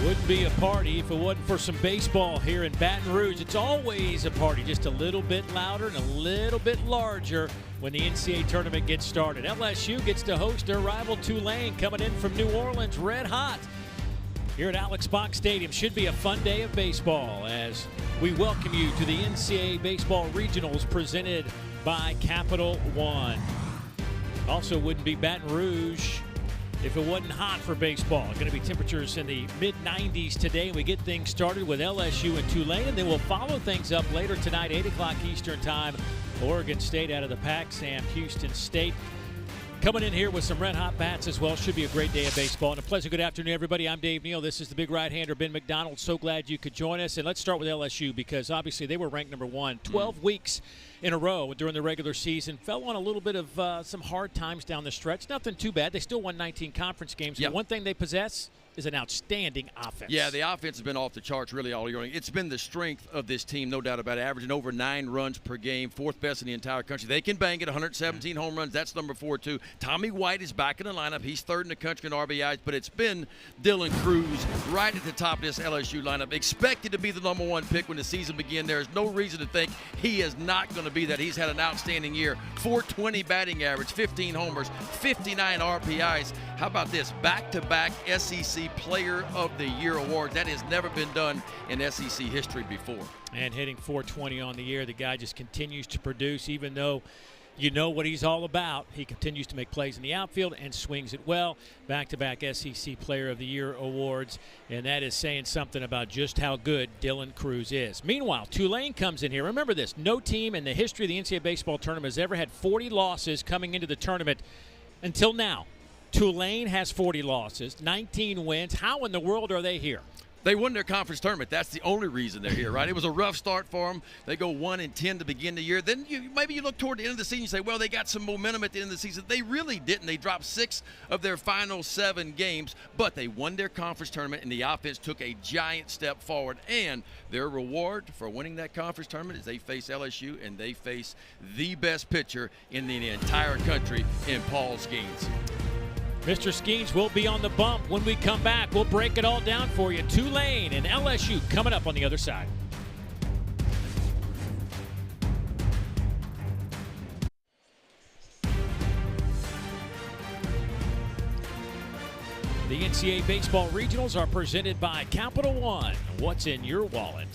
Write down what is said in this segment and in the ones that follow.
Wouldn't be a party if it wasn't for some baseball here in Baton Rouge. It's always a party, just a little bit louder and a little bit larger when the NCAA tournament gets started. LSU gets to host their rival Tulane, coming in from New Orleans red hot here at Alex Box Stadium. Should be a fun day of baseball as we welcome you to the NCAA Baseball Regionals presented by Capital One. Also wouldn't be Baton Rouge if it wasn't hot for baseball. Going to be temperatures in the mid-90s today. We get things started with LSU and Tulane, and then we'll follow things up later tonight, 8 o'clock Eastern time. Oregon State out of the Pac, Sam Houston State. Coming in here with some red-hot bats as well. Should be a great day of baseball. And a pleasant good afternoon, everybody. I'm Dave Neal. This is the big right-hander, Ben McDonald. So glad you could join us. And let's start with LSU because obviously they were ranked number one 12 weeks in a row during the regular season. Fell on a little bit of some hard times down the stretch. Nothing too bad. They still won 19 conference games. Yep. But one thing they possess is an outstanding offense. Yeah, the offense has been off the charts really all year. It's been the strength of this team, no doubt about it, averaging over 9 runs per game, fourth best in the entire country. They can bang it, 117 home runs. That's number 4, too. Tommy White is back in the lineup. He's third in the country in RBIs, but it's been Dylan Cruz right at the top of this LSU lineup. Expected to be the number 1 pick when the season began. There's no reason to think he is not going to be that. He's had an outstanding year. 420 batting average, 15 homers, 59 RBIs. How about this? Back-to-back SEC Player of the Year awards. That has never been done in SEC history before. And hitting 420 on the year, the guy just continues to produce, even though you know what he's all about. He continues to make plays in the outfield and swings it well. Back-to-back SEC Player of the Year awards, and that is saying something about just how good Dylan Cruz is. Meanwhile, Tulane comes in here. Remember this, no team in the history of the NCAA baseball tournament has ever had 40 losses coming into the tournament until now. Tulane has 40 losses, 19 wins. How in the world are they here? They won their conference tournament. That's the only reason they're here, right? It was a rough start for them. They go 1-10 to begin the year. Then maybe you look toward the end of the season and say, well, they got some momentum at the end of the season. They really didn't. They dropped 6 of their final 7 games, but they won their conference tournament, and the offense took a giant step forward. And their reward for winning that conference tournament is they face LSU, and they face the best pitcher in the entire country in Paul Skenes. Mr. Skenes will be on the bump when we come back. We'll break it all down for you. Tulane and LSU coming up on the other side. The NCAA Baseball Regionals are presented by Capital One. What's in your wallet?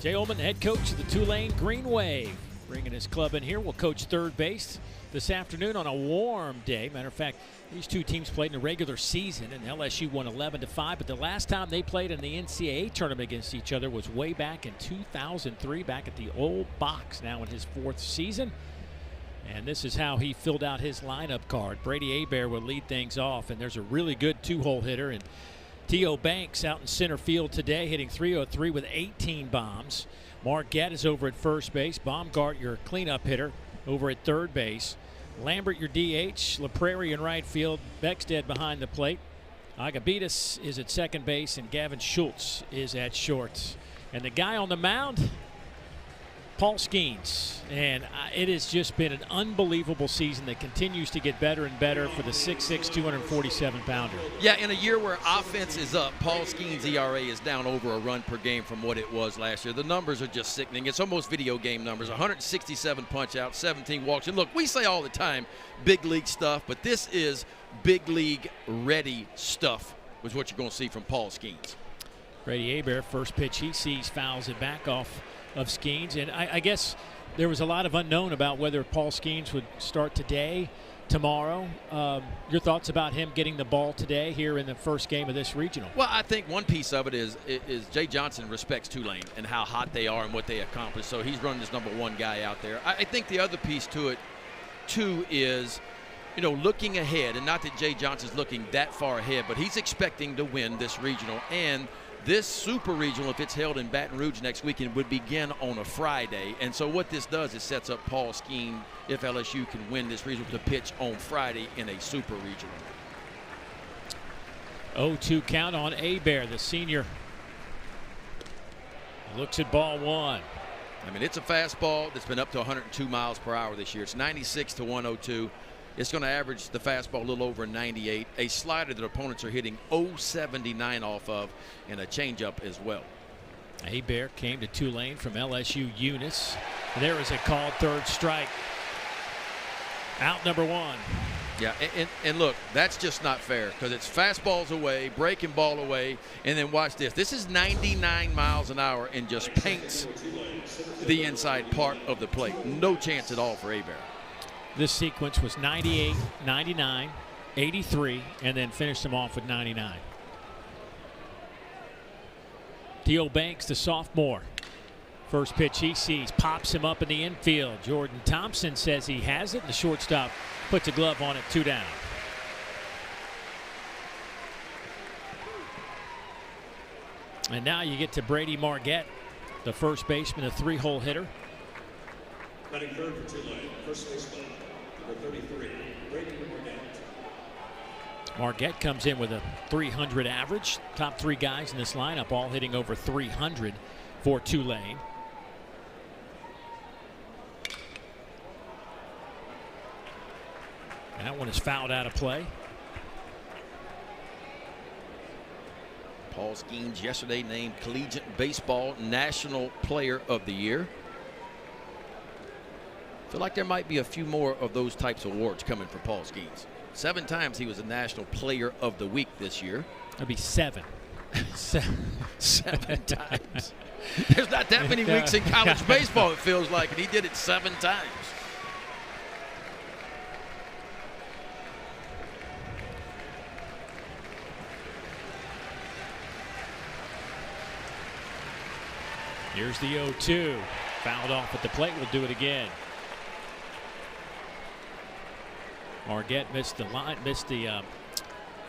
Jay Ullman, head coach of the Tulane Green Wave, bringing his club in here. Will coach third base this afternoon on a warm day. Matter of fact, these two teams played in the regular season, and LSU won 11-5. But the last time they played in the NCAA tournament against each other was way back in 2003, back at the old box, now in his 4th season. And this is how he filled out his lineup card. Brady Hebert will lead things off, and there's a really good 2-hole hitter. And T.O. Banks out in center field today, hitting .303 with 18 bombs. Marquette is over at first base. Baumgart, your cleanup hitter, over at third base. Lambert, your DH. LaPrairie in right field. Beckstead behind the plate. Agabitas is at second base, and Gavin Schultz is at short. And the guy on the mound, Paul Skenes. And it has just been an unbelievable season that continues to get better and better for the 6'6", 247-pounder. Yeah, in a year where offense is up, Paul Skenes' ERA is down over a run per game from what it was last year. The numbers are just sickening. It's almost video game numbers. 167 punch-outs, 17 walks. And look, we say all the time big league stuff, but this is big league ready stuff was what you're going to see from Paul Skenes. Brady Hebert, first pitch he sees, fouls it back off of Skenes. And I guess there was a lot of unknown about whether Paul Skenes would start today, tomorrow. Your thoughts about him getting the ball today here in the first game of this regional? Well, I think one piece of it is Jay Johnson respects Tulane and how hot they are and what they accomplish. So he's running this number 1 guy out there. I think the other piece to it, too, is looking ahead, and not that Jay Johnson's looking that far ahead, but he's expecting to win this regional. And this super regional, if it's held in Baton Rouge next weekend, would begin on a Friday. And so what this does is sets up Paul Skenes, if LSU can win this regional, to pitch on Friday in a super regional. 0-2 count on Hebert, the senior. Looks at ball 1. I mean, it's a fastball that's been up to 102 miles per hour this year. It's 96 to 102. It's going to average the fastball a little over 98, a slider that opponents are hitting 0.79 off of, and a changeup as well. Hebert came to Tulane from LSU Eunice. There is a called third strike. Out number one. Yeah, and look, that's just not fair because it's fastballs away, breaking ball away, and then watch this. This is 99 miles an hour and just paints the inside part of the plate. No chance at all for Hebert. This sequence was 98, 99, 83, and then finished him off with 99. Theo Banks, the sophomore. First pitch he sees, pops him up in the infield. Jordan Thompson says he has it, and the shortstop puts a glove on it, 2 down. And now you get to Brady Marquette, the first baseman, a 3-hole hitter. Batting third for Tulane, first baseman, number 33, Brady Marquette. Marquette comes in with a 300 average. Top 3 guys in this lineup all hitting over 300 for Tulane. That one is fouled out of play. Paul Skenes yesterday named Collegiate Baseball National Player of the Year. Feel like there might be a few more of those types of awards coming for Paul Skenes. 7 times he was a National Player of the Week this year. That'd be 7. 7 times. There's not that many weeks in college baseball, it feels like, and he did it 7 times. Here's the 0-2. Fouled off at the plate. We'll do it again. Marquette missed the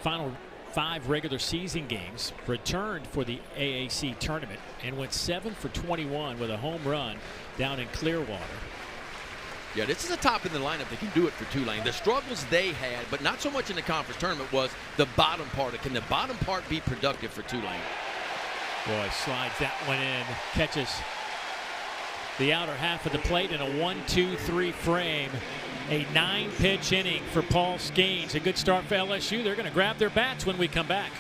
final 5 regular season games, returned for the AAC tournament, and went 7 for 21 with a home run down in Clearwater. Yeah, this is a top in the lineup that can do it for Tulane. The struggles they had, but not so much in the conference tournament, was the bottom part. Can the bottom part be productive for Tulane? Boy, slides that one in, catches the outer half of the plate in a 1-2-3 frame. A 9-pitch inning for Paul Skenes. A good start for LSU. They're going to grab their bats when we come back.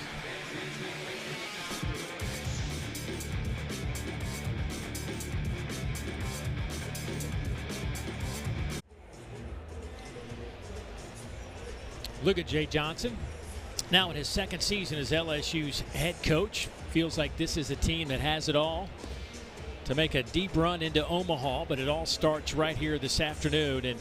Look at Jay Johnson. Now in his 2nd season as LSU's head coach. Feels like this is a team that has it all to make a deep run into Omaha, but it all starts right here this afternoon. And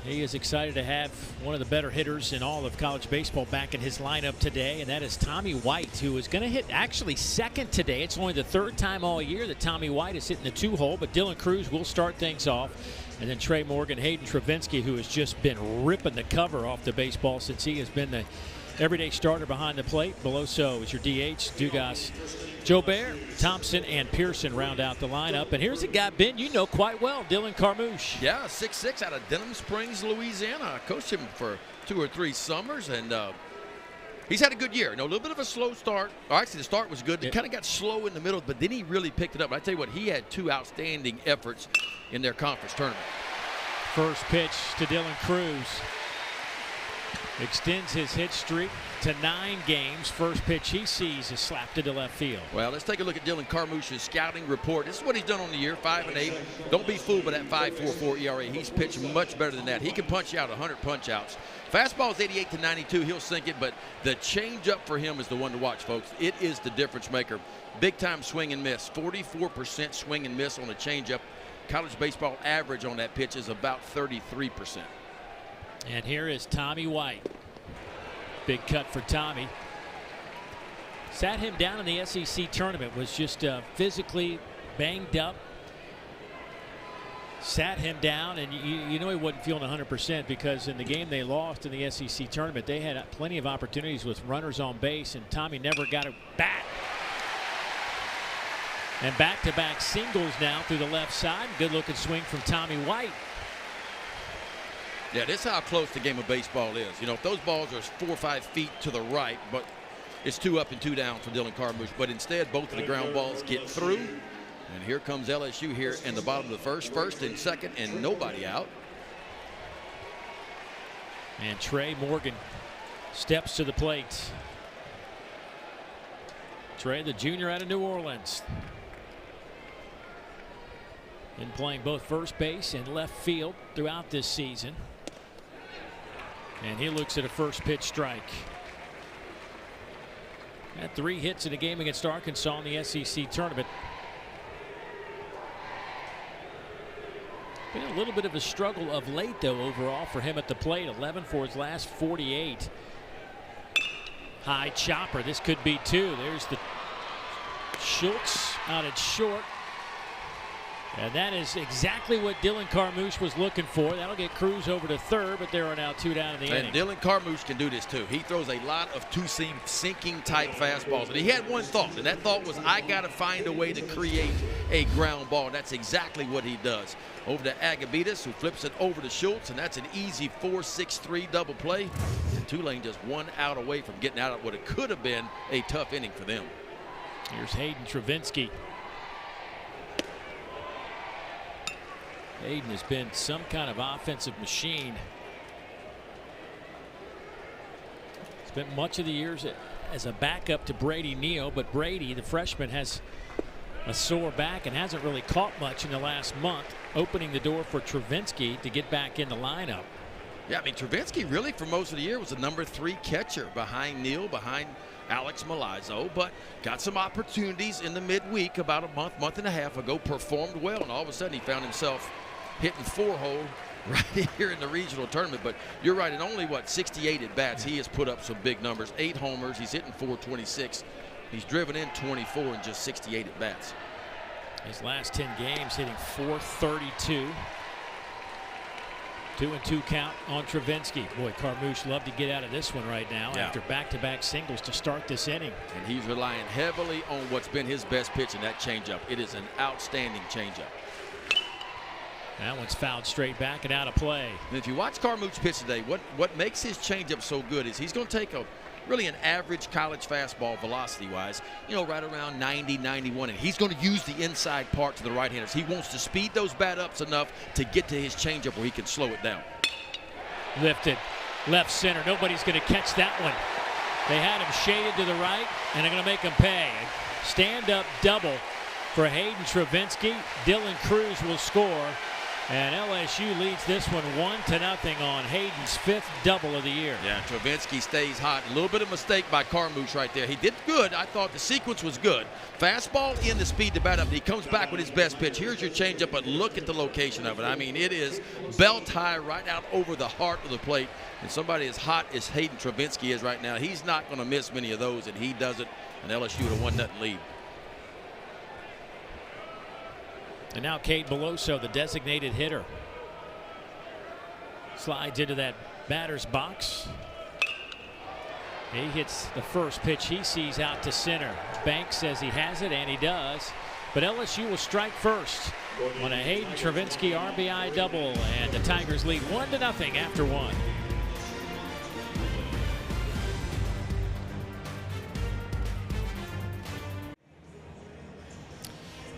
he is excited to have one of the better hitters in all of college baseball back in his lineup today, and that is Tommy White, who is going to hit actually 2nd today. It's only the 3rd time all year that Tommy White is hitting the 2-hole, but Dylan Cruz will start things off. And then Trey Morgan, Hayden Travinsky, who has just been ripping the cover off the baseball since he has been the everyday starter behind the plate. Beloso is your DH. Dugas, Jobert, Thompson, and Pearson round out the lineup. And here's a guy, Ben, you know quite well, Dylan Carmouche. Yeah, 6'6" out of Denham Springs, Louisiana. I coached him for 2 or 3 summers, and he's had a good year. A little bit of a slow start. Actually, the start was good. It kind of got slow in the middle, but then he really picked it up. I tell you what, he had 2 outstanding efforts in their conference tournament. First pitch to Dylan Cruz. Extends his hit streak to 9 games. First pitch he sees is slapped into left field. Well, let's take a look at Dylan Carmouche's scouting report. This is what he's done on the year, 5-8. Don't be fooled by that 5.44 ERA. He's pitched much better than that. He can punch out 100 punch outs. Fastball is 88 to 92. He'll sink it, but the changeup for him is the one to watch, folks. It is the difference maker. Big time swing and miss. 44% swing and miss on a changeup. College baseball average on that pitch is about 33%. And here is Tommy White. Big cut for Tommy. Sat him down in the SEC tournament. Was just physically banged up. Sat him down, and you know he wasn't feeling 100% because in the game they lost in the SEC tournament, they had plenty of opportunities with runners on base, and Tommy never got a bat. And back-to-back singles now through the left side. Good-looking swing from Tommy White. Yeah, this is how close the game of baseball is. You know, if those balls are 4 or 5 feet to the right, but it's 2 up and 2 down for Dylan Carmouche. But instead, both of the ground balls get through. And here comes LSU here in the bottom of the first and second, and nobody out. And Trey Morgan steps to the plate. Trey, the junior out of New Orleans. Been playing both first base and left field throughout this season. And he looks at a first pitch strike. Had 3 hits in a game against Arkansas in the SEC tournament. Been a little bit of a struggle of late, though, overall for him at the plate. 11 for his last 48. High chopper. This could be 2. There's the Schultz out at short. And that is exactly what Dylan Carmouche was looking for. That'll get Cruz over to third, but there are now 2 down in the inning. And Dylan Carmouche can do this too. He throws a lot of two-seam sinking type fastballs. And he had one thought, and that thought was, I got to find a way to create a ground ball. That's exactly what he does. Over to Agabitas, who flips it over to Schultz, and that's an easy 4-6-3 double play. And Tulane just 1 out away from getting out of what it could have been a tough inning for them. Here's Hayden Travinski. Hayden has been some kind of offensive machine. Spent much of the years as a backup to Brady Neal, but Brady, the freshman, has a sore back and hasn't really caught much in the last month, opening the door for Travinski to get back in the lineup. Yeah, I mean, Travinski really for most of the year was a number 3 catcher behind Neal, behind Alex Milizzo, but got some opportunities in the midweek about a month and a half ago, performed well, and all of a sudden he found himself hitting 4-hole right here in the regional tournament. But you're right, in only, 68 at-bats, he has put up some big numbers. 8 homers, he's hitting 426. He's driven in 24 in just 68 at-bats. His last 10 games hitting 432. 2-2 count on Travinski. Boy, Carmouche loved to get out of this one right now after back-to-back singles to start this inning. And he's relying heavily on what's been his best pitch, and that changeup. It is an outstanding changeup. That one's fouled straight back and out of play. And if you watch Carmouche pitch today, what makes his changeup so good is he's going to take really an average college fastball velocity-wise, right around 90, 91, and he's going to use the inside part to the right-handers. He wants to speed those bat-ups enough to get to his changeup where he can slow it down. Lifted, left center. Nobody's going to catch that one. They had him shaded to the right, and they're going to make him pay. Stand-up double for Hayden Travinski. Dylan Cruz will score, and LSU leads this one 1-0 on Hayden's 5th double of the year. Yeah, Travinski stays hot. A little bit of mistake by Carmouche right there. He did good. I thought the sequence was good. Fastball in the speed to bat up. He comes back with his best pitch. Here's your changeup, but look at the location of it. I mean, it is belt high right out over the heart of the plate. And somebody as hot as Hayden Travinski is right now, he's not going to miss many of those, and he does it. And LSU with a 1-0 lead. And now Cade Beloso, the designated hitter, slides into that batter's box. He hits the first pitch he sees out to center. Banks says he has it, and he does. But LSU will strike first on a Hayden Travinski RBI double, and the Tigers lead 1-0 after 1.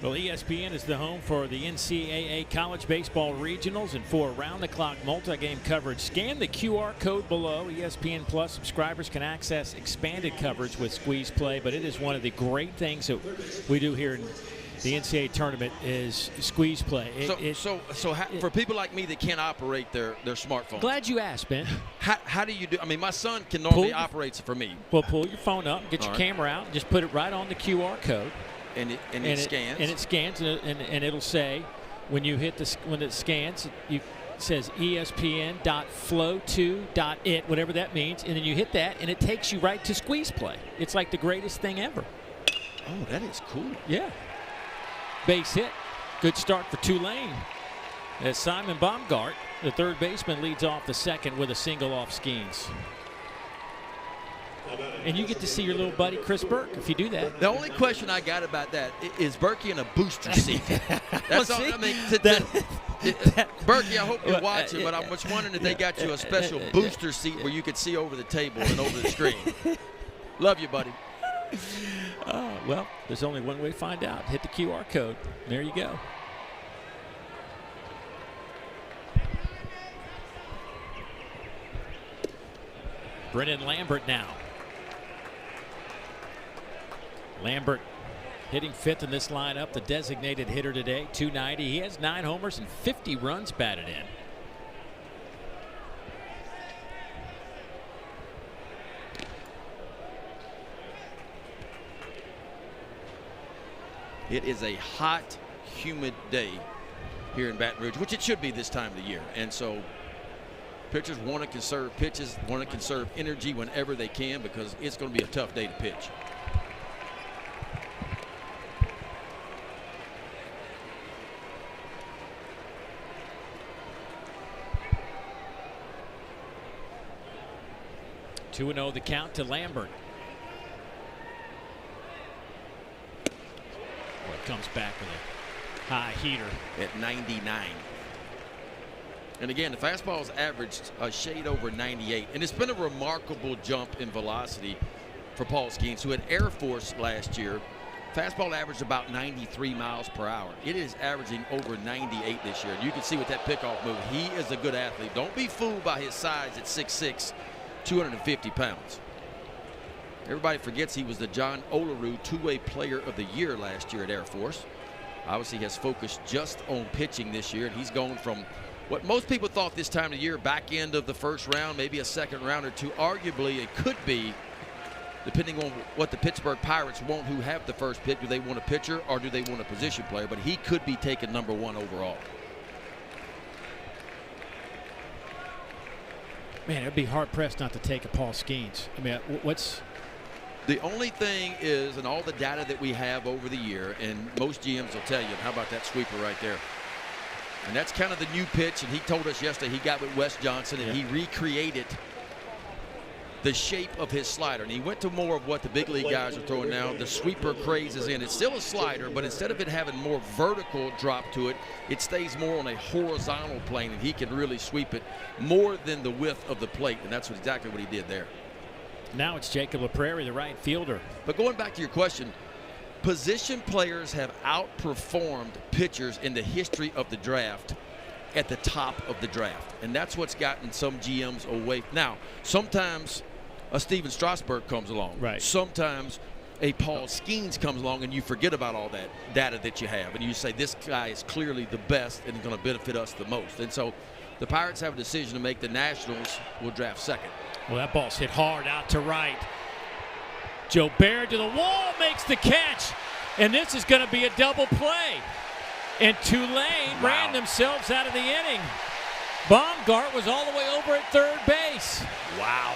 Well, ESPN is the home for the NCAA College Baseball Regionals and for around-the-clock multi-game coverage. Scan the QR code below. ESPN Plus subscribers can access expanded coverage with Squeeze Play, but it is one of the great things that we do here in the NCAA tournament is Squeeze Play. For people like me that can't operate their smartphone. Glad you asked, Ben. How do you do? I mean, my son can normally operate it for me. Well, pull your phone up, get your camera out, and just put it right on the QR code. And it scans. And it scans, and it'll say when you hit when it scans, it says ESPN.flow2.it, whatever that means, and then you hit that, and it takes you right to Squeeze Play. It's like the greatest thing ever. Oh, that is cool. Yeah. Base hit. Good start for Tulane. As Simon Baumgart, the third baseman, leads off the second with a single off Skenes. And you get to see your little buddy Chris Burke if you do that. The only question I got about that is Berkey in a booster seat. That's all. I mean, Berkey, I hope you're watching, but I'm just wondering if they got you a special booster seat where you could see over the table and over the screen. Love you, buddy. Well, there's only one way to find out. Hit the QR code. There you go. Brennan Lambert now. Lambert hitting 5th in this lineup, the designated hitter today, .290. He has 9 homers and 50 runs batted in. It is a hot, humid day here in Baton Rouge, which it should be this time of the year. And so pitchers want to conserve pitches, want to conserve energy whenever they can, because it's going to be a tough day to pitch. Two 2-0 the count to Lambert. Comes back with a high heater at 99. And again, the fastball's averaged a shade over 98, and it's been a remarkable jump in velocity for Paul Skenes, who had Air Force last year. Fastball averaged about 93 miles per hour. It is averaging over 98 this year. And you can see with that pickoff move, he is a good athlete. Don't be fooled by his size at 6'6", 250 pounds. Everybody forgets he was the John Olerud two-way player of the year last year at Air Force. Obviously has focused just on pitching this year, and he's gone from what most people thought this time of year, back end of the first round, maybe a second rounder, to arguably it could be, depending on what the Pittsburgh Pirates want, who have the first pick. Do they want a pitcher or do they want a position player? But he could be taken #1 overall. Man, it'd be hard-pressed not to take a Paul Skenes. I mean, what's... The only thing is, and all the data that we have over the year, and most GMs will tell you, how about that sweeper right there? And that's kind of the new pitch, and he told us yesterday he got with Wes Johnson, and he recreated the shape of his slider. And he went to more of what the big league guys are throwing now. The sweeper craze is in. It's still a slider, but instead of it having more vertical drop to it, it stays more on a horizontal plane, and he can really sweep it more than the width of the plate, and that's exactly what he did there. Now it's Jacob LaPrairie, the right fielder. But going back to your question, position players have outperformed pitchers in the history of the draft at the top of the draft. And that's what's gotten some GMs away. Now, sometimes a Steven Strasburg comes along. Right. Sometimes a Paul Skenes comes along and you forget about all that data that you have. And you say, this guy is clearly the best and going to benefit us the most. And so the Pirates have a decision to make. The Nationals will draft second. Well, that ball's hit hard out to right. Joe Baird to the wall, makes the catch. And this is going to be a double play. And Tulane ran themselves out of the inning. Baumgart was all the way over at third base. Wow.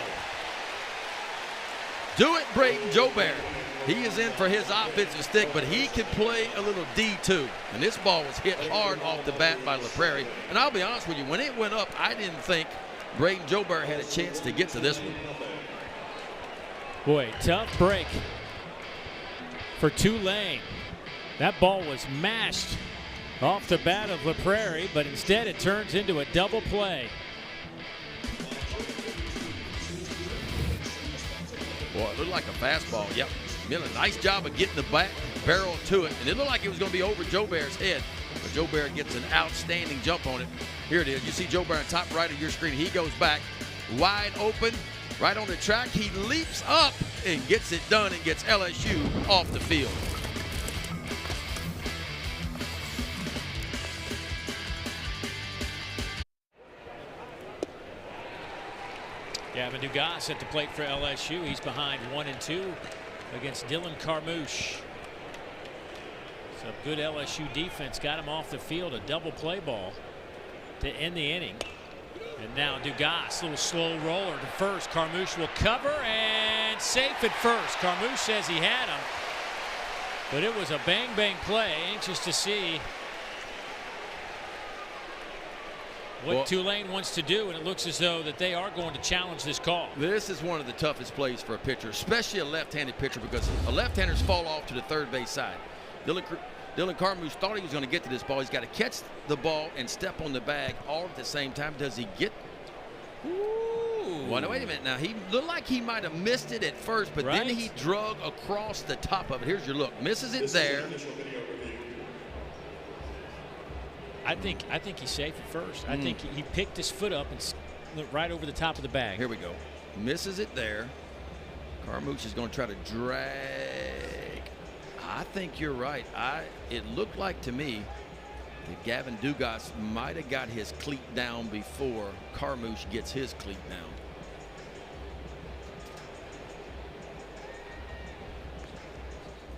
Do it, Braden. Joe Baird. He is in for his offensive stick, but he can play a little D2. And this ball was hit hard off the bat by LaPrairie. And I'll be honest with you, when it went up, I didn't think Braden Joubert had a chance to get to this one. Boy, tough break for Tulane. That ball was mashed off the bat of LaPrairie, but instead it turns into a double play. Boy, it looked like a fastball. Yep. Miller, nice job of getting the back barrel to it. And it looked like it was going to be over Joubert's head. But Joubert gets an outstanding jump on it. Here it is. You see Joubert on top right of your screen. He goes back wide open, right on the track. He leaps up and gets it done and gets LSU off the field. Gavin Dugas at the plate for LSU. He's behind 1-2 against Dylan Carmouche. So good LSU defense got him off the field. A double play ball to end the inning. And now Dugas, little slow roller to first. Carmouche will cover and safe at first. Carmouche says he had him, but it was a bang play. Anxious to see what Tulane wants to do, and it looks as though that they are going to challenge this call. This is one of the toughest plays for a pitcher, especially a left-handed pitcher, because left-handers fall off to the third base side. Dylan Carmouche thought he was going to get to this ball. He's got to catch the ball and step on the bag all at the same time. Does he get? Ooh. Well, wait a minute. Now, he looked like he might have missed it at first, but then he drug across the top of it. Here's your look. Misses it there. I think he's safe at first. I think he picked his foot up and went right over the top of the bag. Here we go. Misses it there. Carmouche is going to try to drag. I think you're right. It looked like to me that Gavin Dugas might have got his cleat down before Carmouche gets his cleat down.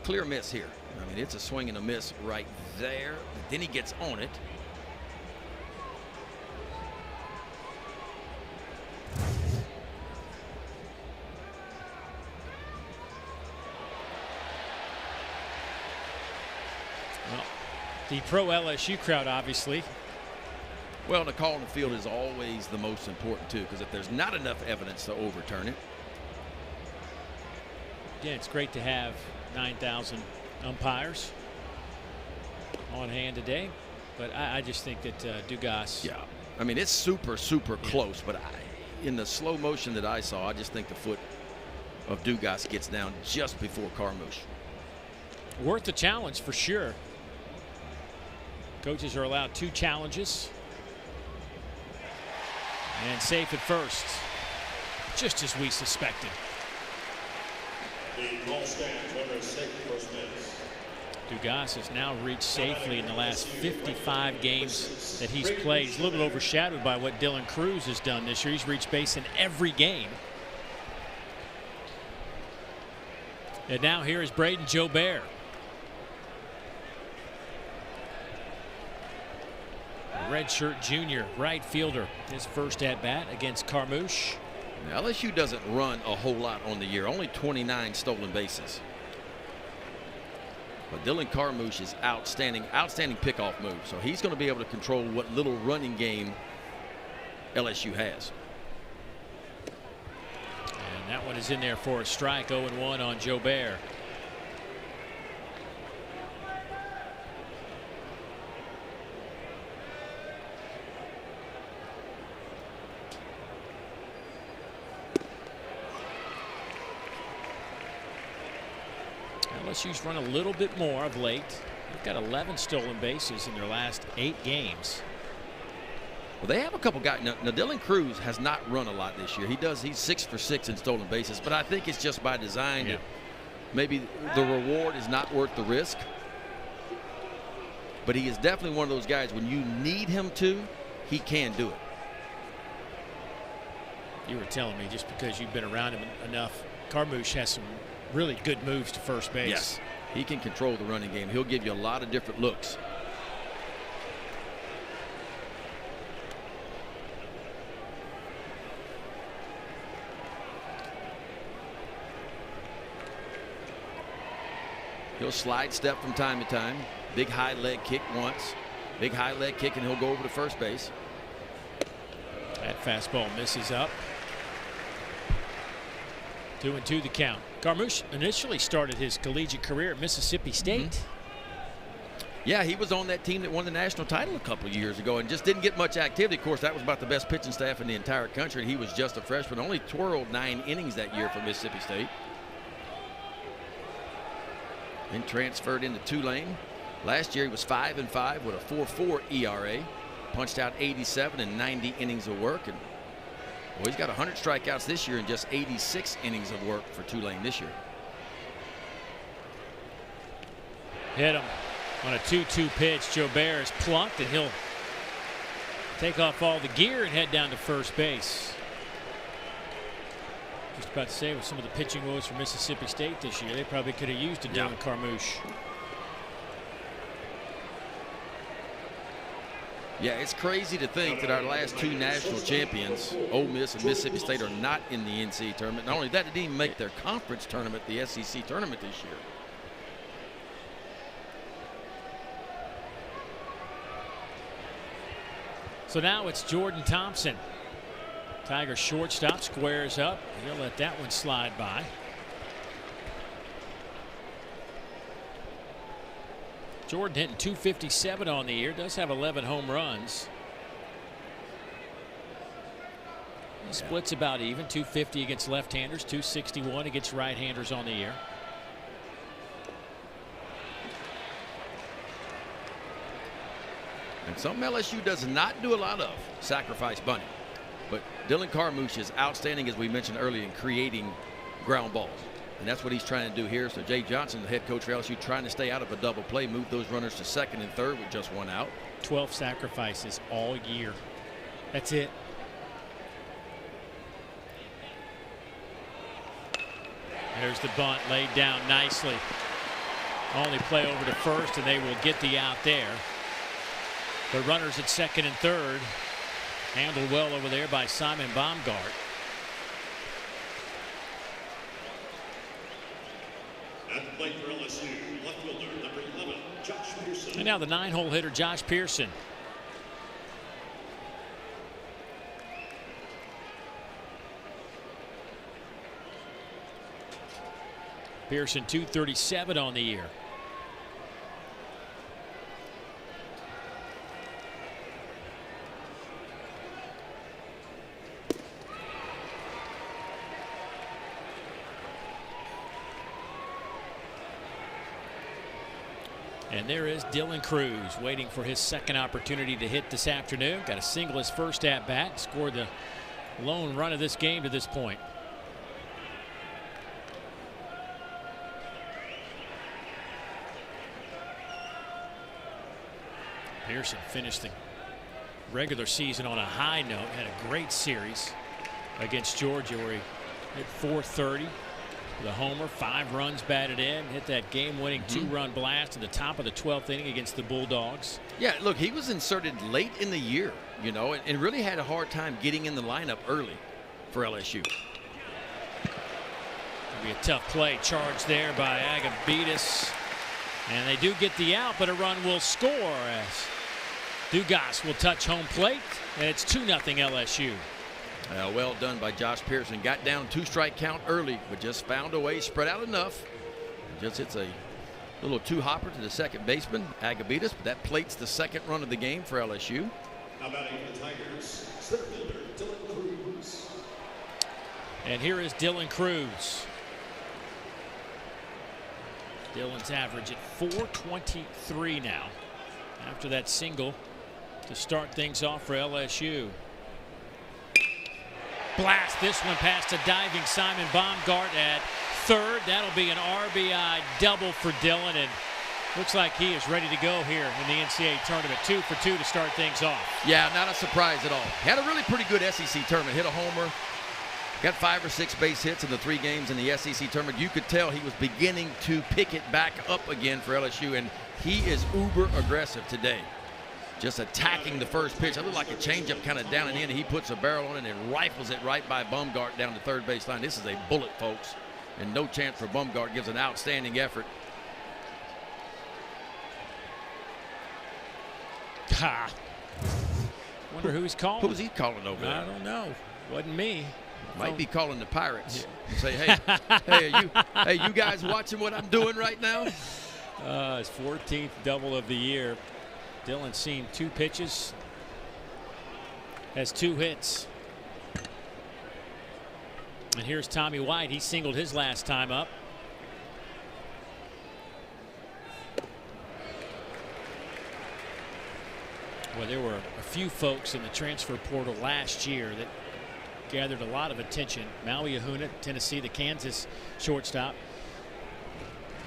Clear miss here. I mean, it's a swing and a miss right there. Then he gets on it. Well, the pro LSU crowd, obviously. Well, the call in the field is always the most important, too, because if there's not enough evidence to overturn it. Yeah, it's great to have 9,000 umpires on hand today, but I just think that Dugas. Yeah, I mean, it's super close, but in the slow motion that I saw, I just think the foot of Dugas gets down just before Carmouche. Worth the challenge for sure. Coaches are allowed 2 challenges. And safe at first, just as we suspected. The call stands under safe first base. Dugas has now reached safely in the last 55 games that he's played. He's a little bit overshadowed by what Dylan Cruz has done this year. He's reached base in every game. And now here is Braden Jobert. Redshirt junior right fielder. His first at bat against Carmouche. Now, LSU doesn't run a whole lot on the year, only 29 stolen bases. But Dylan Carmouche is outstanding pickoff move. So he's going to be able to control what little running game LSU has. And that one is in there for a strike. 0-1 on Jobert. LSU's run a little bit more of late. They've got 11 stolen bases in their last 8 games. Well, they have a couple guys. Now, Dylan Cruz has not run a lot this year. He's 6 for 6 in stolen bases, but I think it's just by design. Yeah. Maybe the reward is not worth the risk. But he is definitely one of those guys, when you need him to, he can do it. You were telling me, just because you've been around him enough, Carmouche has some really good moves to first base. Yes, he can control the running game. He'll give you a lot of different looks. He'll slide step from time to time. Big high leg kick once. Big high leg kick, and he'll go over to first base. That fastball misses up. 2-2 the count. Carmouche initially started his collegiate career at Mississippi State. Yeah, he was on that team that won the national title a couple of years ago and just didn't get much activity. Of course, that was about the best pitching staff in the entire country. He was just a freshman, only twirled 9 innings that year for Mississippi State. Then transferred into Tulane. Last year he was 5-5 with a 4.4 ERA. Punched out 87 in 90 innings of work. And well, he's got 100 strikeouts this year and just 86 innings of work for Tulane this year. Hit him on a 2-2 pitch. Jobert is plucked, and he'll take off all the gear and head down to first base. Just about to say, with some of the pitching woes for Mississippi State this year, they probably could have used a Dylan Carmouche. Yeah, it's crazy to think that our last 2 national champions, Ole Miss and Mississippi State, are not in the NCAA tournament. Not only that, they didn't even make their conference tournament, the SEC tournament this year. So now it's Jordan Thompson. Tiger shortstop squares up. He'll let that one slide by. Jordan hitting .257 on the year. Does have 11 home runs. He splits about even. .250 against left-handers. .261 against right-handers on the year. And something LSU does not do a lot of, sacrifice bunting. But Dylan Carmouche is outstanding, as we mentioned earlier, in creating ground balls. And that's what he's trying to do here. So Jay Johnson, the head coach for LSU, trying to stay out of a double play, move those runners to second and third with just one out. 12 sacrifices all year. That's it. There's the bunt laid down nicely. Only play over to first, and they will get the out there. The runners at second and third. Handled well over there by Simon Baumgart. At the plate for LSU, left fielder number 11, Josh Pearson. And now the 9-hole hitter, Josh Pearson. Pearson 237 on the year. And there is Dylan Cruz waiting for his second opportunity to hit this afternoon. Got a single his first at bat, scored the lone run of this game to this point. Pearson finished the regular season on a high note, had a great series against Georgia where he hit .430. The homer, 5 runs batted in, hit that game-winning 2-run blast in the top of the 12th inning against the Bulldogs. Yeah, look, he was inserted late in the year, you know, and really had a hard time getting in the lineup early for LSU. It'll be a tough play, charged there by Agabidas, and they do get the out, but a run will score as Dugas will touch home plate, and it's 2-0 LSU. Well done by Josh Pearson. Got down 2-strike count early, but just found a way, spread out enough. Just hits a little 2-hopper to the second baseman, Agabidas, but that plates the second run of the game for LSU. How about the Tigers? Center fielder Dylan Cruz. And here is Dylan Cruz. Dylan's average at .423 now after that single to start things off for LSU. Blast this one past a diving Simon Baumgart at third. That'll be an RBI double for Dylan, and looks like he is ready to go here in the NCAA tournament. 2 for 2 to start things off. Yeah, not a surprise at all. Had a really pretty good SEC tournament. Hit a homer. Got 5 or 6 base hits in the 3 games in the SEC tournament. You could tell he was beginning to pick it back up again for LSU, and he is uber aggressive today. Just attacking the first pitch. It looked like a changeup kind of down and in. He puts a barrel on it and rifles it right by Baumgart down the third base line. This is a bullet, folks, and no chance for Baumgart. Gives an outstanding effort. Ha! Wonder who he's calling. Who's he calling over there? I don't know. Wasn't me. Might be calling the Pirates. Yeah. Say, hey, you guys watching what I'm doing right now? His 14th double of the year. Dylan's seen 2 pitches, has 2 hits. And here's Tommy White. He singled his last time up. Well, there were a few folks in the transfer portal last year that gathered a lot of attention. Maui Ahuna, Tennessee, the Kansas shortstop,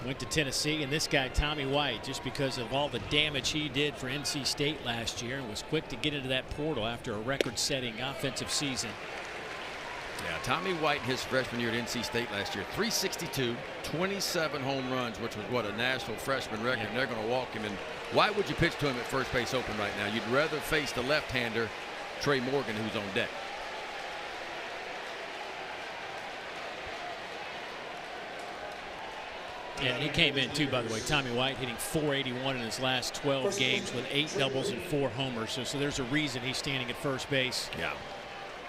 went to Tennessee, and this guy Tommy White, just because of all the damage he did for NC State last year, and was quick to get into that portal after a record-setting offensive season. Yeah, Tommy White, his freshman year at NC State last year, 362, 27 home runs, which was what, a national freshman record. Yeah. And they're going to walk him. And why would you pitch to him at first base open right now? You'd rather face the left-hander, Trey Morgan, who's on deck. Yeah, and he came in too, by the way. Tommy White hitting .481 in his last 12 games with 8 doubles and 4 homers. So there's a reason he's standing at first base. Yeah.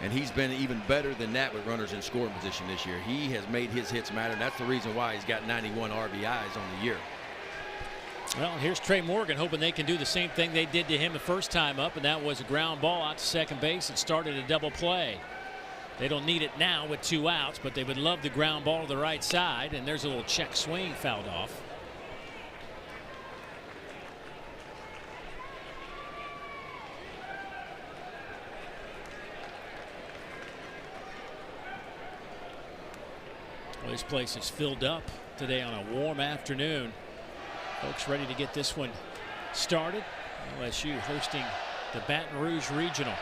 And he's been even better than that with runners in scoring position this year. He has made his hits matter, and that's the reason why he's got 91 RBIs on the year. Well, here's Trey Morgan hoping they can do the same thing they did to him the first time up, and that was a ground ball out to second base. It started a double play. They don't need it now with 2 outs, but they would love the ground ball to the right side, and there's a little check swing fouled off. Well, this place is filled up today on a warm afternoon. Folks ready to get this one started. LSU hosting the Baton Rouge Regional.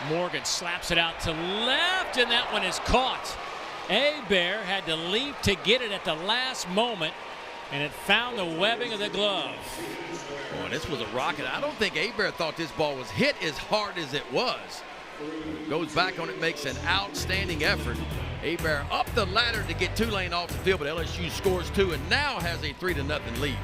Morgan slaps it out to left, and that one is caught. Bear had to leap to get it at the last moment, and it found the webbing of the glove. Boy, this was a rocket. I don't think Bear thought this ball was hit as hard as it was. Goes back on it, makes an outstanding effort. Bear up the ladder to get Tulane off the field, but LSU scores 2 and now has a 3-0 lead.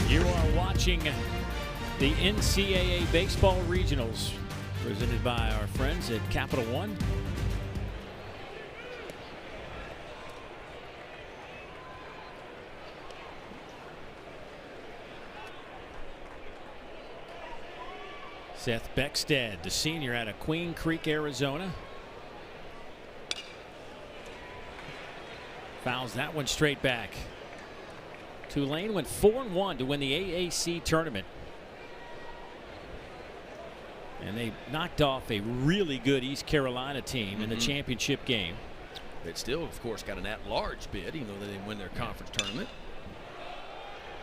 You are watching the NCAA Baseball Regionals, presented by our friends at Capital One. Seth Beckstead, the senior out of Queen Creek, Arizona. Fouls that one straight back. Tulane went 4-1 to win the AAC tournament. And they knocked off a really good East Carolina team in the championship game. It still, of course, got an at-large bid, even though they didn't win their conference tournament.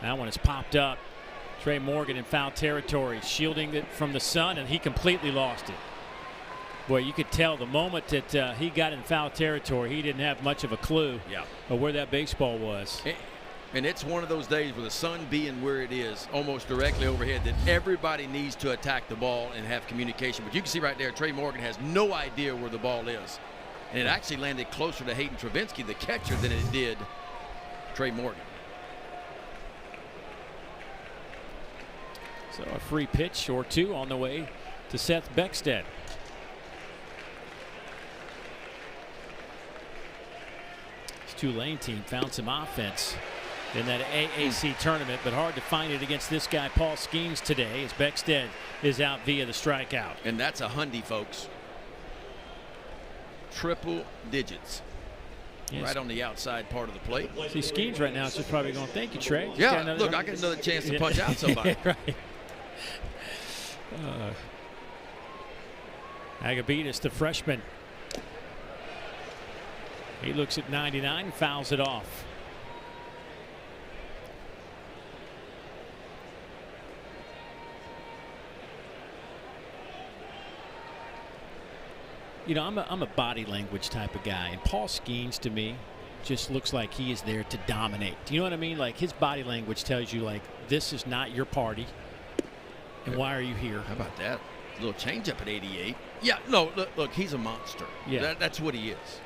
That one is popped up. Trey Morgan in foul territory, shielding it from the sun, and he completely lost it. Boy, you could tell the moment that he got in foul territory, he didn't have much of a clue of where that baseball was. And it's one of those days with the sun being where it is, almost directly overhead, that everybody needs to attack the ball and have communication. But you can see right there, Trey Morgan has no idea where the ball is. And it actually landed closer to Hayden Travinsky, the catcher, than it did Trey Morgan. So a free pitch or two on the way to Seth Beckstead. This Tulane team found some offense in that AAC tournament, but hard to find it against this guy, Paul Skenes, today, as Beckstead is out via the strikeout. And that's a hundy, folks. Triple digits. Yes. Right on the outside part of the plate. See, Skenes right now is just probably going, thank you, Trey. Yeah, look, I got another chance to punch out somebody. Right. Agabetis, the freshman. He looks at 99, fouls it off. You know, I'm a body language type of guy, and Paul Skenes to me just looks like he is there to dominate. Do you know what I mean? Like, his body language tells you, like, this is not your party, and why are you here? How about that? A little changeup at 88. Yeah, no, look, he's a monster. Yeah, that's what he is.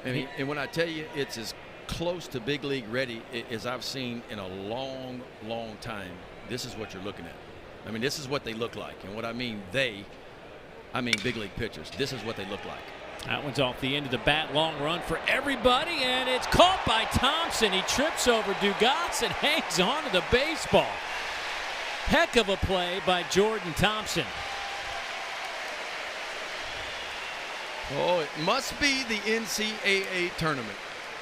I mean, and when I tell you it's as close to big league ready as I've seen in a long, long time, this is what you're looking at. I mean, this is what they look like. And what I mean I mean big league pitchers. This is what they look like. That one's off the end of the bat. Long run for everybody, and it's caught by Thompson. He trips over Dugas and hangs on to the baseball. Heck of a play by Jordan Thompson. Oh, it must be the NCAA tournament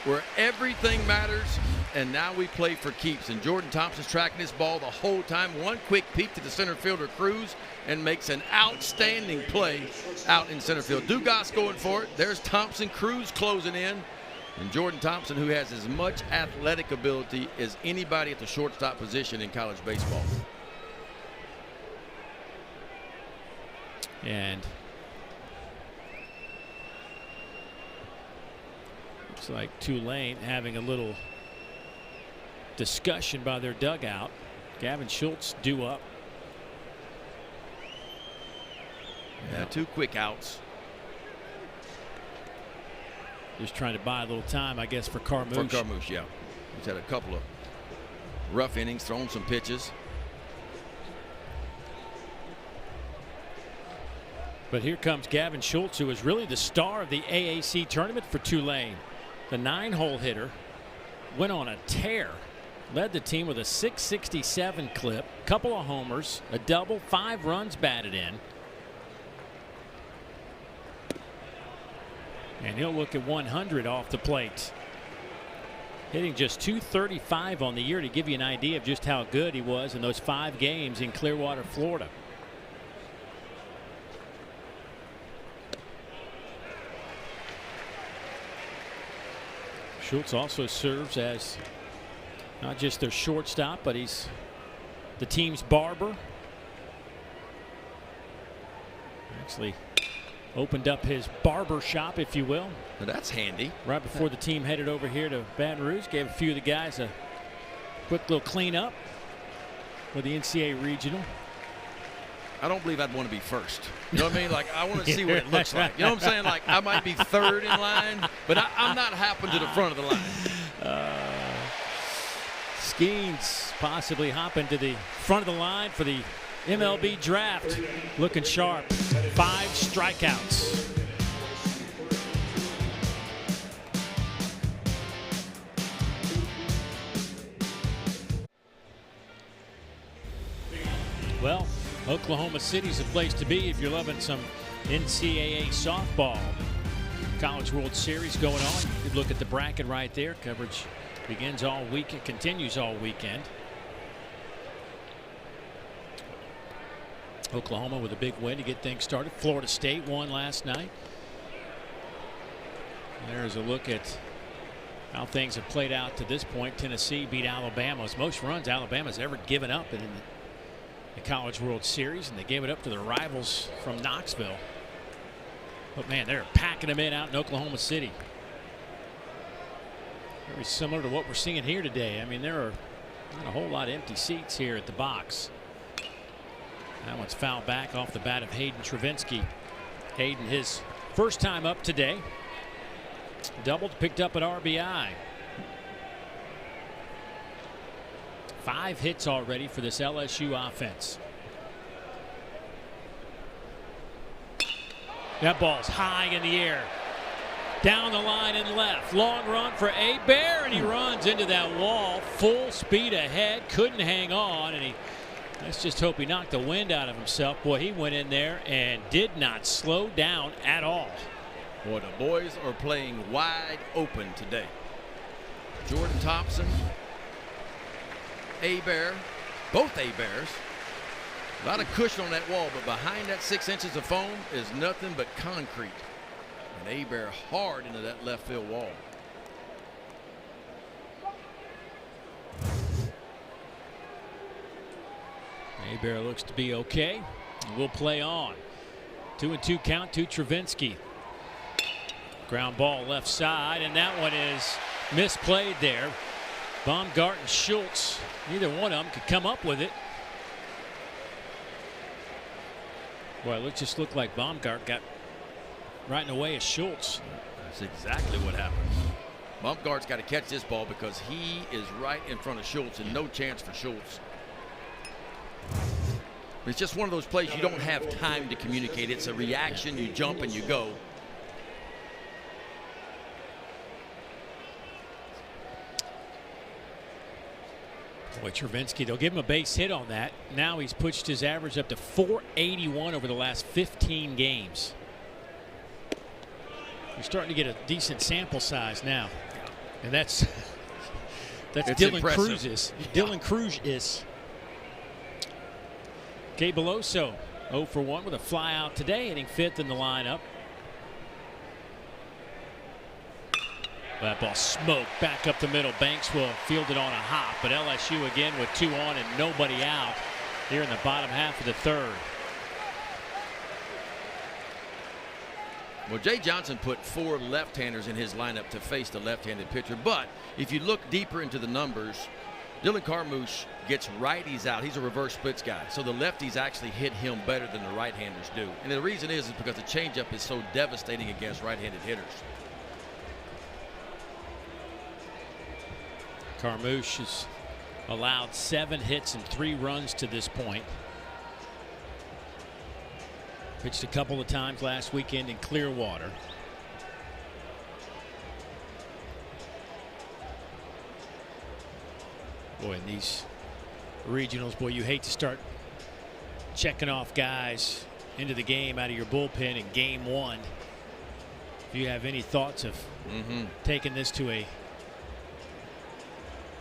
where everything matters, and now we play for keeps. And Jordan Thompson's tracking this ball the whole time. One quick peek to the center fielder, Cruz, and makes an outstanding play out in center field. Dugas going for it. There's Thompson. Cruz closing in. And Jordan Thompson, who has as much athletic ability as anybody at the shortstop position in college baseball. And looks like Tulane having a little discussion by their dugout. Gavin Schultz due up. Yeah, 2 quick outs. Just trying to buy a little time, I guess, for Carmouche. For Carmouche, yeah. He's had a couple of rough innings, thrown some pitches. But here comes Gavin Schultz, who is really the star of the AAC tournament for Tulane. The 9-hole hitter went on a tear. Led the team with a .667 clip, couple of homers, a double, 5 runs batted in. And he'll look at 100 off the plate. hitting just .235 on the year, to give you an idea of just how good he was in those 5 games in Clearwater, Florida. Schultz also serves as not just their shortstop, but he's the team's barber. Actually opened up his barber shop, if you will. Well, that's handy. Right before the team headed over here to Baton Rouge, gave a few of the guys a quick little cleanup for the NCAA regional. I don't believe I'd want to be first. You know what I mean? Like, I want to see what it looks like. You know what I'm saying? Like, I might be third in line, but I'm not hopping to the front of the line. Skenes possibly hopping to the front of the line for the MLB draft. Looking sharp. 5 strikeouts. Well, Oklahoma City's a place to be if you're loving some NCAA softball. College World Series going on. You could look at the bracket right there. Coverage begins all week. It continues all weekend. Oklahoma with a big win to get things started. Florida State won last night. There's a look at how things have played out to this point. Tennessee beat Alabama. It's most runs Alabama's ever given up in the College World Series, and they gave it up to their rivals from Knoxville. But man, they're packing them in out in Oklahoma City. Very similar to what we're seeing here today. I mean, there are not a whole lot of empty seats here at the box. That one's fouled back off the bat of Hayden Travinski. Hayden, his first time up today. Doubled, picked up an RBI. 5 hits already for this LSU offense. That ball's high in the air. Down the line and left. Long run for Hebert, and he runs into that wall. Full speed ahead. Couldn't hang on, and let's just hope he knocked the wind out of himself. Boy, he went in there and did not slow down at all. Boy, the boys are playing wide open today. Jordan Thompson, Hebert, both Heberts. A lot of cushion on that wall, but behind that 6 inches of foam is nothing but concrete. And Hebert hard into that left field wall. Hebert looks to be okay. We'll play on. 2-2 count to Travinski. Ground ball left side, and that one is misplayed there. Baumgart and Schultz, neither one of them could come up with it. Boy, it just looked like Baumgart got right in the way of Schultz. That's exactly what happened. Baumgart's got to catch this ball because he is right in front of Schultz, and no chance for Schultz. It's just one of those plays you don't have time to communicate. It's a reaction. You jump and you go. Boy, Travinski, they'll give him a base hit on that. Now he's pushed his average up to .481 over the last 15 games. You're starting to get a decent sample size now. And that's Dylan Cruz's. Dylan Cruz is. Gabe Beloso 0 for 1 with a fly out today, hitting 5th in the lineup. That ball smoked back up the middle. Banks will field it on a hop, but LSU again with 2 on and nobody out here in the bottom half of the 3rd. Well, Jay Johnson put 4 left-handers in his lineup to face the left-handed pitcher, but if you look deeper into the numbers, Dylan Carmouche gets righties out. He's a reverse splits guy, so the lefties actually hit him better than the right-handers do. And the reason is because the changeup is so devastating against right-handed hitters. Carmouche has allowed 7 hits and 3 runs to this point. Pitched a couple of times last weekend in Clearwater. Boy, in these regionals, boy, you hate to start checking off guys into the game out of your bullpen in game 1. If you have any thoughts of taking this to a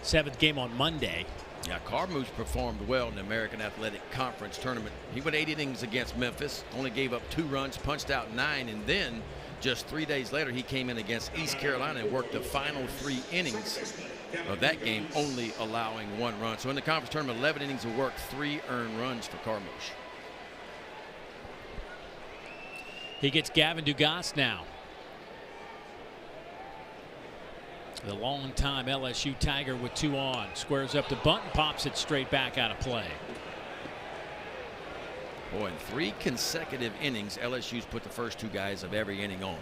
7th game on Monday. Yeah, Carmouche performed well in the American Athletic Conference tournament. He went 8 innings against Memphis, only gave up 2 runs, punched out 9, and then just 3 days later he came in against East Carolina and worked the final 3 innings of that game, only allowing 1 run. So in the conference tournament, 11 innings of work, 3 earned runs for Carmouche. He gets Gavin Dugas now. The long-time LSU Tiger with 2 on. Squares up the bunt and pops it straight back out of play. Boy, in 3 consecutive innings, LSU's put the first 2 guys of every inning on.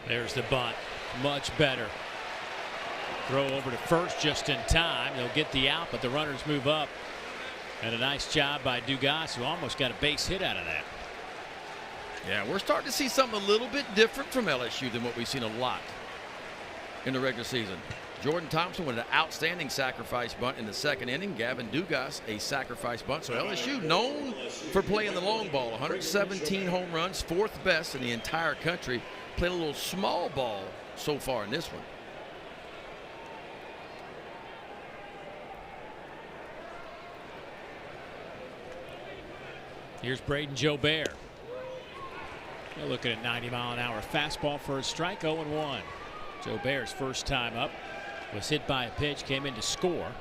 There's the bunt. Much better. Throw over to first just in time. They'll get the out, but the runners move up. And a nice job by Dugas, who almost got a base hit out of that. Yeah, we're starting to see something a little bit different from LSU than what we've seen a lot in the regular season. Jordan Thompson with an outstanding sacrifice bunt in the 2nd inning. Gavin Dugas, a sacrifice bunt. So LSU known for playing the long ball. 117 home runs, 4th best in the entire country. Played a little small ball so far in this one. Here's Braden Jobert. They're looking at 90-mile-an-hour fastball for a strike. 0-1. Jobert's first time up was hit by a pitch, came in to score.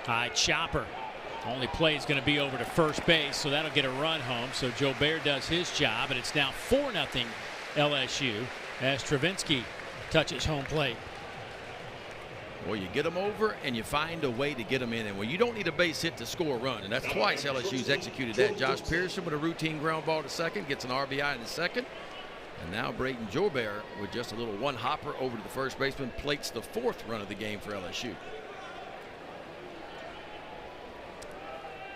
High chopper. Only play is going to be over to first base, so that'll get a run home. So Jobert does his job, and it's now 4-0 LSU as Travinski touches home plate. Well, you get them over and you find a way to get them in. And when you don't need a base hit to score a run, and that's twice LSU's executed that. Josh Pearson with a routine ground ball to second, gets an RBI in the 2nd. And now Braden Jobert with just a little one hopper over to the first baseman, plates the 4th run of the game for LSU.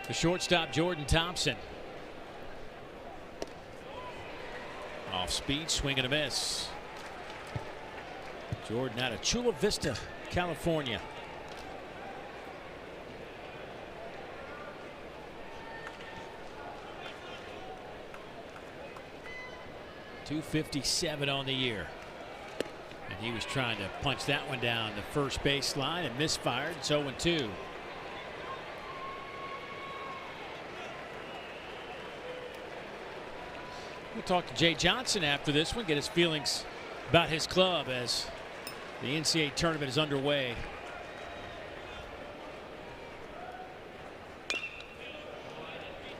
The shortstop, Jordan Thompson. Off speed, swing and a miss. Jordan out of Chula Vista, California. .257 on the year. And he was trying to punch that one down the first base line and misfired. It's 0-2. We'll talk to Jay Johnson after this one, get his feelings about his club as the NCAA tournament is underway.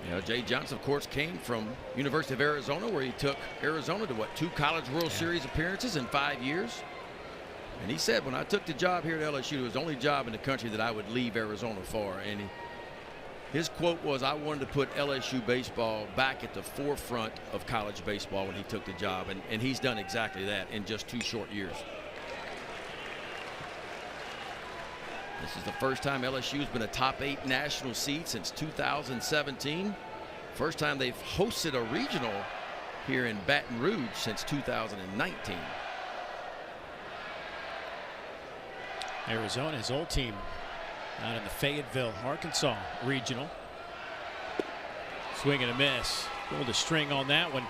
You know, Jay Johnson, of course, came from University of Arizona, where he took Arizona to, what, 2 College World Series appearances in 5 years. And he said, when I took the job here at LSU, it was the only job in the country that I would leave Arizona for. And his quote was, I wanted to put LSU baseball back at the forefront of college baseball when he took the job. And he's done exactly that in just 2 short years. This is the first time LSU has been a top 8 national seed since 2017. First time they've hosted a regional here in Baton Rouge since 2019. Arizona's old team out in the Fayetteville, Arkansas regional. Swing and a miss. Pulled a string on that one.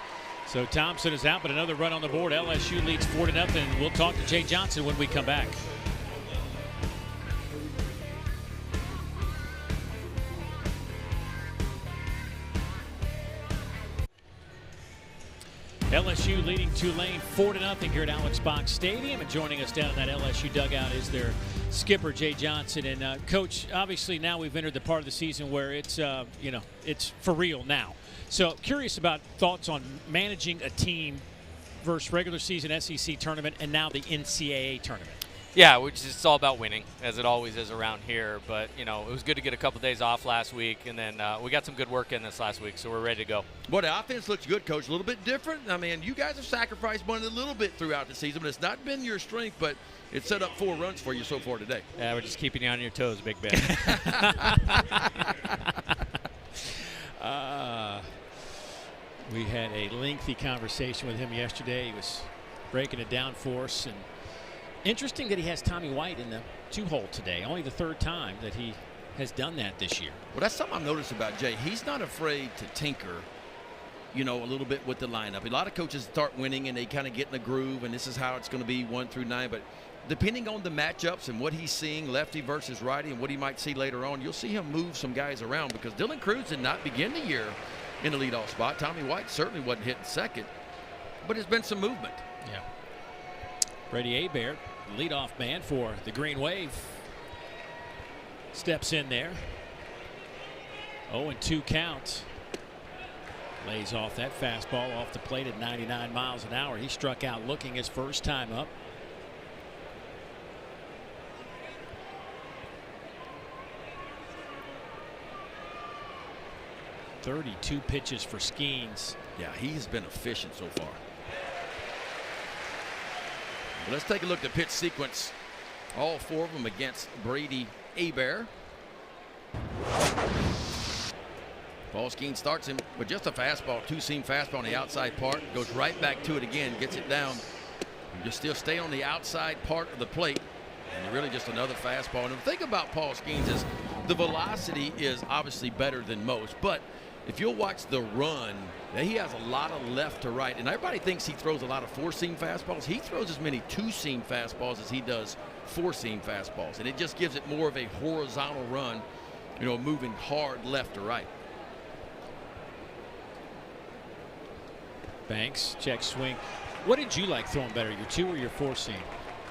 So Thompson is out, but another run on the board. LSU leads 4-0. We'll talk to Jay Johnson when we come back. LSU leading Tulane 4-0 here at Alex Box Stadium, and joining us down in that LSU dugout is their skipper Jay Johnson. And Coach, obviously now we've entered the part of the season where it's it's for real now. So curious about thoughts on managing a team versus regular season SEC tournament and now the NCAA tournament. Yeah, it's all about winning, as it always is around here. But, you know, it was good to get a couple days off last week, and then we got some good work in this last week, so we're ready to go. Well, the offense looks good, Coach. A little bit different. I mean, you guys have sacrificed money a little bit throughout the season, but it's not been your strength, but it set up 4 runs for you so far today. Yeah, we're just keeping you on your toes, Big Ben. We had a lengthy conversation with him yesterday. He was breaking it down for us. And interesting that he has Tommy White in the 2-hole today. Only the 3rd time that he has done that this year. Well, that's something I've noticed about Jay. He's not afraid to tinker, you know, a little bit with the lineup. A lot of coaches start winning and they kind of get in a groove, and this is how it's going to be 1 through 9. But depending on the matchups and what he's seeing, lefty versus righty, and what he might see later on, you'll see him move some guys around, because Dylan Cruz did not begin the year in the leadoff spot. Tommy White certainly wasn't hitting second, but there's been some movement. Yeah. Brady Hebert, leadoff man for the Green Wave, steps in there. 0-2 count. Lays off that fastball off the plate at 99 miles an hour. He struck out looking his first time up. .32 pitches for Skenes. Yeah, he's been efficient so far. Well, let's take a look at the pitch sequence. All 4 of them against Brady Hebert. Paul Skenes starts him with just a fastball, 2-seam fastball on the outside part. Goes right back to it again, gets it down. You just still stay on the outside part of the plate. And really just another fastball. And the thing about Paul Skenes is the velocity is obviously better than most. But if you'll watch the run, he has a lot of left to right. And everybody thinks he throws a lot of 4-seam fastballs. He throws as many 2-seam fastballs as he does 4-seam fastballs. And it just gives it more of a horizontal run, you know, moving hard left to right. Banks, check swing. What did you like throwing better, your 2 or your 4-seam?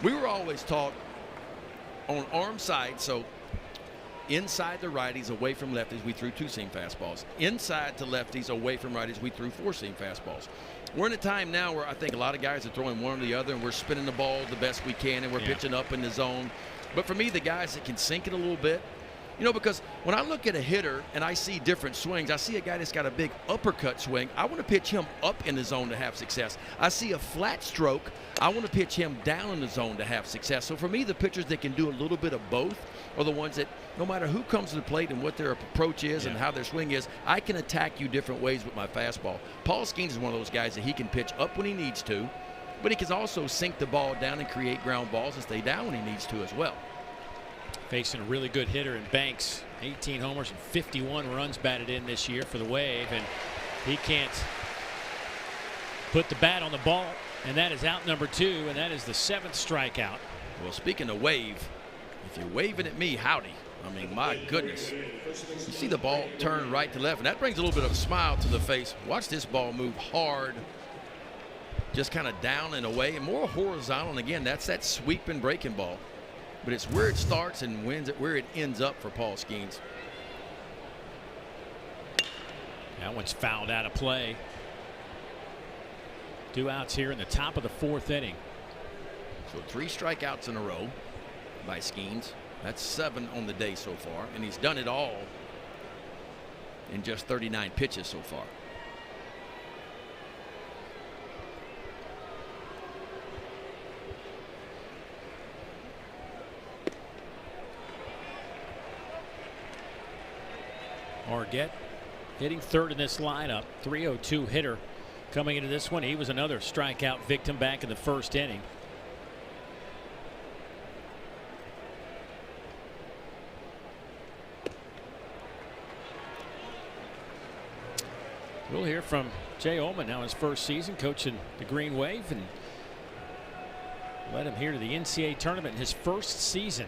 We were always taught on arm side, so inside the righties, away from lefties, we threw 2-seam fastballs. Inside to lefties, away from righties, we threw 4-seam fastballs. We're in a time now where I think a lot of guys are throwing one or the other, and we're spinning the ball the best we can, and we're pitching up in the zone. But for me, the guys that can sink it a little bit, you know, because when I look at a hitter and I see different swings, I see a guy that's got a big uppercut swing. I want to pitch him up in the zone to have success. I see a flat stroke. I want to pitch him down in the zone to have success. So for me, the pitchers that can do a little bit of both are the ones that, no matter who comes to the plate and what their approach is and how their swing is, I can attack you different ways with my fastball. Paul Skenes is one of those guys that he can pitch up when he needs to, but he can also sink the ball down and create ground balls and stay down when he needs to as well. Facing a really good hitter in Banks. 18 homers and 51 runs batted in this year for the Wave, and he can't put the bat on the ball, and that is out number 2, and that is the 7th strikeout. Well, speaking of wave, if you're waving at me, howdy. I mean, my goodness. You see the ball turn right to left, and that brings a little bit of a smile to the face. Watch this ball move hard, just kind of down and away, and more horizontal. And again, that's that sweeping breaking ball. But it's where it starts and where it ends up for Paul Skenes. That one's fouled out of play. 2 outs here in the top of the 4th inning. So 3 strikeouts in a row by Skenes. That's 7 on the day so far, and he's done it all in just 39 pitches so far. Margette hitting 3rd in this lineup. 302 hitter coming into this one. He was another strikeout victim back in the 1st inning. We'll hear from Jay Ullman now, his 1st season coaching the Green Wave, and led him here to the NCAA tournament in his 1st season.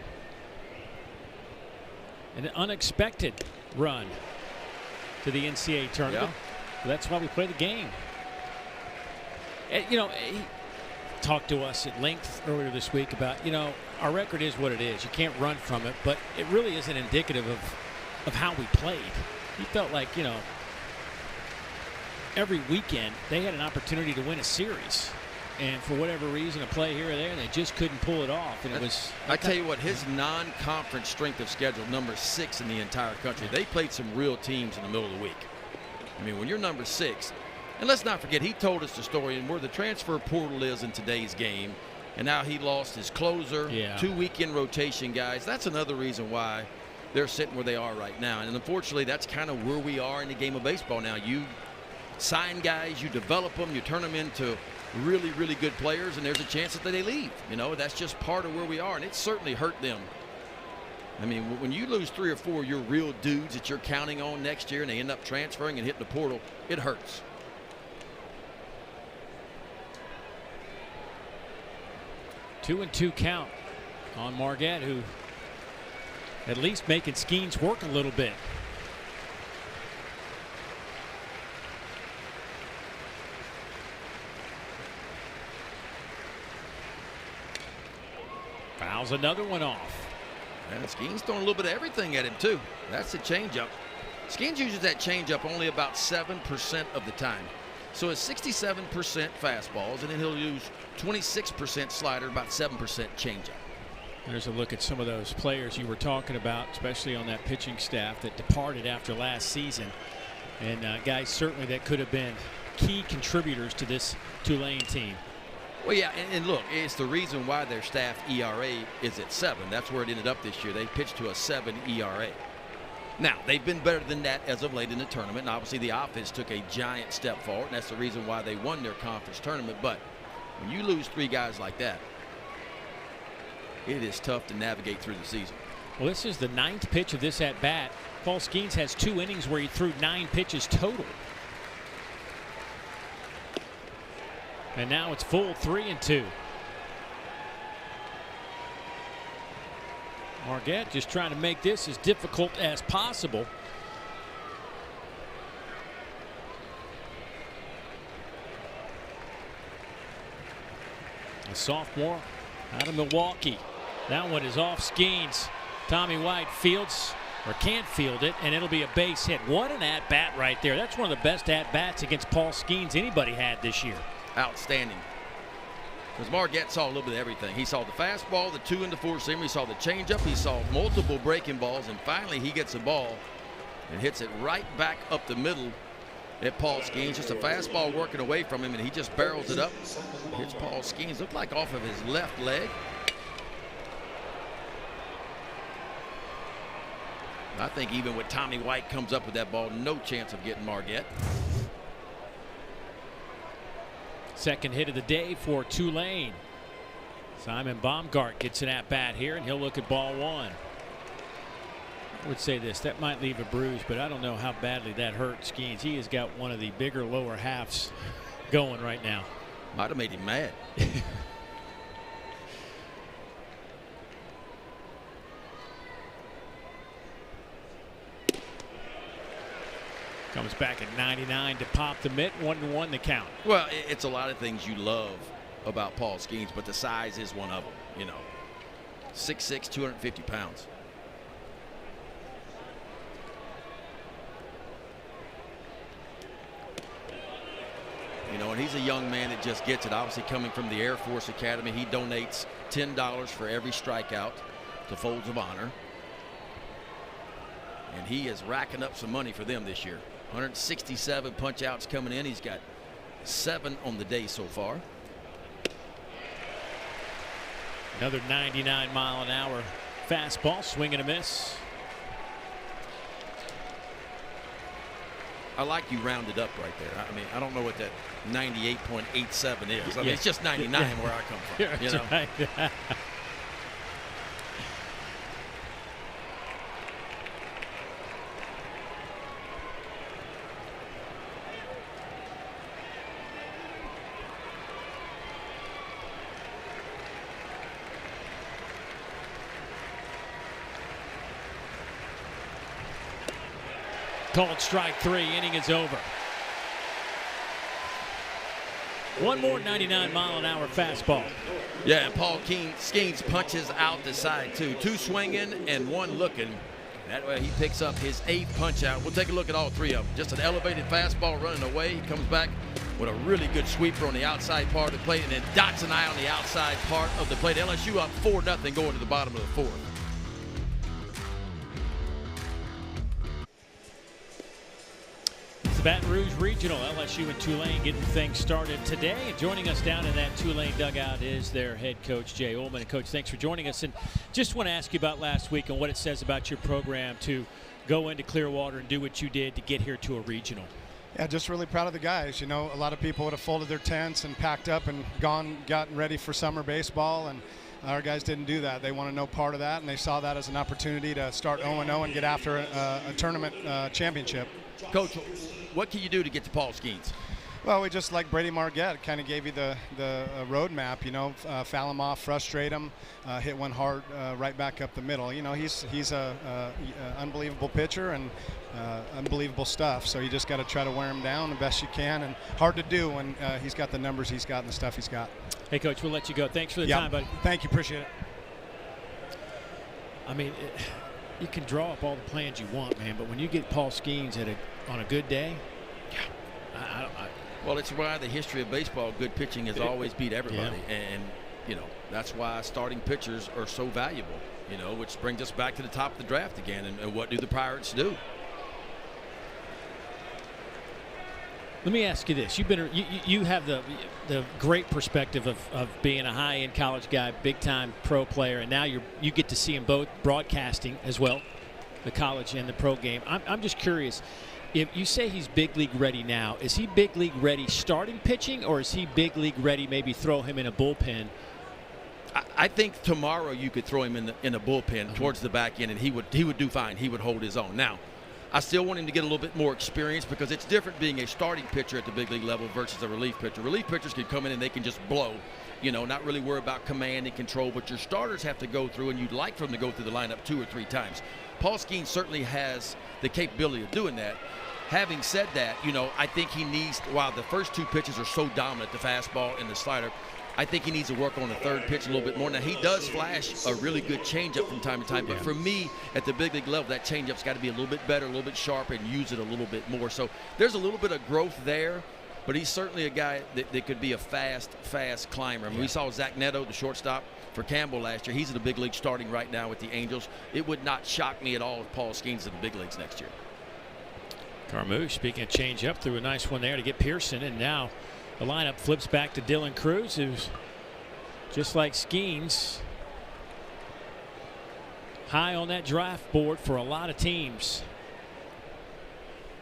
An unexpected run to the NCAA tournament. Yeah. That's why we play the game. And, you know, he talked to us at length earlier this week about, you know, our record is what it is. You can't run from it, but it really isn't indicative of how we played. He felt like, you know, every weekend they had an opportunity to win a series, and for whatever reason, a play here or there, they just couldn't pull it off. And it was, I tell you what, his non-conference strength of schedule, number 6 in the entire country. They played some real teams in the middle of the week. I mean, when you're number 6, and let's not forget, he told us the story and where the transfer portal is in today's game, and now he lost his closer, 2 weekend rotation guys. That's another reason why they're sitting where they are right now. And unfortunately, that's kind of where we are in the game of baseball now. You sign guys, you develop them, you turn them into really, really good players, and there's a chance that they leave. You know, that's just part of where we are, and it certainly hurt them. I mean, when you lose 3 or 4 of your real dudes that you're counting on next year and they end up transferring and hitting the portal, it hurts. Two and two count on Marquette, who at least making Skenes work a little bit. Fouls another one off. And Skenes throwing a little bit of everything at him, too. That's the changeup. Skenes uses that changeup only about 7% of the time. So it's 67% fastballs, and then he'll use 26% slider, about 7% changeup. There's a look at some of those players you were talking about, especially on that pitching staff that departed after last season. And guys certainly that could have been key contributors to this Tulane team. Well, yeah, and look, it's the reason why their staff ERA is at 7. That's where it ended up this year. They pitched to a 7 ERA. Now, they've been better than that as of late in the tournament, and obviously the offense took a giant step forward, and that's the reason why they won their conference tournament. But when you lose 3 guys like that, it is tough to navigate through the season. Well, this is the 9th pitch of this at-bat. Paul Skenes has 2 innings where he threw 9 pitches total. And now it's full 3-2. Marquette just trying to make this as difficult as possible. A sophomore out of Milwaukee. That one is off Skenes. Tommy White fields, or can't field it, and it'll be a base hit. What an at-bat right there. That's one of the best at-bats against Paul Skenes anybody had this year. Outstanding. Because Marquette saw a little bit of everything. He saw the fastball, the 2 and the 4-seamer. He saw the changeup. He saw multiple breaking balls, and finally he gets a ball and hits it right back up the middle at Paul Skenes. Just a fastball working away from him, and he just barrels it up. Hits Paul Skenes. Looked like off of his left leg. I think even when Tommy White comes up with that ball, no chance of getting Marquette. Second hit of the day for Tulane. Simon Baumgart gets an at-bat here, and he'll look at ball 1. I would say this, that might leave a bruise, but I don't know how badly that hurt Skenes. He has got one of the bigger lower halves going right now. Might have made him mad. Comes back at 99 to pop the mitt. 1-1 the count. Well, it's a lot of things you love about Paul Skenes, but the size is one of them. You know, 6'6", 250 pounds. You know, and he's a young man that just gets it. Obviously coming from the Air Force Academy, he donates $10 for every strikeout to Folds of Honor. And he is racking up some money for them this year. 167 punch outs coming in. He's got 7 on the day so far. Another 99-mile-an-hour fastball, swing and a miss. I like you rounded up right there. I mean, I don't know what that 98.87 is. I mean, it's just 99 where I come from. That's you know? right. Called strike 3. Inning is over. One more 99-mile-an-hour fastball. Yeah, and Paul Skenes punches out the side, too. 2 swinging and 1 looking. That way he picks up his 8th punch out. We'll take a look at all 3 of them. Just an elevated fastball running away. He comes back with a really good sweeper on the outside part of the plate, and then dots an eye on the outside part of the plate. LSU up 4-0 going to the bottom of the 4th. Baton Rouge Regional, LSU and Tulane getting things started today. And joining us down in that Tulane dugout is their head coach, Jay Ullman. And Coach, thanks for joining us. And just want to ask you about last week and what it says about your program to go into Clearwater and do what you did to get here to a regional. Yeah, just really proud of the guys. You know, a lot of people would have folded their tents and packed up and gotten ready for summer baseball, and our guys didn't do that. They wanted no part of that, and they saw that as an opportunity to start 0-0 and get after a tournament championship. Coach, what can you do to get to Paul Skenes? Well, we just, like Brady Margette, kind of gave you the roadmap, you know, foul him off, frustrate him, hit one hard right back up the middle. You know, he's a unbelievable pitcher and unbelievable stuff. So you just got to try to wear him down the best you can, and hard to do when he's got the numbers he's got and the stuff he's got. Hey, Coach, we'll let you go. Thanks for the time, buddy. Thank you. Appreciate it. I mean, you can draw up all the plans you want, man, but when you get Paul Skenes on a good day, well, it's why the history of baseball, good pitching has always beat everybody. Yeah. And, you know, that's why starting pitchers are so valuable, you know, which brings us back to the top of the draft again. And what do the Pirates do? Let me ask you this. You have the great perspective of being a high-end college guy, big-time pro player, and now you get to see them both broadcasting as well, the college and the pro game. I'm just curious. If you say he's big league ready now, is he big league ready starting pitching, or is he big league ready maybe throw him in a bullpen? I think tomorrow you could throw him in a bullpen towards the back end, and he would do fine. He would hold his own. Now, I still want him to get a little bit more experience because it's different being a starting pitcher at the big league level versus a relief pitcher. Relief pitchers can come in and they can just blow, you know, not really worry about command and control, but your starters have to go through, and you'd like for them to go through the lineup 2 or 3 times. Paul Skenes certainly has the capability of doing that. Having said that, you know, I think he needs, while the first 2 pitches are so dominant, the fastball and the slider, I think he needs to work on the third pitch a little bit more. Now, he does flash a really good changeup from time to time, but for me, at the big league level, that changeup's got to be a little bit better, a little bit sharper, and use it a little bit more. So there's a little bit of growth there, but he's certainly a guy that could be a fast climber. I mean, we saw Zach Neto, the shortstop for Campbell last year. He's in the big league starting right now with the Angels. It would not shock me at all if Paul Skenes in the big leagues next year. Carmouche, speaking of change up, threw a nice one there to get Pearson, and now the lineup flips back to Dylan Cruz, who's just like Skenes, high on that draft board for a lot of teams.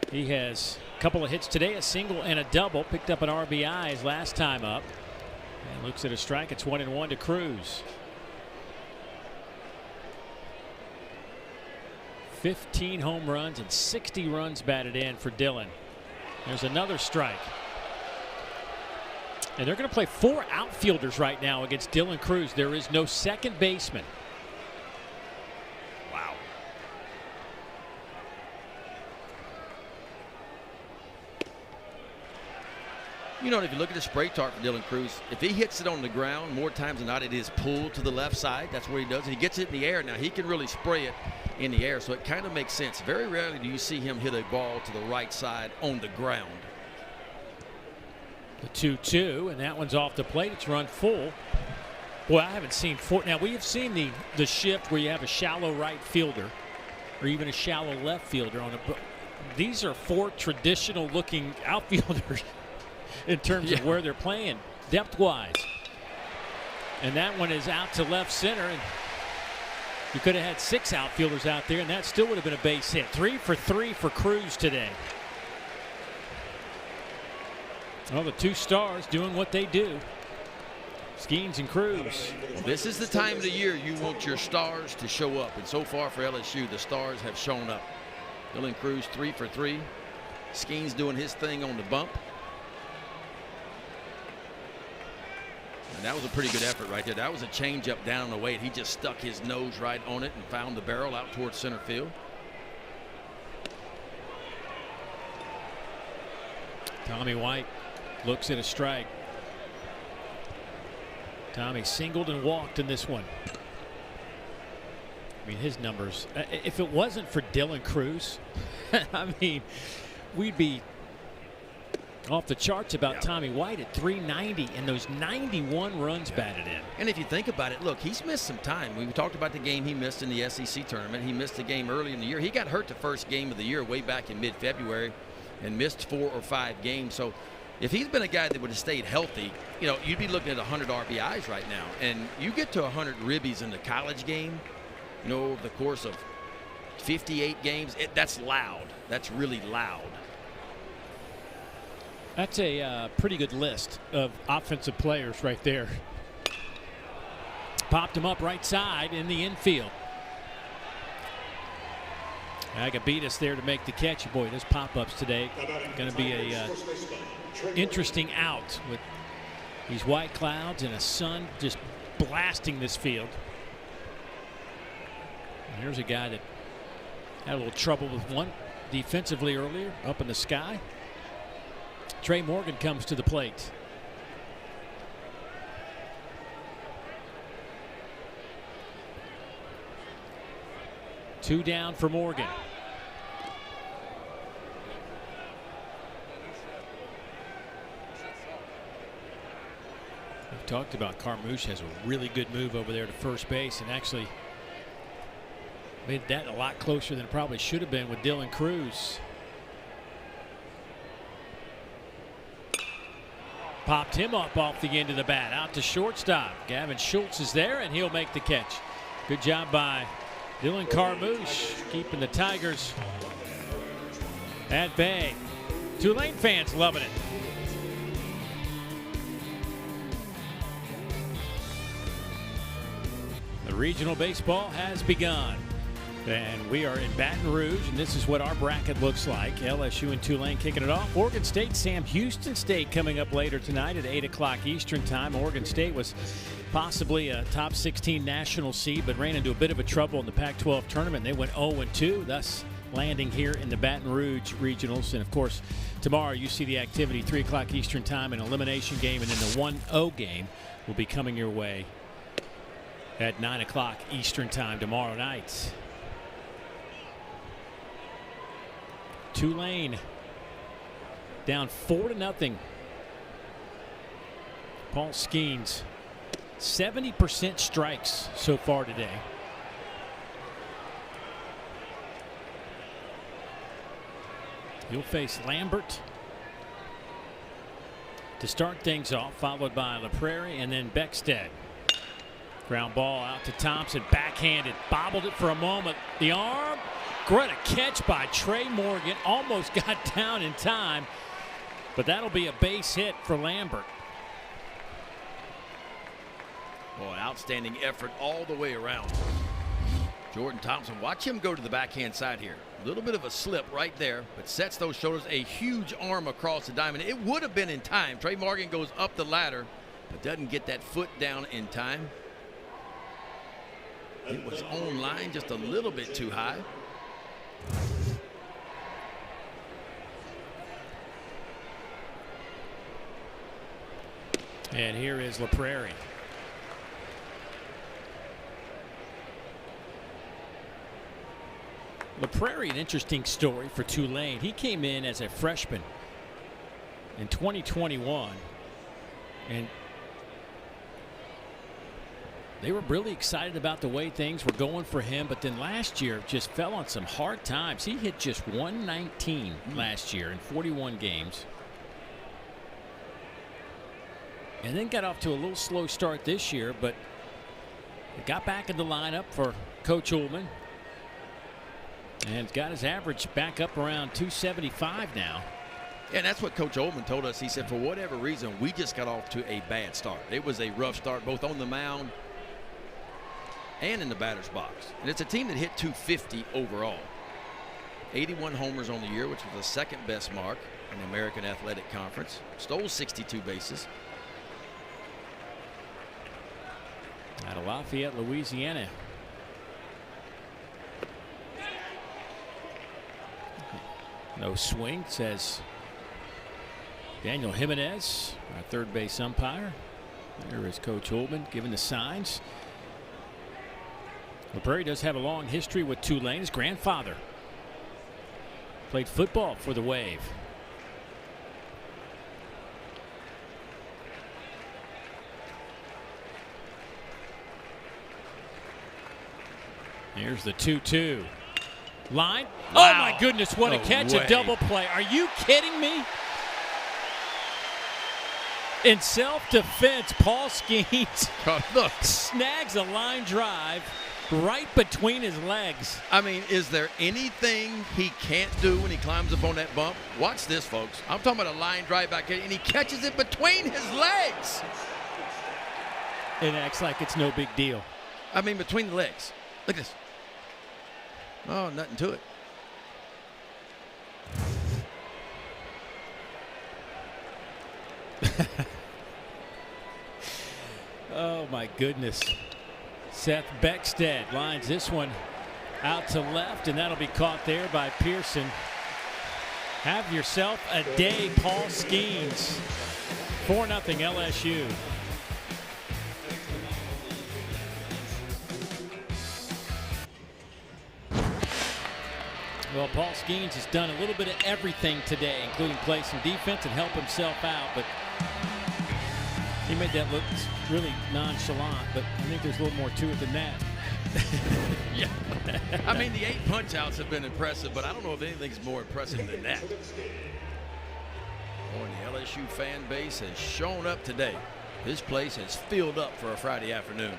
He has a couple of hits today, a single and a double, picked up an RBI his last time up, and looks at a strike. It's 1-1 to Cruz. 15 home runs and 60 runs batted in for Dylan. There's another strike. And they're going to play 4 outfielders right now against Dylan Cruz. There is no second baseman. Wow. You know, if you look at the spray target for Dylan Cruz, if he hits it on the ground, more times than not, it is pulled to the left side. That's what he does. He gets it in the air. Now, he can really spray it in the air, so it kind of makes sense. Very rarely do you see him hit a ball to the right side on the ground. The 2-2, and that one's off the plate. It's run full. Boy, I haven't seen 4. Now, we have seen the shift where you have a shallow right fielder or even a shallow left fielder on a. These are 4 traditional-looking outfielders in terms of where they're playing, depth-wise. And that one is out to left center, and you could have had 6 outfielders out there, and that still would have been a base hit. 3 for 3 for Cruz today. Well, the 2 stars doing what they do. Skenes and Cruz. This is the time of the year you want your stars to show up, and so far for LSU, the stars have shown up. Dylan Cruz 3 for 3. Skenes doing his thing on the bump. And that was a pretty good effort right there. That was a changeup down the way. He just stuck his nose right on it and found the barrel out towards center field. Tommy White looks at a strike. Tommy singled and walked in this one. I mean, his numbers, if it wasn't for Dylan Cruz, I mean, we'd be off the charts about Tommy White at 390 and those 91 runs batted in. And if you think about it, look, he's missed some time. We talked about the game he missed in the SEC tournament. He missed the game early in the year. He got hurt the first game of the year way back in mid-February and missed 4 or 5 games. So if he's been a guy that would have stayed healthy, you know, you'd be looking at 100 RBIs right now. And you get to 100 ribbies in the college game, you know, over the course of 58 games, that's loud. That's really loud. That's a pretty good list of offensive players right there. Popped him up right side in the infield. Agabetas there to make the catch. Boy, those pop-ups today going to be a interesting out with these white clouds and a sun just blasting this field. And here's a guy that had a little trouble with one defensively earlier up in the sky. Trey Morgan comes to the plate. Two down for Morgan. We've talked about Carmouche has a really good move over there to first base and actually made that a lot closer than it probably should have been with Dylan Cruz. Popped him up off the end of the bat out to shortstop. Gavin Schultz is there and he'll make the catch. Good job by Dylan Carmouche keeping the Tigers at bay. Tulane fans loving it. The regional baseball has begun. And we are in Baton Rouge, and this is what our bracket looks like. LSU and Tulane kicking it off. Oregon State, Sam Houston State coming up later tonight at 8 o'clock Eastern time. Oregon State was possibly a top 16 national seed, but ran into a bit of a trouble in the Pac-12 tournament. They went 0-2, thus landing here in the Baton Rouge regionals. And, of course, tomorrow you see the activity, 3 o'clock Eastern time, an elimination game, and then the 1-0 game will be coming your way at 9 o'clock Eastern time tomorrow night. Tulane down 4-0. Paul Skenes, 70% strikes so far today. He'll face Lambert to start things off, followed by LaPrairie and then Beckstead. Ground ball out to Thompson, backhanded, bobbled it for a moment. The arm. Great catch by Trey Morgan. Almost got down in time, but that'll be a base hit for Lambert. Boy, outstanding effort all the way around. Jordan Thompson, watch him go to the backhand side here. A little bit of a slip right there, but sets those shoulders. A huge arm across the diamond. It would have been in time. Trey Morgan goes up the ladder, but doesn't get that foot down in time. It was on line just a little bit too high. And here is LaPrairie. LaPrairie, an interesting story for Tulane. He came in as a freshman in 2021, and they were really excited about the way things were going for him, but then last year just fell on some hard times. He hit just 119 last year in 41 games. And then got off to a little slow start this year, but got back in the lineup for Coach Ullman. And got his average back up around 275 now. And that's what Coach Ullman told us. He said, for whatever reason, we just got off to a bad start. It was a rough start, both on the mound and in the batter's box. And it's a team that hit 250 overall. 81 homers on the year, which was the second best mark in the American Athletic Conference. Stole 62 bases. Out of Lafayette, Louisiana. No swing, says Daniel Jimenez, our third base umpire. There is Coach Ullman giving the signs. LaPrairie does have a long history with Tulane. His grandfather played football for the Wave. Here's the 2-2. Line. Wow. Oh, my goodness, what a catch. A double play. Are you kidding me? In self-defense, Paul Skenes snags a line drive right between his legs. I mean, is there anything he can't do when he climbs up on that bump? Watch this, folks. I'm talking about a line drive back here, and he catches it between his legs. It acts like it's no big deal. I mean, between the legs. Look at this. Oh, nothing to it. Oh, my goodness. Seth Beckstead lines this one out to left, and that'll be caught there by Pearson. Have yourself a day, Paul Skenes. 4-0 LSU. Well, Paul Skenes has done a little bit of everything today, including play some defense and help himself out, but he made that look really nonchalant, but I think there's a little more to it than that. Yeah. I mean, the 8 punch-outs have been impressive, but I don't know if anything's more impressive than that. Boy, the LSU fan base has shown up today. This place has filled up for a Friday afternoon.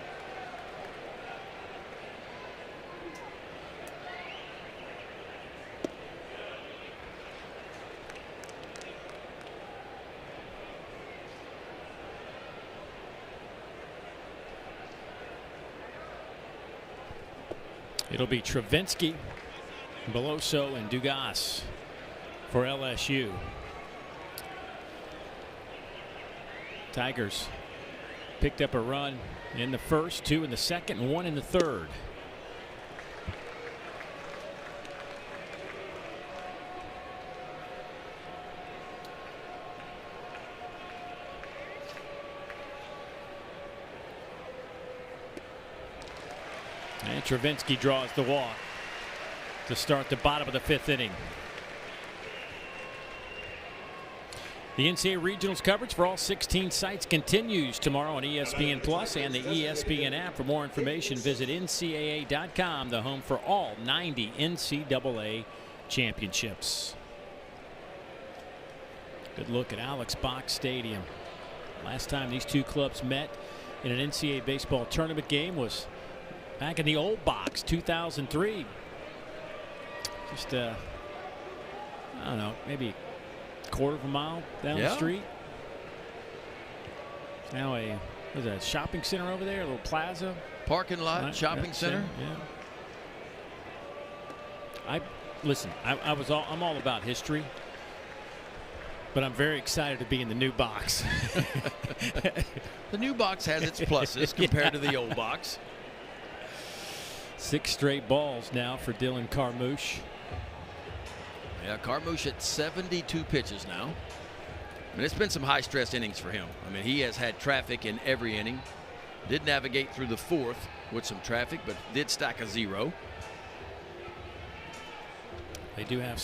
It'll be Travinsky, Beloso, and Dugas for LSU. Tigers picked up a run in the first, 2 in the second, and 1 in the third. And Travinsky draws the walk to start the bottom of the 5th inning. The NCAA Regionals coverage for all 16 sites continues tomorrow on ESPN Plus and the ESPN app. For more information, visit ncaa.com, the home for all 90 NCAA championships. Good look at Alex Box Stadium. Last time these two clubs met in an NCAA baseball tournament game was back in the old box, 2003. Just, I don't know, maybe a quarter of a mile down the street. Now there's a shopping center over there, a little plaza. Parking lot, shopping center. Yeah. I'm all about history, but I'm very excited to be in the new box. The new box has its pluses compared to the old box. 6 straight balls now for Dylan Carmouche. Yeah, Carmouche at 72 pitches now. I mean, it's been some high-stress innings for him. I mean, he has had traffic in every inning. Did navigate through the 4th with some traffic, but did stack a 0. They do have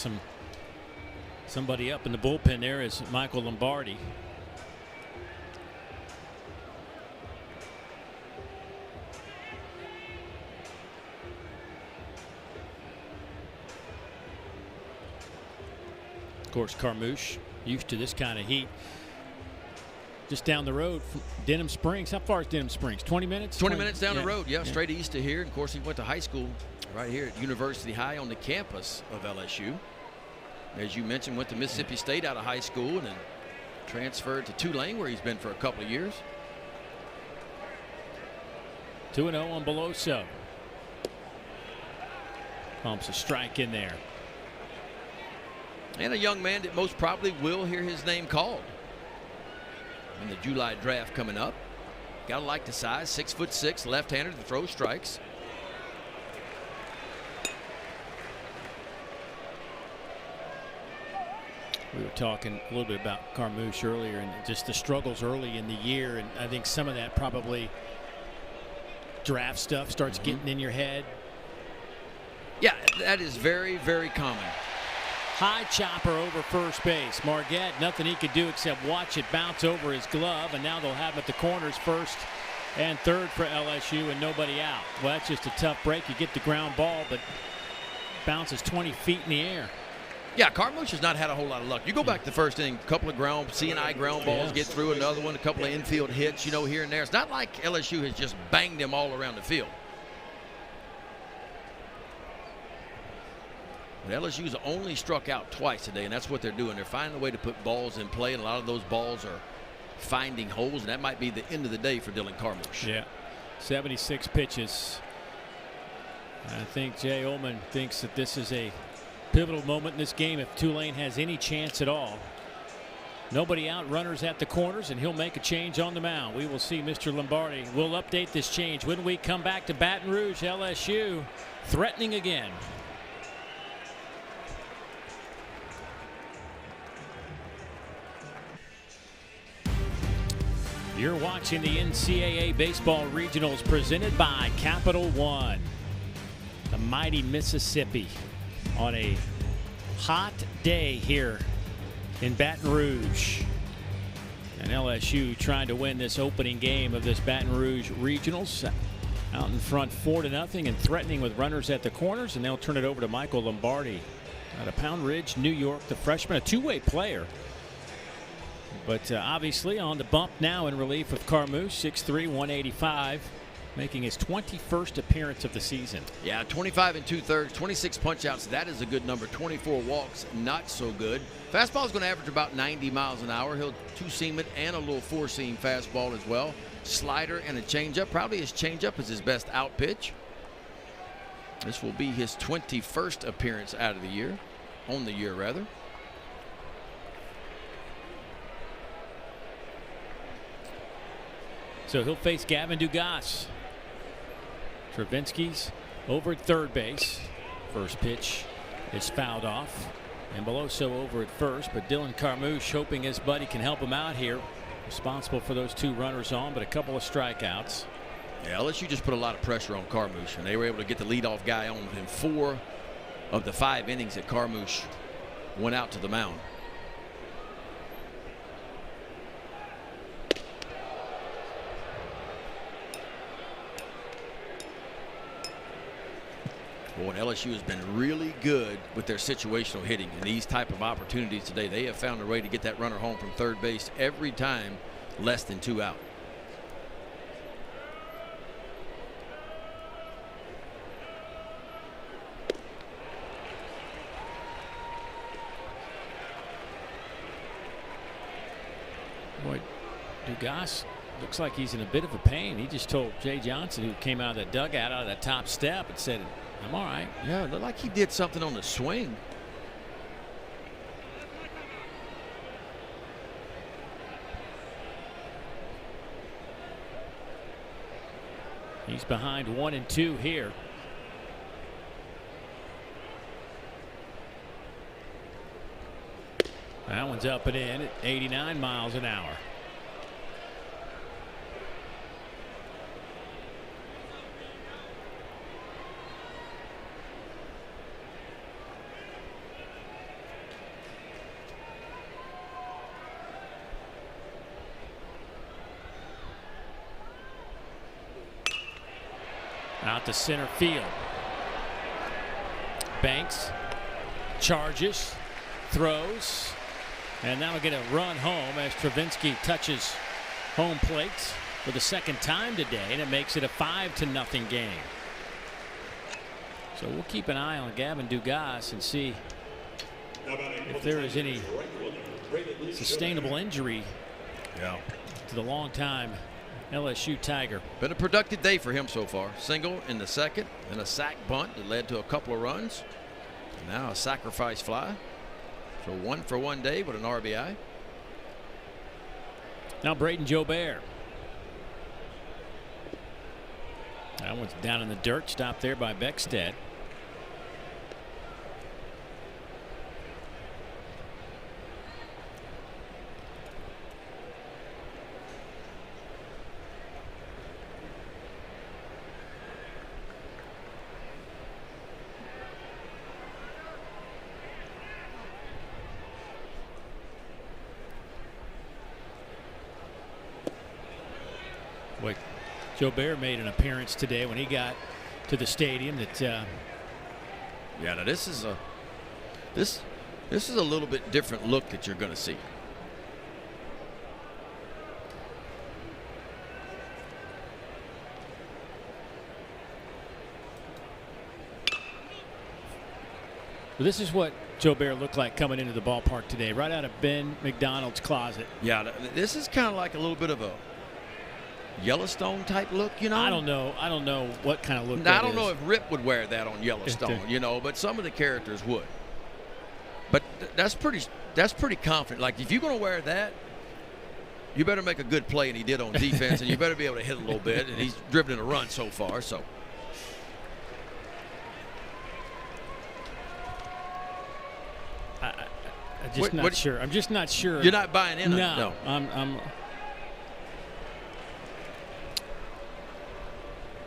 somebody up in the bullpen. There is Michael Lombardi. Of course, Carmouche used to this kind of heat. Just down the road from Denham Springs. How far is Denham Springs? 20 minutes? 20 minutes down the road, yeah, straight east of here. And of course, he went to high school right here at University High on the campus of LSU. As you mentioned, went to Mississippi State out of high school and then transferred to Tulane, where he's been for a couple of years. 2-0 on Beloso. Pumps a strike in there. And a young man that most probably will hear his name called in the July draft coming up. Gotta like the size, 6'6", left-hander that throws strikes. We were talking a little bit about Carmouche earlier and just the struggles early in the year, and I think some of that probably draft stuff starts getting in your head. Yeah, that is very, very common. High chopper over first base. Margette, nothing he could do except watch it bounce over his glove, and now they'll have at the corners first and third for LSU and nobody out. Well, that's just a tough break. You get the ground ball, but bounces 20 feet in the air. Yeah, Carmouche has not had a whole lot of luck. You go back to the first inning, a couple of C&I ground balls get through, another one, a couple of infield hits, here and there. It's not like LSU has just banged them all around the field. But LSU's only struck out twice today, and that's what they're doing. They're finding a way to put balls in play, and a lot of those balls are finding holes, and that might be the end of the day for Dylan Carmouche. Yeah, 76 pitches. I think Jay Ullman thinks that this is a pivotal moment in this game if Tulane has any chance at all. Nobody out, runners at the corners, and he'll make a change on the mound. We will see Mr. Lombardi. We'll update this change when we come back to Baton Rouge. LSU threatening again. You're watching the NCAA Baseball Regionals presented by Capital One. The mighty Mississippi on a hot day here in Baton Rouge. And LSU trying to win this opening game of this Baton Rouge Regionals. Out in front 4-0 and threatening with runners at the corners. And they'll turn it over to Michael Lombardi out of Pound Ridge, New York, the freshman, a two-way player. But obviously on the bump now in relief of Carmouche, 6'3", 185. Making his 21st appearance of the season. Yeah, 25 2/3, 26 punch-outs. That is a good number. 24 walks, not so good. Fastball is going to average about 90 miles an hour. He'll two-seam it and a little four-seam fastball as well. Slider and a changeup. Probably his changeup is his best out pitch. This will be his 21st appearance out of the year, on the year rather. So he'll face Gavin Dugas. Travinsky's over at third base. First pitch is fouled off. And Beloso over at first, but Dylan Carmouche hoping his buddy can help him out here. Responsible for those two runners on, but a couple of strikeouts. Yeah, LSU just put a lot of pressure on Carmouche, and they were able to get the leadoff guy on in 4 of the 5 innings that Carmouche went out to the mound. Boy, LSU has been really good with their situational hitting in these type of opportunities today. They have found a way to get that runner home from third base every time, less than 2 out. Boy, Dugas looks like he's in a bit of a pain. He just told Jay Johnson, who came out of the dugout, out of that top step, and said, "I'm all right." Yeah, it looked like he did something on the swing. He's behind 1-2 here. That one's up and in at 89 miles an hour. Out to center field. Banks charges, throws, and that'll get a run home as Travinsky touches home plate for the second time today, and it makes it a 5-0 game. So we'll keep an eye on Gavin Dugas and see if there is any sustainable injury to the longtime LSU Tiger. Been a productive day for him so far. Single in the second, and a sac bunt that led to a couple of runs. And now a sacrifice fly. So 1-for-1 day with an RBI. Now Braden Jobert. That one's down in the dirt, stopped there by Beckstead. Boy, Jobert made an appearance today when he got to the stadium. That yeah, now this is a little bit different look that you're going to see. Well, this is what Joe Bear looked like coming into the ballpark today, right out of Ben McDonald's closet. Yeah, this is kind of like a little bit of a Yellowstone type look, you know. I don't know what kind of look. Now, I don't know if Rip would wear that on Yellowstone, you know, but some of the characters would. But that's pretty confident. Like, if you're going to wear that, you better make a good play, and he did on defense, and you better be able to hit a little bit, and he's driven in a run so far. So. I'm just not sure. I'm just not sure. You're not buying in? No. I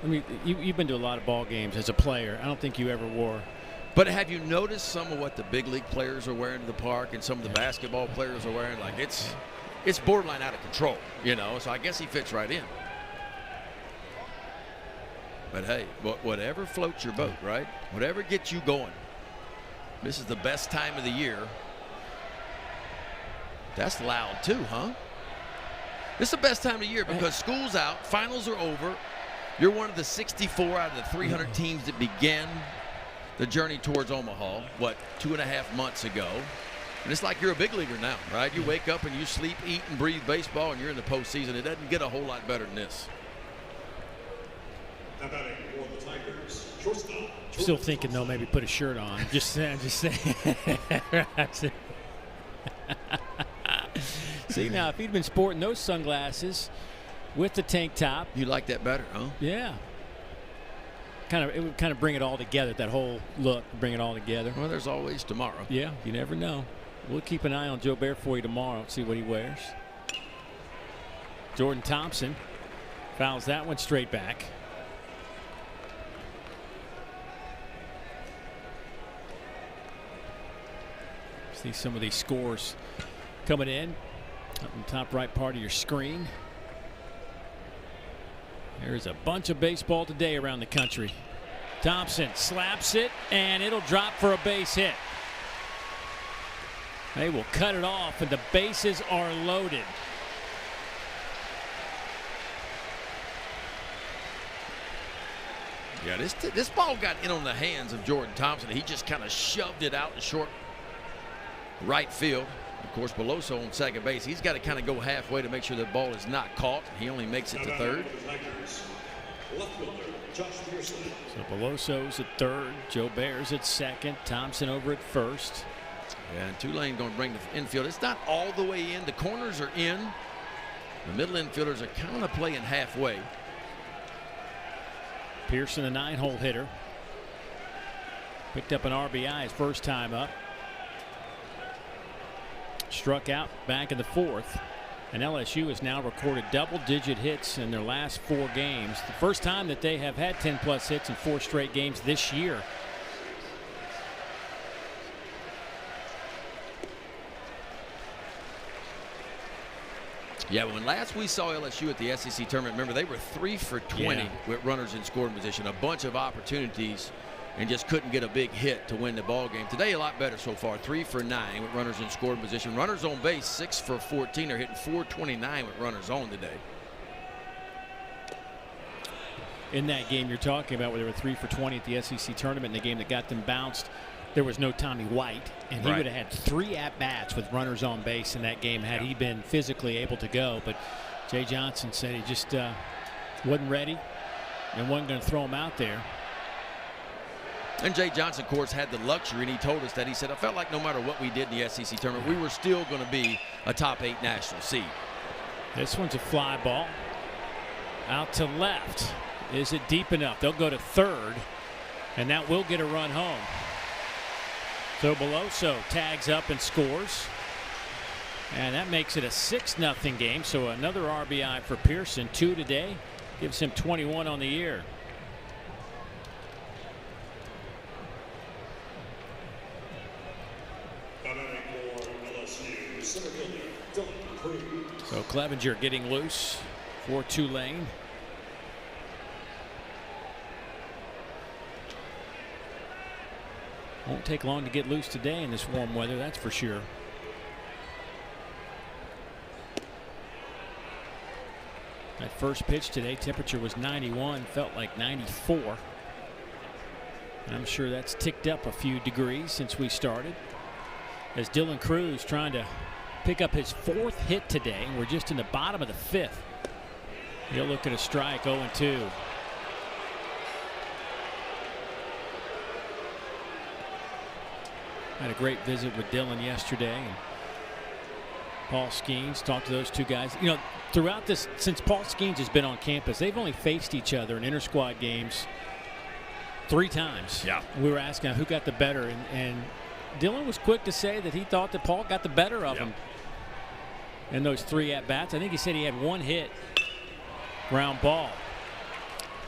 mean, you've been to a lot of ball games as a player. I don't think you ever wore. But have you noticed some of what the big league players are wearing to the park, and some of the basketball players are wearing? Like, it's borderline out of control, you know. So I guess he fits right in. But hey, whatever floats your boat, right? Whatever gets you going. This is the best time of the year. That's loud too, huh? This is the best time of the year because school's out, finals are over. You're one of the 64 out of the 300 teams that began the journey towards Omaha, 2.5 months ago. And it's like you're a big leaguer now, right? You wake up and you sleep, eat, and breathe baseball, and you're in the postseason. It doesn't get a whole lot better than this. Still thinking, though, maybe put a shirt on. Just saying. See, now, if he'd been sporting those sunglasses with the tank top. You like that better, huh? Yeah. It would kind of bring it all together, that whole look, bring it all together. Well, there's always tomorrow. Yeah, you never know. We'll keep an eye on Joe Bear for you tomorrow, see what he wears. Jordan Thompson fouls that one straight back. See some of these scores coming in up in the top right part of your screen. There's a bunch of baseball today around the country. Thompson slaps it, and it'll drop for a base hit. They will cut it off, and the bases are loaded. Yeah, this ball got in on the hands of Jordan Thompson. He just kind of shoved it out in short right field. Of course, Beloso on second base. He's got to kind of go halfway to make sure the ball is not caught. He only makes it to third. So Beloso's at third. Joe Bear's at second. Thompson over at first. Yeah, and Tulane going to bring the infield. It's not all the way in. The corners are in. The middle infielders are kind of playing halfway. Pearson, the 9-hole hitter. Picked up an RBI his first time up. Struck out back in the fourth. And LSU has now recorded double-digit hits in their last 4 games. The first time that they have had 10-plus hits in 4 straight games this year. Yeah, when last we saw LSU at the SEC tournament, remember they were 3 for 20 with runners in scoring position. A bunch of opportunities and just couldn't get a big hit to win the ball game. Today a lot better so far. 3 for 9 with runners in scoring position. Runners on base 6 for 14. They're hitting .429 with runners on today. In that game you're talking about where they were 3 for 20 at the SEC tournament, in the game that got them bounced, there was no Tommy White, and he would have had 3 at-bats with runners on base in that game had he been physically able to go. But Jay Johnson said he just wasn't ready and wasn't going to throw him out there. And Jay Johnson, of course, had the luxury, and he told us that. He said, I felt like no matter what we did in the SEC tournament, we were still going to be a top 8 national seed. This one's a fly ball. Out to left. Is it deep enough? They'll go to third, and that will get a run home. So Beloso tags up and scores. And that makes it a 6-0 game. So another RBI for Pearson. 2 today. Gives him 21 on the year. So Clevenger getting loose for Tulane. Won't take long to get loose today in this warm weather, that's for sure. That first pitch today, temperature was 91, felt like 94. And I'm sure that's ticked up a few degrees since we started. As Dylan Cruz trying to pick up his 4th hit today. We're just in the bottom of the 5th. He'll look at a strike, 0-2. Had a great visit with Dylan yesterday. And Paul Skenes, talked to those two guys. You know, throughout this, since Paul Skenes has been on campus, they've only faced each other in inter-squad games 3 times. Yeah. We were asking who got the better, and Dylan was quick to say that he thought that Paul got the better of him in those 3 at-bats. I think he said he had 1 hit, ground ball.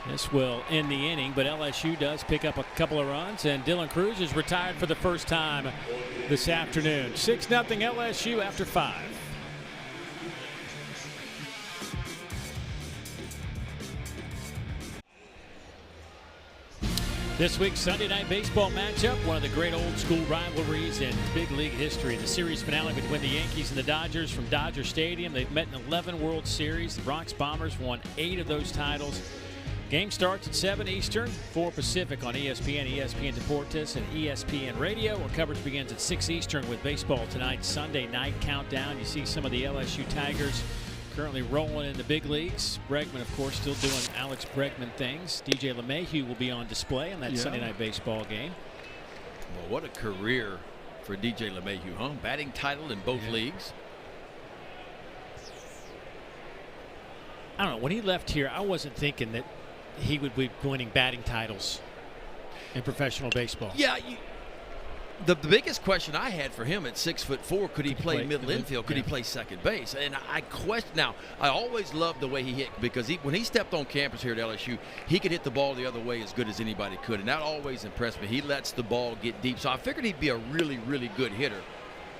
This will end the inning, but LSU does pick up a couple of runs, and Dylan Cruz is retired for the first time this afternoon. 6-0 LSU after 5. This week's Sunday Night Baseball matchup, one of the great old-school rivalries in big league history. The series finale between the Yankees and the Dodgers from Dodger Stadium. They've met in 11 World Series. The Bronx Bombers won 8 of those titles. Game starts at 7 Eastern, 4 Pacific on ESPN, ESPN Deportes, and ESPN Radio. Our coverage begins at 6 Eastern with Baseball Tonight, Sunday Night Countdown. You see some of the LSU Tigers currently rolling in the big leagues. Bregman, of course, still doing Alex Bregman things. DJ LeMahieu will be on display in that Sunday Night Baseball game. Well, what a career for DJ LeMahieu, huh? Batting title in both leagues. I don't know. When he left here, I wasn't thinking that he would be winning batting titles in professional baseball. Yeah, the biggest question I had for him at 6'4", could he play middle infield? Could he play second base? And I question. Now, I always loved the way he hit, because when he stepped on campus here at LSU, he could hit the ball the other way as good as anybody could, and that always impressed me. He lets the ball get deep, so I figured he'd be a really, really good hitter.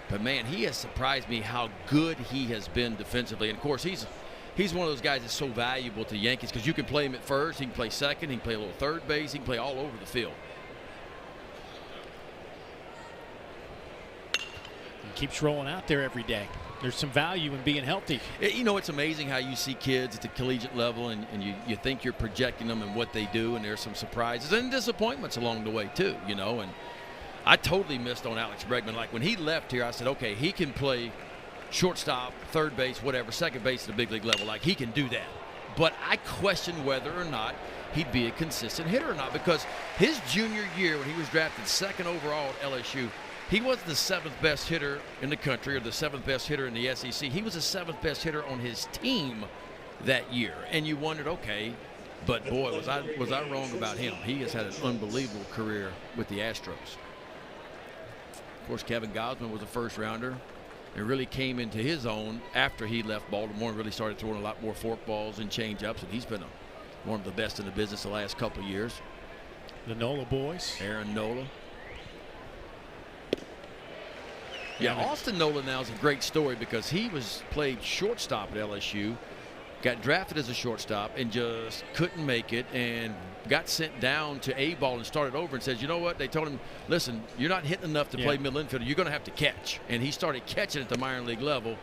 But man, he has surprised me how good he has been defensively. And of course, he's one of those guys that's so valuable to the Yankees, because you can play him at first, he can play second, he can play a little third base, he can play all over the field. He keeps rolling out there every day. There's some value in being healthy. You know, it's amazing how you see kids at the collegiate level, and you think you're projecting them and what they do, and there's some surprises and disappointments along the way too, you know. And I totally missed on Alex Bregman. Like when he left here, I said, okay, he can play shortstop, third base, whatever, second base at the big league level. Like, he can do that. But I question whether or not he'd be a consistent hitter or not, because his junior year, when he was drafted 2nd overall at LSU, he was the 7th best hitter in the country, or the 7th best hitter in the SEC. He was the 7th best hitter on his team that year. And you wondered, okay, but boy, was I wrong about him. He has had an unbelievable career with the Astros. Of course, Kevin Gausman was a first-rounder. And really came into his own after he left Baltimore and really started throwing a lot more forkballs and changeups. And he's been one of the best in the business the last couple of years. The Nola boys. Aaron Nola. Yeah, Austin Nola now is a great story, because he played shortstop at LSU, got drafted as a shortstop, and just couldn't make it, and got sent down to A-ball and started over, and says, you know what, they told him, listen, you're not hitting enough to play middle infielder, you're going to have to catch. And he started catching at the minor league level,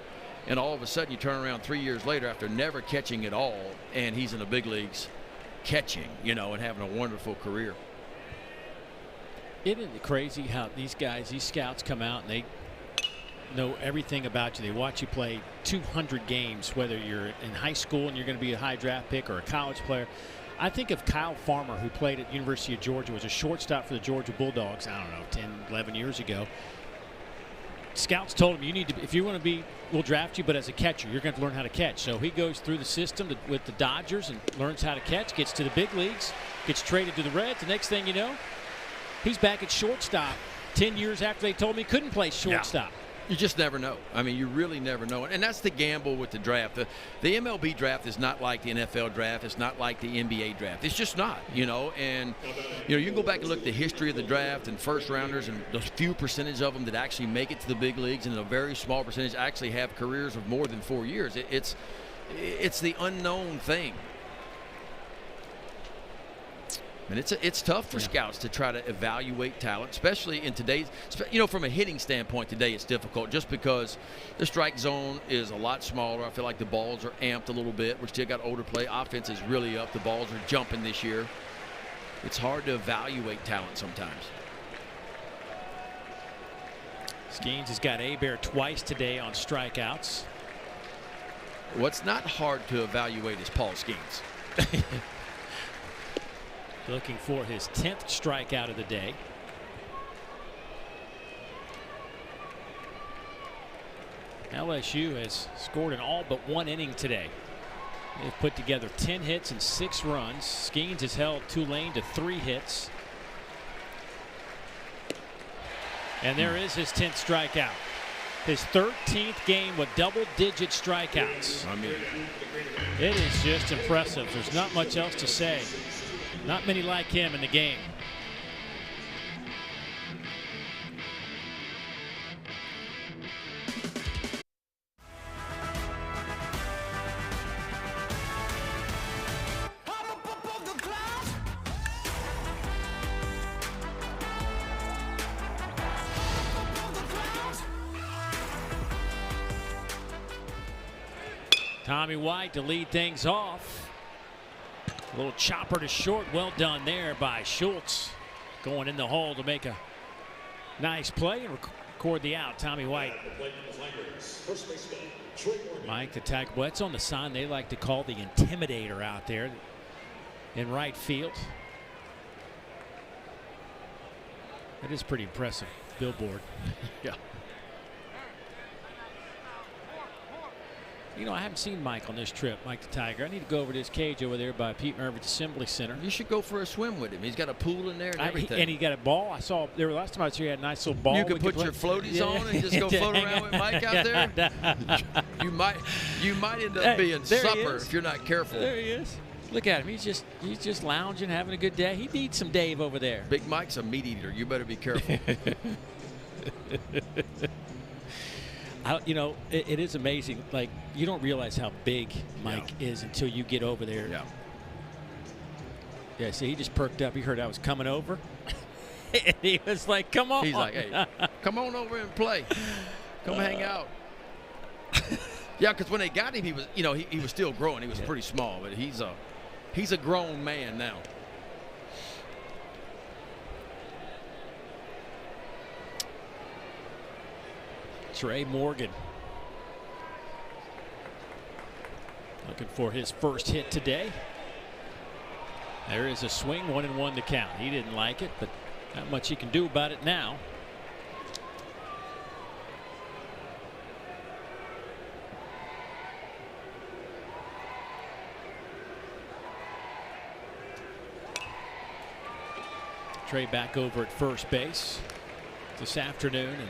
and all of a sudden you turn around 3 years later after never catching at all, and he's in the big leagues catching, you know, and having a wonderful career. Isn't it crazy how these guys, these scouts come out and they know everything about you. They watch you play 200 games, whether you're in high school and you're going to be a high draft pick or a college player. I think of Kyle Farmer, who played at the University of Georgia, was a shortstop for the Georgia Bulldogs, I don't know, 10, 11 years ago. Scouts told him, you need to, if you want to be, we'll draft you, but as a catcher, you're going to learn how to catch. So he goes through the system with the Dodgers and learns how to catch, gets to the big leagues, gets traded to the Reds. The next thing you know, he's back at shortstop 10 years after they told him he couldn't play shortstop. Yeah. You just never know. I mean, you really never know. And that's the gamble with the draft. The MLB draft is not like the NFL draft. It's not like the NBA draft. It's just not, you know. And, you know, you can go back and look at the history of the draft and first rounders, and the few percentage of them that actually make it to the big leagues, and a very small percentage actually have careers of more than 4 years. It's the unknown thing. And it's tough for scouts to try to evaluate talent, especially in today's, you know, from a hitting standpoint today, it's difficult just because the strike zone is a lot smaller. I feel like the balls are amped a little bit. We still got older play. Offense is really up. The balls are jumping this year. it's hard to evaluate talent sometimes. Skenes has got Hebert twice today on strikeouts. What's not hard to evaluate is Paul Skenes. Looking for his 10th strikeout of the day. LSU has scored in all but one inning today. They've put together 10 hits and 6 runs. Skenes has held Tulane to 3 hits. And there is his 10th strikeout. His 13th game with double-digit strikeouts. I mean, it is just impressive. There's not much else to say. Not many like him in the game. Tommy White to lead things off. A little chopper to short. Well done there by Schultz. Going in the hole to make a nice play and record the out. Tommy White. Mike the tag. Well, that's on the sign they like to call the Intimidator out there in right field. That is pretty impressive. Billboard. Yeah. You know, I haven't seen Mike on this trip, Mike the Tiger. I need to go over to his cage over there by Pete Mervitt's Assembly Center. You should go for a swim with him. He's got a pool in there and everything. And he got a ball. I saw there last time I was here, he had a nice little ball. You could put your floaties on and just go float around with Mike out there. you might end up being supper if you're not careful. There he is. Look at him. He's just lounging, having a good day. He needs some Dave over there. Big Mike's a meat eater. You better be careful. You know, it is amazing. Like, you don't realize how big Mike is until you get over there. Yeah. Yeah, see, he just perked up. He heard I was coming over. And he was like, come on. He's like, hey, come on over and play. Come hang out. Yeah, because when they got him, he was, you know, he was still growing. He was pretty small, but he's a grown man now. Trey Morgan looking for his first hit today. There is a swing, 1-1 to count. He didn't like it, but not much he can do about it now. Trey back over at first base this afternoon, and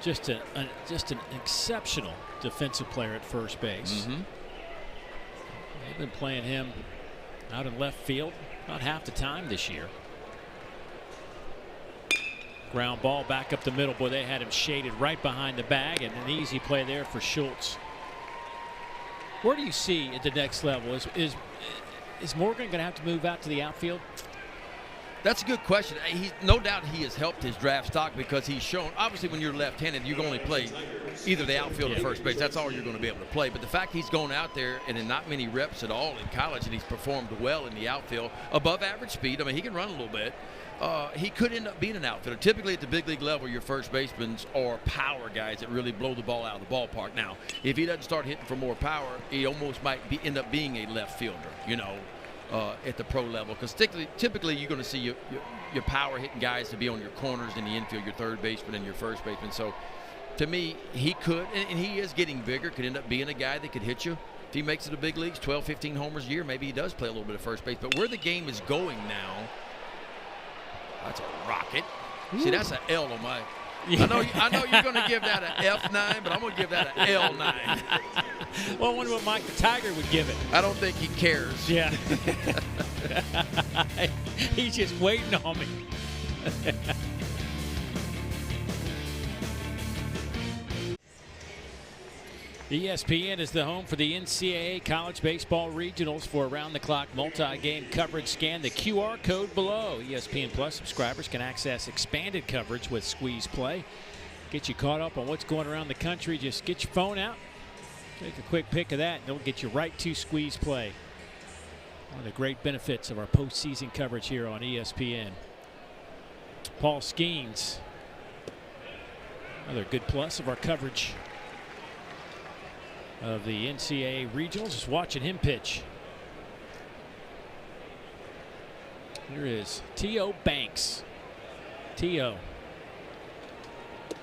just an exceptional defensive player at first base. They've been playing him out in left field about half the time this year. Ground ball back up the middle. Boy, they had him shaded right behind the bag, and an easy play there for Schultz. Where do you see at the next level? Is Morgan going to have to move out to the outfield? That's a good question. No doubt he has helped his draft stock because he's shown, obviously when you're left-handed, you can only play either the outfield or first base. That's all you're going to be able to play. But the fact he's gone out there and in not many reps at all in college, and he's performed well in the outfield, above average speed. I mean, he can run a little bit. He could end up being an outfielder. Typically at the big league level, your first basemen are power guys that really blow the ball out of the ballpark. Now, if he doesn't start hitting for more power, he almost might end up being a left fielder, you know. At the pro level, because typically you're going to see your power hitting guys to be on your corners in the infield, your third baseman and your first baseman. So to me, he could, and he is getting bigger, could end up being a guy that could hit you. If he makes it to big leagues, 12, 15 homers a year, maybe he does play a little bit of first base. But where the game is going now, that's a rocket. Ooh. See, that's an L on my. Yeah. I know you're going to give that an F9, but I'm going to give that an L9. Well, I wonder what Mike the Tiger would give it. I don't think he cares. Yeah. He's just waiting on me. ESPN is the home for the NCAA College Baseball Regionals. For around-the-clock multi-game coverage, scan the QR code below. ESPN Plus subscribers can access expanded coverage with Squeeze Play. Get you caught up on what's going around the country. Just get your phone out, take a quick pic of that, and it'll get you right to Squeeze Play. One of the great benefits of our postseason coverage here on ESPN. Paul Skenes, another good plus of our coverage of the NCAA regionals. Just watching him pitch. Here is T.O. Banks. T.O.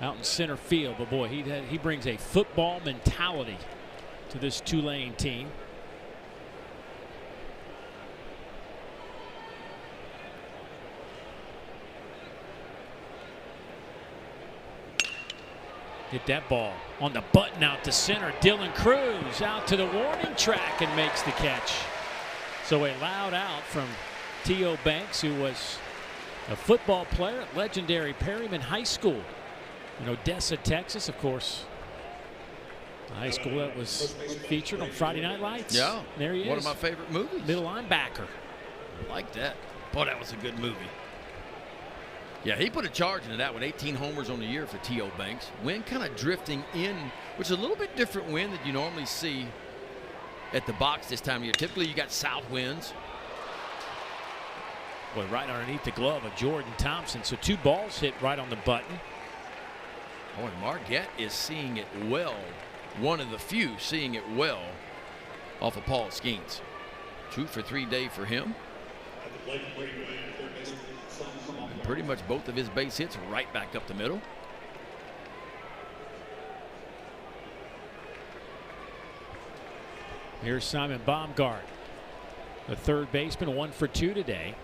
out in center field, but boy, he brings a football mentality to this Tulane team. Hit that ball on the button out to center. Dylan Cruz out to the warning track and makes the catch. So a loud out from T.O. Banks, who was a football player at legendary Perryman High School in Odessa, Texas, of course. The high school that was featured on Friday Night Lights. Yeah, there he is. One of my favorite movies. Middle linebacker. I like that. Boy, that was a good movie. Yeah, he put a charge into that one. 18 homers on the year for T.O. Banks. Wind kind of drifting in, which is a little bit different wind that you normally see at the box this time of year. Typically, you got south winds. Boy, right underneath the glove of Jordan Thompson. So 2 balls hit right on the button. Oh, and Marquette is seeing it well. One of the few seeing it well off of Paul Skenes. 2 for 3 day for him. And pretty much both of his base hits right back up the middle. Here's Simon Baumgart, the third baseman, 1 for 2 today.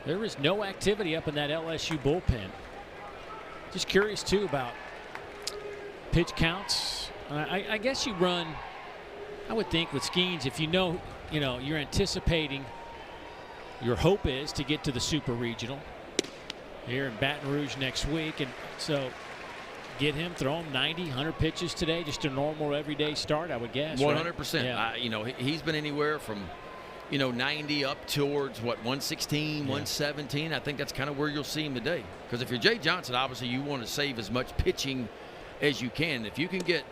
There is no activity up in that LSU bullpen. Just curious too about pitch counts. I guess you run, I would think with Skenes, if you know you're anticipating, your hope is to get to the Super Regional here in Baton Rouge next week, and so get him throwing 90, 100 pitches today, just a normal everyday start, I would guess. 100%. Right? Yeah. He's been anywhere from 90 up towards what, 116, 117. I think that's kind of where you'll see him today. Because if you're Jay Johnson, obviously you want to save as much pitching as you can. If you can get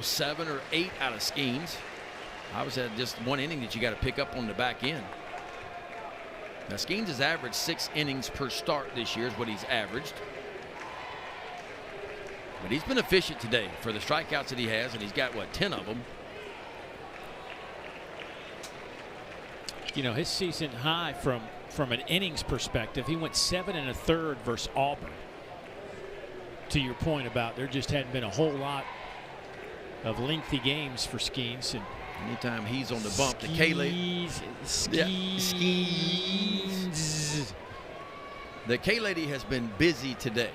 7 or 8 out of Skenes, obviously just 1 inning that you got to pick up on the back end. Now Skenes has averaged 6 innings per start this year is what he's averaged. But he's been efficient today for the strikeouts that he has, and he's got, what, 10 of them. His season high from an innings perspective, he went 7 1/3 versus Auburn. To your point about there just hadn't been a whole lot of lengthy games for Skenes. And anytime he's on the bump, the K-Lady. Skenes. The K-Lady has been busy today.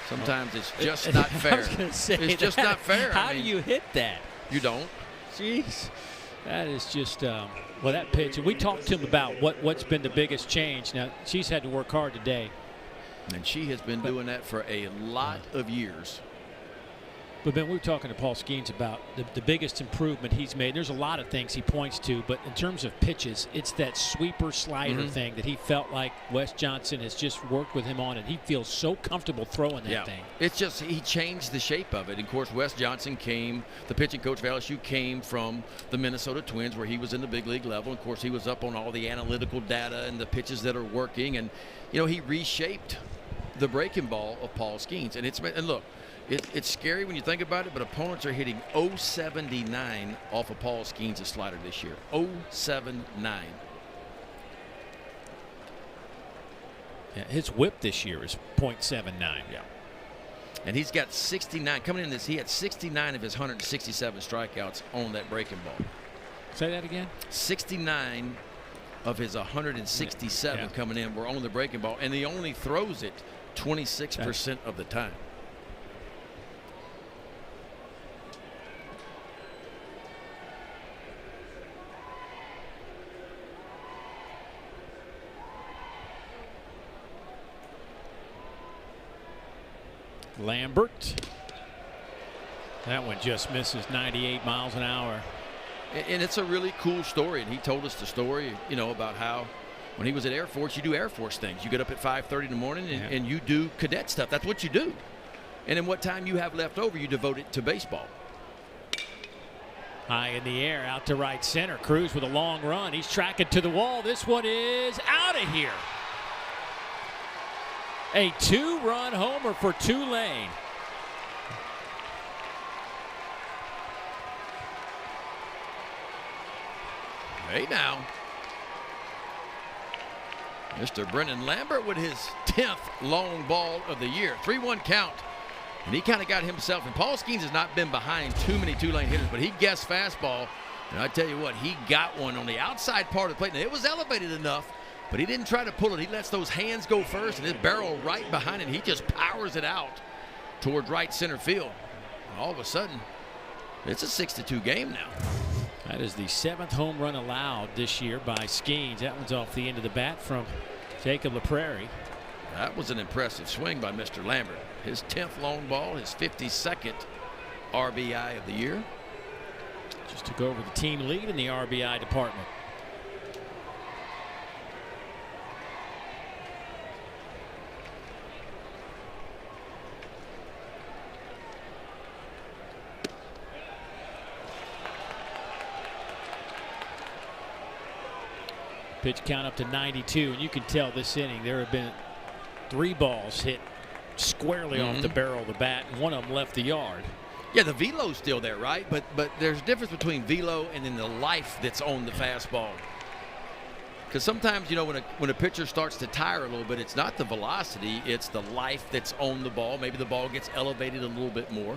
Sometimes it's just not fair. I was gonna say it's just not fair. How do you hit that? You don't. Jeez. That is just, well, that pitch. And we talked to him about what's been the biggest change. Now, she's had to work hard today. And she has been doing that for a lot of years. But, Ben, we were talking to Paul Skenes about the biggest improvement he's made. There's a lot of things he points to, but in terms of pitches, it's that sweeper slider thing that he felt like Wes Johnson has just worked with him on, and he feels so comfortable throwing that thing. It's just he changed the shape of it. And, of course, Wes Johnson the pitching coach of LSU came from the Minnesota Twins where he was in the big league level. Of course, he was up on all the analytical data and the pitches that are working. And, he reshaped the breaking ball of Paul Skenes. And look, it's scary when you think about it, but opponents are hitting 0.79 off of Paul Skenes' slider this year. 0.79. Yeah, his whip this year is 0.79. Yeah. And he's got 69. Coming in this, he had 69 of his 167 strikeouts on that breaking ball. Say that again? 69 of his 167 coming in were on the breaking ball, and he only throws it 26% of the time. Lambert. That one just misses 98 miles an hour. And it's a really cool story. And he told us the story, you know, about how when he was at Air Force, you do Air Force things. You get up at 5:30 in the morning and you do cadet stuff. That's what you do. And then what time you have left over, you devote it to baseball. High in the air, out to right center. Cruz with a long run. He's tracking to the wall. This one is out of here. A 2-run homer for Tulane. Hey now. Mr. Brennan Lambert with his 10th long ball of the year. 3-1 count. And he kind of got himself, and Paul Skenes has not been behind too many Tulane hitters, but he guessed fastball. And I tell you what, he got one on the outside part of the plate. Now, it was elevated enough, but he didn't try to pull it. He lets those hands go first, and his barrel right behind it. He just powers it out toward right center field. And all of a sudden, it's a 6-2 game now. That is the 7th home run allowed this year by Skenes. That one's off the end of the bat from Jacob LaPrairie. That was an impressive swing by Mr. Lambert. His 10th long ball, his 52nd RBI of the year. Just took over the team lead in the RBI department. Pitch count up to 92, and you can tell this inning there have been 3 balls hit squarely off the barrel of the bat, and one of them left the yard. Yeah, the velo's still there, right? But there's a difference between velo and then the life that's on the fastball. Because sometimes, you know, when a pitcher starts to tire a little bit, it's not the velocity, it's the life that's on the ball. Maybe the ball gets elevated a little bit more.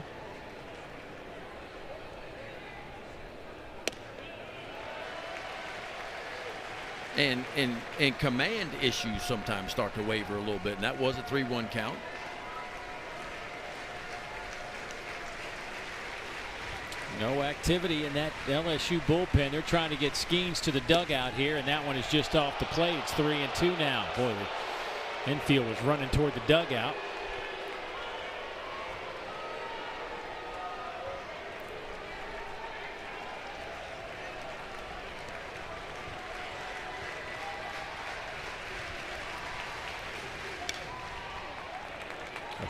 And command issues sometimes start to waver a little bit, and that was a 3-1 count. No activity in that LSU bullpen. They're trying to get Skenes to the dugout here, and that one is just off the plate. It's 3-2 now. Boy, the infield was running toward the dugout.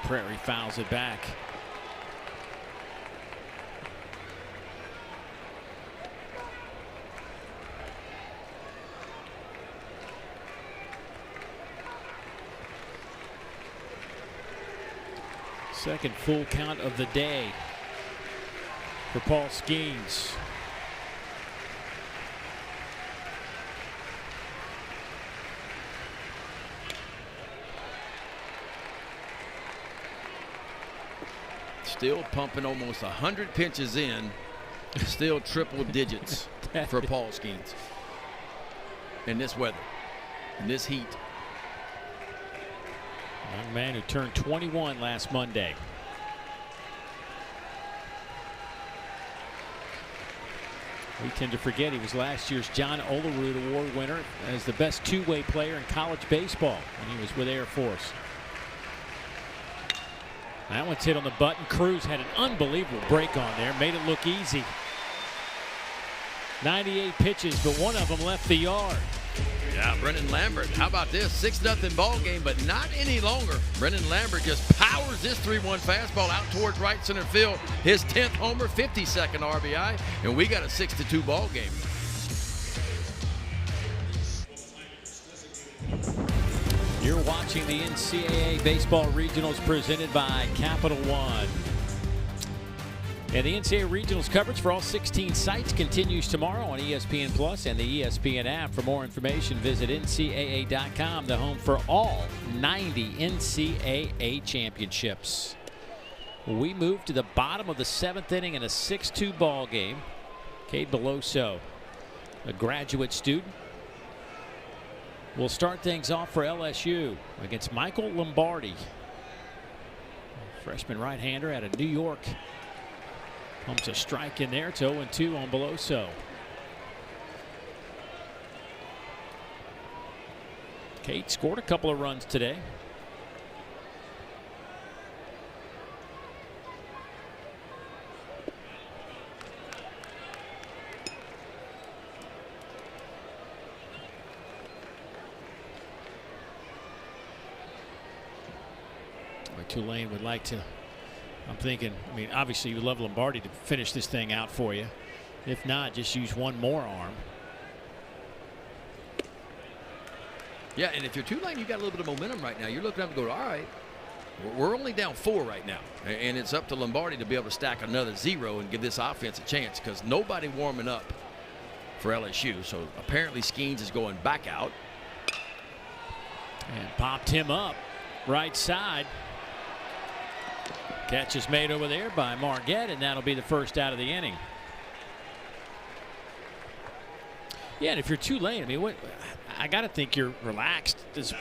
Prairie fouls it back. Second full count of the day for Paul Skenes. Still pumping almost 100 pitches in, still triple digits for Paul Skenes in this weather, in this heat. Young man who turned 21 last Monday. We tend to forget he was last year's John Olerud Award winner as the best two-way player in college baseball when he was with Air Force. That one's hit on the button. Cruz had an unbelievable break on there, made it look easy. 98 pitches, but one of them left the yard. Yeah, Brennan Lambert. How about this? 6-0 ball game, but not any longer. Brennan Lambert just powers this 3-1 fastball out towards right center field. His 10th homer, 52nd RBI, and we got a 6-2 ball game. You're watching the NCAA Baseball Regionals presented by Capital One. And the NCAA Regionals coverage for all 16 sites continues tomorrow on ESPN Plus and the ESPN app. For more information, visit NCAA.com, the home for all 90 NCAA championships. We move to the bottom of the 7th inning in a 6-2 ball game. Cade Beloso, a graduate student, will start things off for LSU against Michael Lombardi. Freshman right-hander out of New York. Pumps a strike in there. It's 0-2 on Beloso. Cade scored a couple of runs today. Tulane would like to. I'm thinking, I mean, obviously you love Lombardi to finish this thing out for you. If not, just use one more arm. Yeah, and if you're Tulane, you got a little bit of momentum right now. You're looking up and go, all right, we're only down 4 right now. And it's up to Lombardi to be able to stack another 0 and give this offense a chance, because nobody warming up for LSU. So apparently Skenes is going back out. And popped him up right side. Catch is made over there by Marquette, and that'll be the first out of the inning. Yeah, and if you're Tulane, I mean, I got to think you're relaxed, as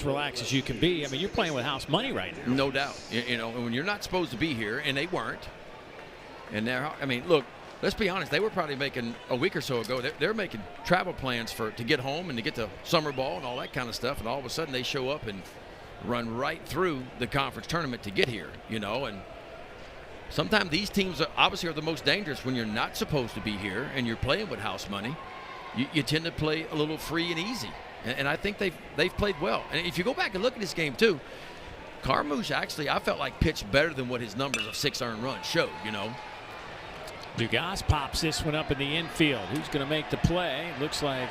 relaxed as you can be. I mean, you're playing with house money right now. No doubt. You know, when you're not supposed to be here, and they weren't. And now, I mean, look, let's be honest. They were probably making, a week or so ago, they're making travel plans to get home and to get to summer ball and all that kind of stuff. And all of a sudden they show up and run right through the conference tournament to get here, you know. And sometimes these teams obviously are the most dangerous when you're not supposed to be here and you're playing with house money. You tend to play a little free and easy. And I think they've played well. And if you go back and look at this game too, Carmouche actually, I felt like, pitched better than what his numbers of 6 earned runs showed, you know. Dugas pops this one up in the infield. Who's going to make the play? Looks like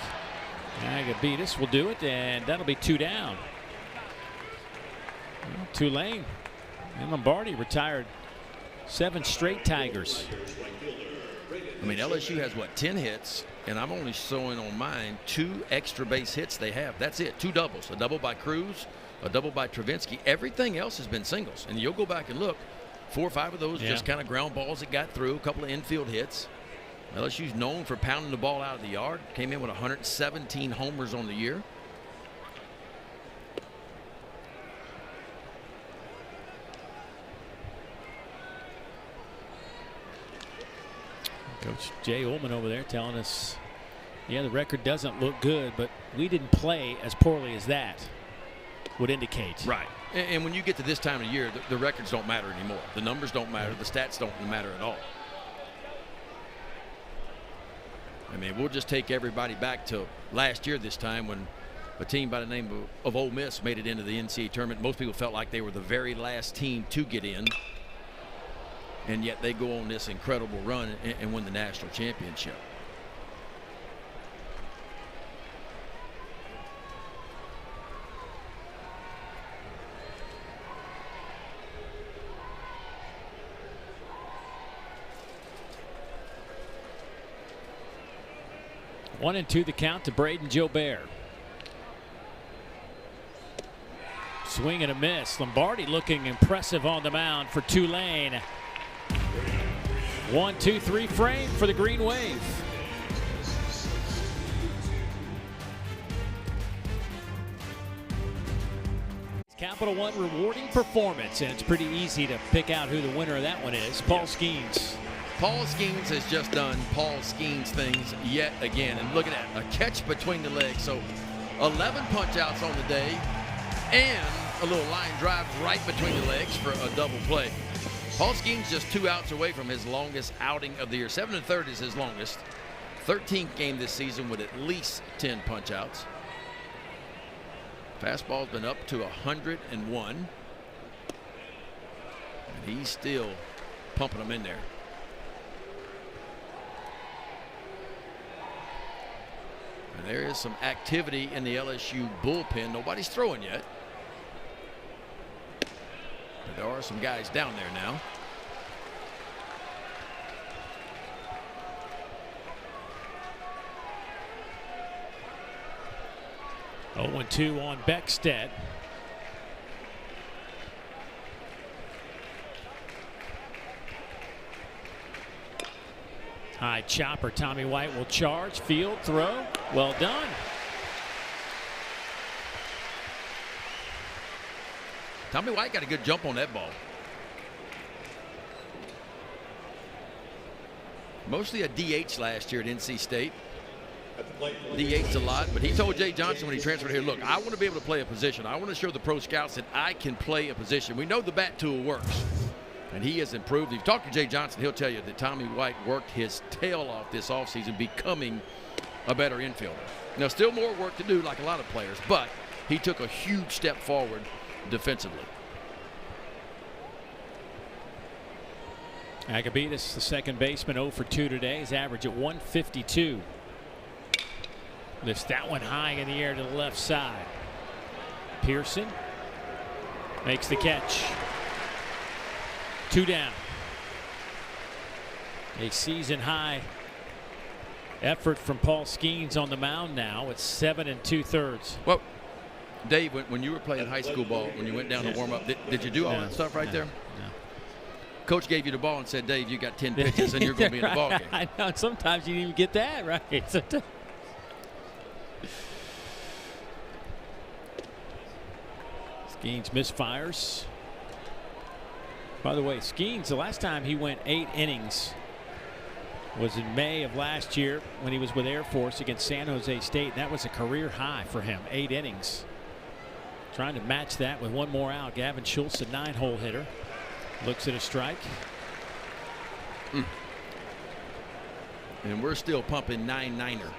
Agabetis will do it, and that'll be 2 down. Well, Tulane and Lombardi retired 7 straight Tigers. I mean, LSU has, what, 10 hits, and I'm only showing on mine 2 extra base hits they have. That's it, 2 doubles. A double by Cruz, a double by Travinsky. Everything else has been singles. And you'll go back and look, 4 or 5 of those just kind of ground balls that got through, a couple of infield hits. LSU's known for pounding the ball out of the yard. Came in with 117 homers on the year. Coach Jay Ullman over there telling us, yeah, the record doesn't look good, but we didn't play as poorly as that would indicate. Right. And when you get to this time of year, the records don't matter anymore. The numbers don't matter. The stats don't matter at all. I mean, we'll just take everybody back to last year this time when a team by the name of Ole Miss made it into the NCAA tournament. Most people felt like they were the very last team to get in. And yet they go on this incredible run and win the national championship. One and 2 the count to Braden Gilbert. Swing and a miss. Lombardi looking impressive on the mound for Tulane. 1, 2, 3 frame for the Green Wave. Capital One rewarding performance, and it's pretty easy to pick out who the winner of that one is. Paul Skenes. Paul Skenes has just done Paul Skenes things yet again. And look at that, a catch between the legs. So 11 punch outs on the day and a little line drive right between the legs for a double play. Paul Skenes just 2 outs away from his longest outing of the year. 7 1/3 is his longest. 13th game this season with at least 10 punch outs. Fastball's been up to 101. And he's still pumping them in there. And there is some activity in the LSU bullpen. Nobody's throwing yet. But there are some guys down there now. Oh, 2 on Beckstead. High chopper. Tommy White will charge. Field throw. Well done. Tommy White got a good jump on that ball. Mostly a DH last year at NC State. DH'd a lot, but he told Jay Johnson when he transferred here, look, I want to be able to play a position. I want to show the pro scouts that I can play a position. We know the bat tool works, and he has improved. If you talk to Jay Johnson, he'll tell you that Tommy White worked his tail off this offseason, becoming a better infielder. Now, still more work to do, like a lot of players, but he took a huge step forward defensively. Agabitis, the second baseman, 0 for 2 today. His average at 152. Lifts that one high in the air to the left side. Pearson makes the catch. 2 down. A season high effort from Paul Skenes on the mound now. It's 7 2/3. Well, Dave, when you were playing high school ball, when you went down to warm up, did you do all that stuff right there? No. Coach gave you the ball and said, Dave, you got 10 pitches and you're going to be in the ball game. I know. Sometimes you didn't even get that right. Skenes misfires. By the way, Skenes, the last time he went 8 innings was in May of last year when he was with Air Force against San Jose State. That was a career high for him, 8 innings. Trying to match that with one more out. Gavin Schultz, a 9-hole hitter. Looks at a strike. And we're still pumping 9-9er.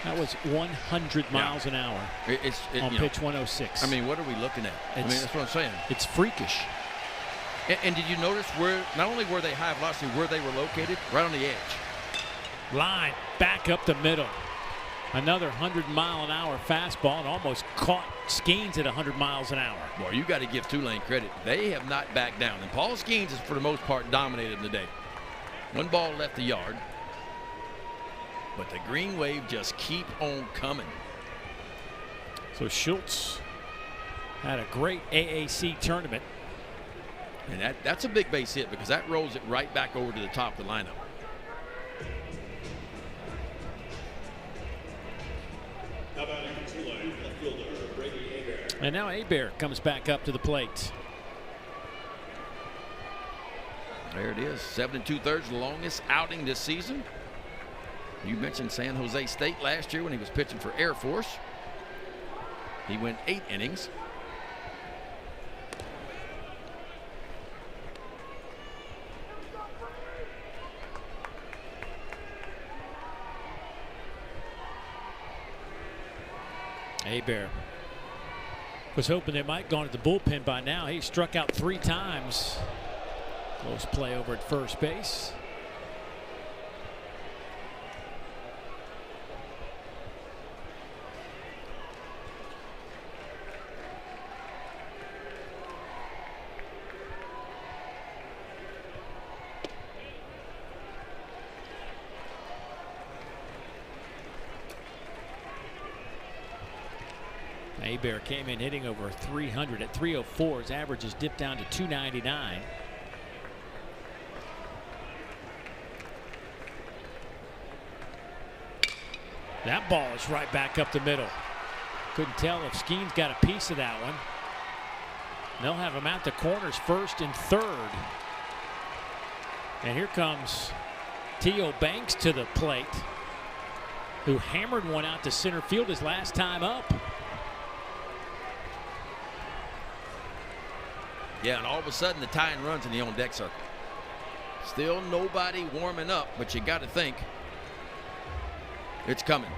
That was 100 miles an hour on pitch 106. I mean, what are we looking at? I mean, that's what I'm saying. It's freakish. And did you notice where not only were they high velocity, where they were located? Right on the edge. Line back up the middle. Another 100-mile-an-hour fastball and almost caught Skenes at 100 miles an hour. Well, you got to give Tulane credit. They have not backed down. And Paul Skenes has, for the most part, dominated in the day. 1 ball left the yard. But the Green Wave just keep on coming. So Schultz had a great AAC tournament. And that's a big base hit because that rolls it right back over to the top of the lineup. How about Tulane left fielder Brady Hebert? And now Hebert comes back up to the plate. There it is. 7 2/3, the longest outing this season. You mentioned San Jose State last year when he was pitching for Air Force. He went 8 innings. Hebert was hoping they might have gone to the bullpen by now. He struck out 3 times. Close play over at first base. Hebert came in hitting over 300 at 304. His average has dipped down to 299. That ball is right back up the middle. Couldn't tell if Skenes got a piece of that one. They'll have him out the corners, first and third. And here comes T.O. Banks to the plate, who hammered one out to center field his last time up. Yeah, and all of a sudden the tying runs in the on-deck circle. Still nobody warming up, but you got to think it's coming.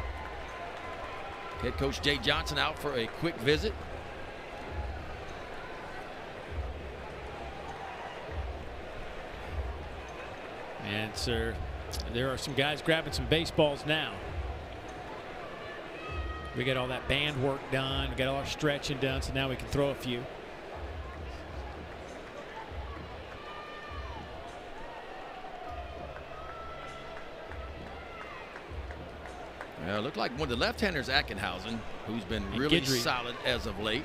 Head coach Jay Johnson out for a quick visit. And sir, there are some guys grabbing some baseballs now. We got all that band work done, we got all our stretching done, so now we can throw a few. It looked like one of the left-handers, Ackenhausen, who's been really solid as of late.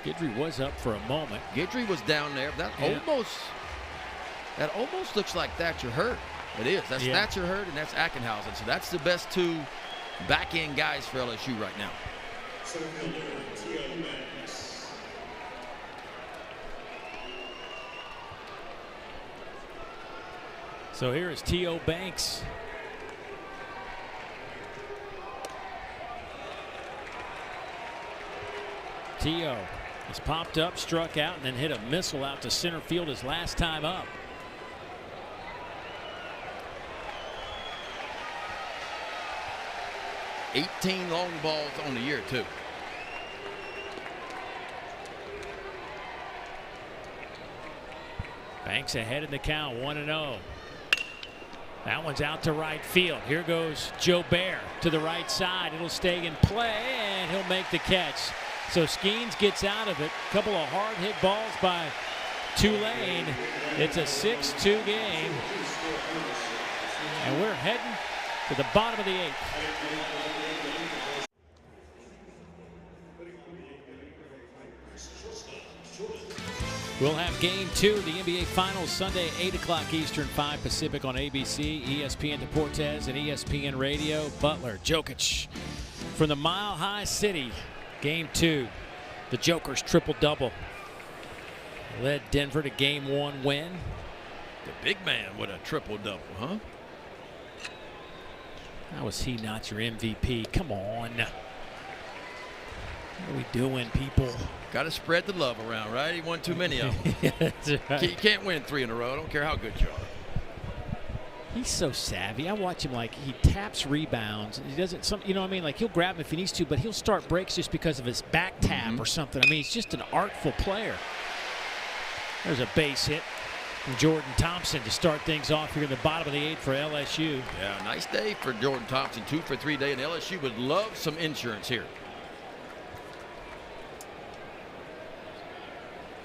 Guidry was up for a moment. Guidry was down there. That almost looks like Thatcher Hurd. It is. That's Thatcher Hurd and that's Ackenhausen. So that's the best 2 back-end guys for LSU right now. Center fielder T.O. Banks. So here is T.O. Banks. T.O. has popped up, struck out, and then hit a missile out to center field his last time up. 18 long balls on the year, too. Banks ahead in the count, 1-0. That one's out to right field. Here goes Joe Bear to the right side. It'll stay in play, and he'll make the catch. So Skenes gets out of it. A couple of hard hit balls by Tulane. It's a 6-2 game. And we're heading to the bottom of the 8th. We'll have Game 2 of the NBA Finals Sunday, 8 o'clock Eastern, 5 Pacific on ABC, ESPN Deportes, and ESPN Radio. Butler, Jokic from the Mile High City. Game 2, the Joker's triple-double. Led Denver to Game 1 win. The big man with a triple-double, huh? How is he not your MVP? Come on. What are we doing, people? Got to spread the love around, right? He won too many of them. That's right. You can't win 3 in a row. I don't care how good you are. He's so savvy. I watch him like he taps rebounds. He doesn't, you know what I mean? Like he'll grab him if he needs to, but he'll start breaks just because of his back tap or something. I mean, he's just an artful player. There's a base hit from Jordan Thompson to start things off here in the bottom of the 8th for LSU. Yeah, nice day for Jordan Thompson. 2 for 3 day, and LSU would love some insurance here.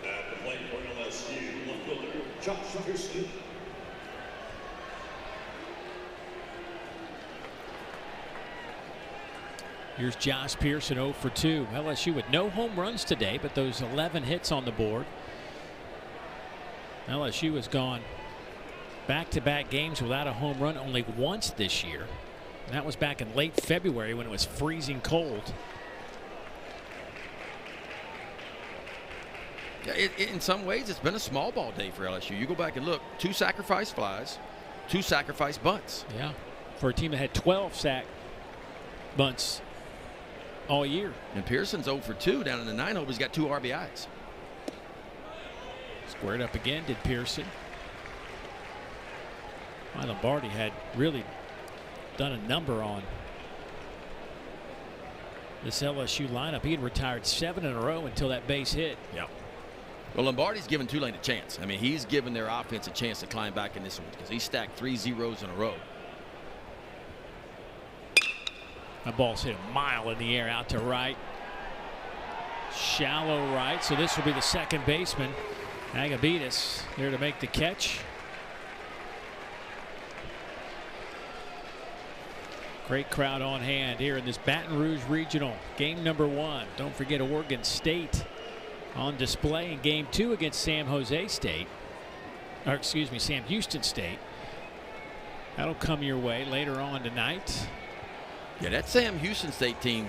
At the plate for LSU, left fielder Josh Pearson. Here's Josh Pearson 0 for 2. LSU with no home runs today, but those 11 hits on the board. LSU has gone back-to-back games without a home run only once this year. And that was back in late February when it was freezing cold. Yeah, in some ways, it's been a small ball day for LSU. You go back and look, 2 sacrifice flies, 2 sacrifice bunts. Yeah, for a team that had 12 sack bunts all year. And Pearson's 0 for 2 down in the 9 hole. He's got 2 RBIs. Squared up again, did Pearson. Lombardi had really done a number on this LSU lineup. He had retired 7 in a row until that base hit. Yeah. Well, Lombardi's given Tulane a chance. I mean, he's given their offense a chance to climb back in this one because he stacked 3 zeros in a row. That ball's hit a mile in the air out to right. Shallow right. So this will be the second baseman, Agabidas, there to make the catch. Great crowd on hand here in this Baton Rouge Regional. Game number 1. Don't forget Oregon State on display in Game 2 against Sam Houston State. That'll come your way later on tonight. Yeah, that Sam Houston State team,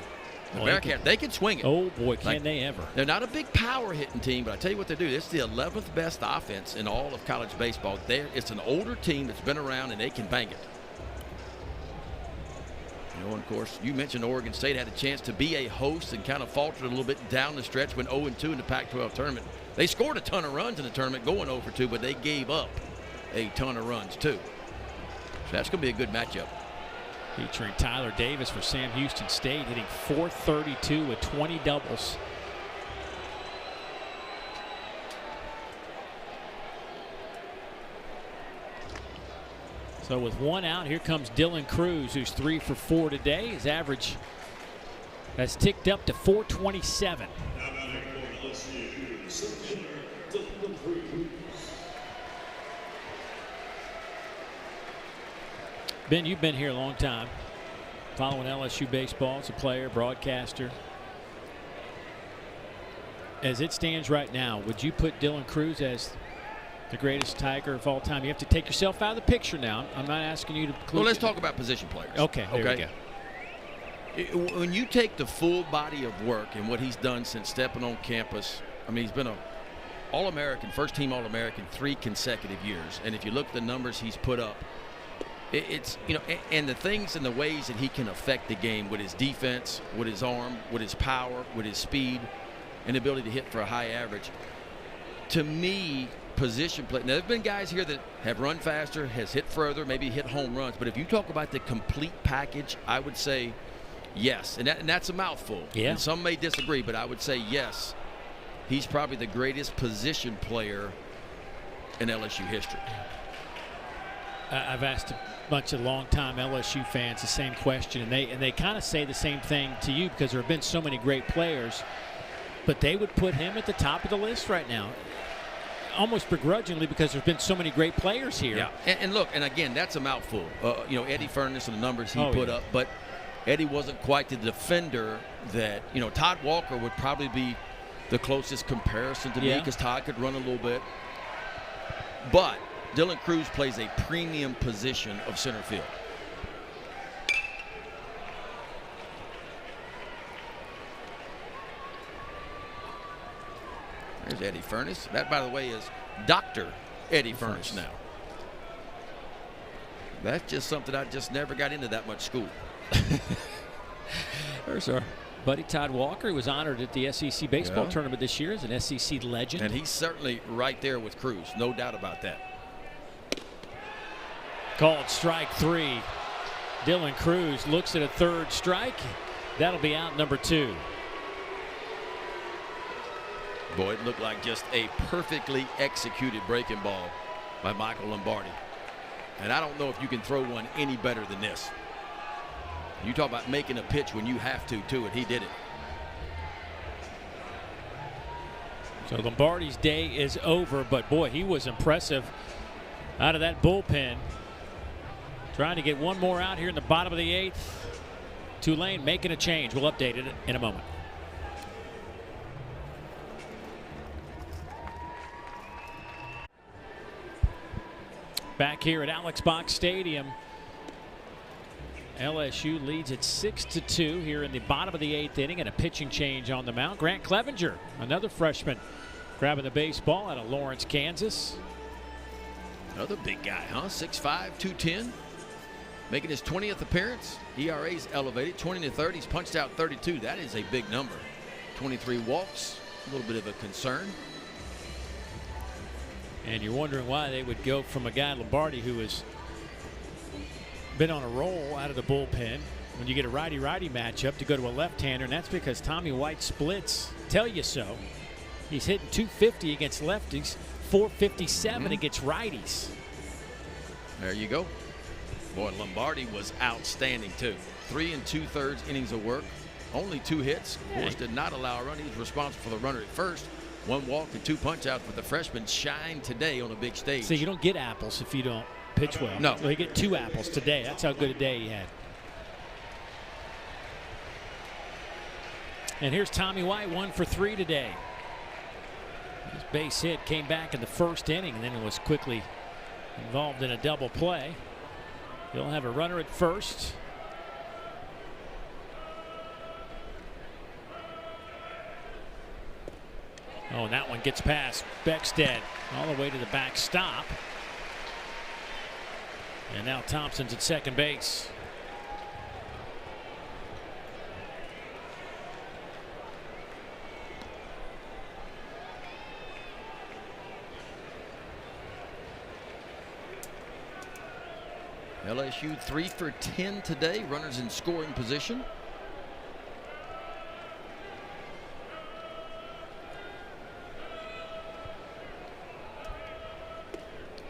the Bearcats, they can swing it. Oh, boy, can they ever. They're not a big power hitting team, but I tell you what they do. It's the 11th best offense in all of college baseball. It's an older team that's been around, and they can bang it. You know, and of course, you mentioned Oregon State had a chance to be a host and kind of faltered a little bit down the stretch when 0-2 in the Pac-12 tournament. They scored a ton of runs in the tournament going 0 for 2, but they gave up a ton of runs, too. So that's going to be a good matchup. Featuring Tyler Davis for Sam Houston State, hitting .432 with 20 doubles. So with 1 out, here comes Dylan Cruz, who's 3 for 4 today. His average has ticked up to .427. Now batting for LSU, center Dylan Cruz. Ben, you've been here a long time, following LSU baseball as a player, broadcaster. As it stands right now, would you put Dylan Cruz as the greatest Tiger of all time? You have to take yourself out of the picture now. I'm not asking you to include. Well, let's talk about position players. Okay, there we go. When you take the full body of work and what he's done since stepping on campus, I mean, he's been a All-American, first-team All-American 3 consecutive years. And if you look at the numbers he's put up, it's, you know, and the things and the ways that he can affect the game with his defense, with his arm, with his power, with his speed, and the ability to hit for a high average. To me, position play. Now, there have been guys here that have run faster, has hit further, maybe hit home runs. But if you talk about the complete package, I would say Yes, and that's a mouthful. Yeah. And some may disagree, but I would say yes. He's probably the greatest position player in LSU history. I've asked a bunch of longtime LSU fans the same question, and they kind of say the same thing to you because there have been so many great players, but they would put him at the top of the list right now, almost begrudgingly, because there's been so many great players here. Yeah, and look, and again, that's a mouthful. Eddie Furness and the numbers he put up, but Eddie wasn't quite the defender that, Todd Walker would probably be the closest comparison to me because Todd could run a little bit. But Dylan Crews plays a premium position of center field. There's Eddie Furness. That, by the way, is Dr. Eddie Furness now. That's just something I just never got into that much school. There's our buddy Todd Walker, who was honored at the SEC baseball tournament this year as an SEC legend. And he's certainly right there with Crews, no doubt about that. Called strike 3. Dylan Crews looks at a third strike. That'll be out number 2. Boy, it looked like just a perfectly executed breaking ball by Michael Lombardi. And I don't know if you can throw one any better than this. You talk about making a pitch when you have to, too, and he did it. So Lombardi's day is over, but boy, he was impressive out of that bullpen. Trying to get one more out here in the bottom of the 8th. Tulane making a change. We'll update it in a moment. Back here at Alex Box Stadium, LSU leads at 6-2 here in the bottom of the 8th inning, and a pitching change on the mound. Grant Clevenger, another freshman, grabbing the baseball out of Lawrence, Kansas. Another big guy, huh? 6'5", 210. Making his 20th appearance. ERA's elevated, 20 to 30. He's punched out 32. That is a big number. 23 walks, a little bit of a concern. And you're wondering why they would go from a guy, Lombardi, who has been on a roll out of the bullpen, when you get a righty-righty matchup, to go to a left-hander, and that's because Tommy White splits tell you so. He's hitting .250 against lefties, .457 against righties. There you go. Boy, Lombardi was outstanding, too. 3 2/3 innings of work. Only 2 hits. Of course, did not allow a run. He was responsible for the runner at first. 1 walk and 2 punch-outs, but the freshman shined today on a big stage. So you don't get apples if you don't pitch well. No. Well, you get 2 apples today. That's how good a day he had. And here's Tommy White, 1 for 3 today. His base hit came back in the first inning, and then it was quickly involved in a double play. He'll have a runner at first. Oh, and that one gets past Beckstead all the way to the backstop. And now Thompson's at second base. LSU 3 for 10 today. Runners in scoring position.